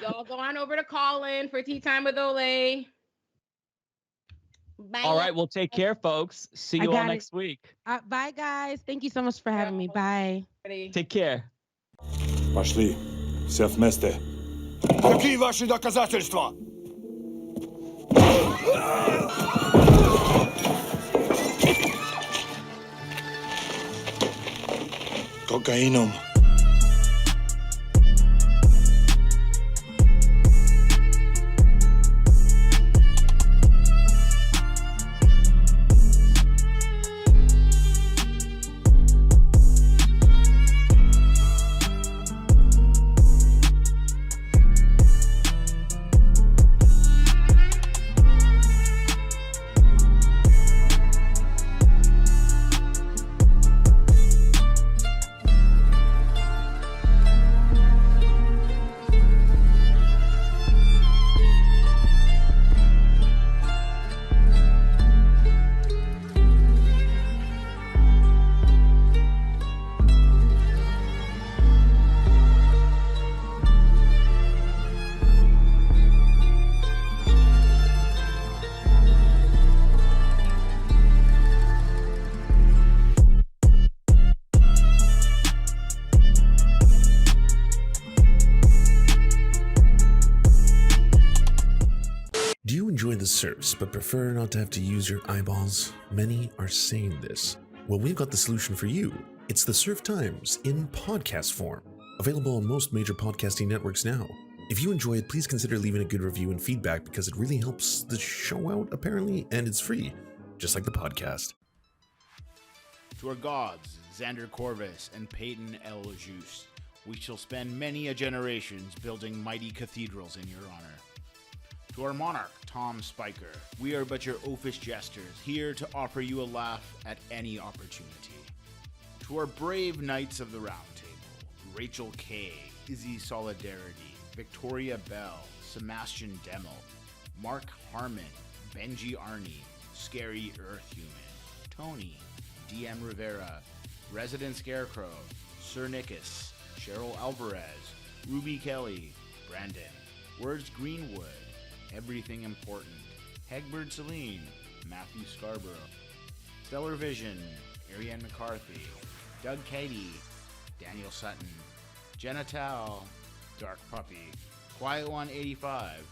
Y'all go on over to Colin for Tea Time with Ole. Bye. All right, well, take care, folks. See you all next week. Bye, guys. Thank you so much for having me. Bye. Take care. Пошли. Все вместе. Какие ваши доказательства? Кокаином. Do you enjoy the Serfs but prefer not to have to use your eyeballs? Many are saying this. Well, we've got the solution for you. It's the Serf Times in podcast form, available on most major podcasting networks now. If you enjoy it, please consider leaving a good review and feedback because it really helps the show out, apparently, and it's free, just like the podcast. To our gods, Xander Corvus and Peyton L. Juste, we shall spend many a generations building mighty cathedrals in your honor. To our monarch, Tom Spiker, we are but your oafish jesters, here to offer you a laugh at any opportunity. To our brave knights of the Round Table, Rachel K., Izzy Solidarity, Victoria Bell, Sebastian Demel, Mark Harmon, Benji Arney, Scary Earth Human, Tony, DM Rivera, Resident Scarecrow, Sir Nickus, Cheryl Alvarez, Ruby Kelly, Brandon, Words Greenwood, Everything Important, Hegbert Celine, Matthew Scarborough, Stellar Vision, Ariane McCarthy, Doug Cady, Daniel Sutton, Jenna Tao, Dark Puppy, Quiet One 85,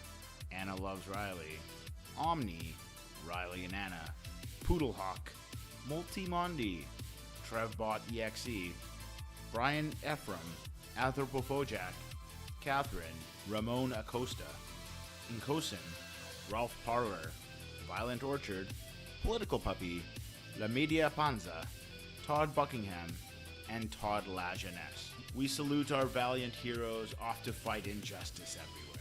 Anna Loves Riley, Omni, Riley and Anna, Poodlehawk, Multimondi, Trevbot EXE, Brian Ephraim, Anthropophojack, Catherine, Ramon Acosta, Incosin, Ralph Parler, Violent Orchard, Political Puppy, La Media Panza, Todd Buckingham, and Todd La Jeunesse. We salute our valiant heroes off to fight injustice everywhere.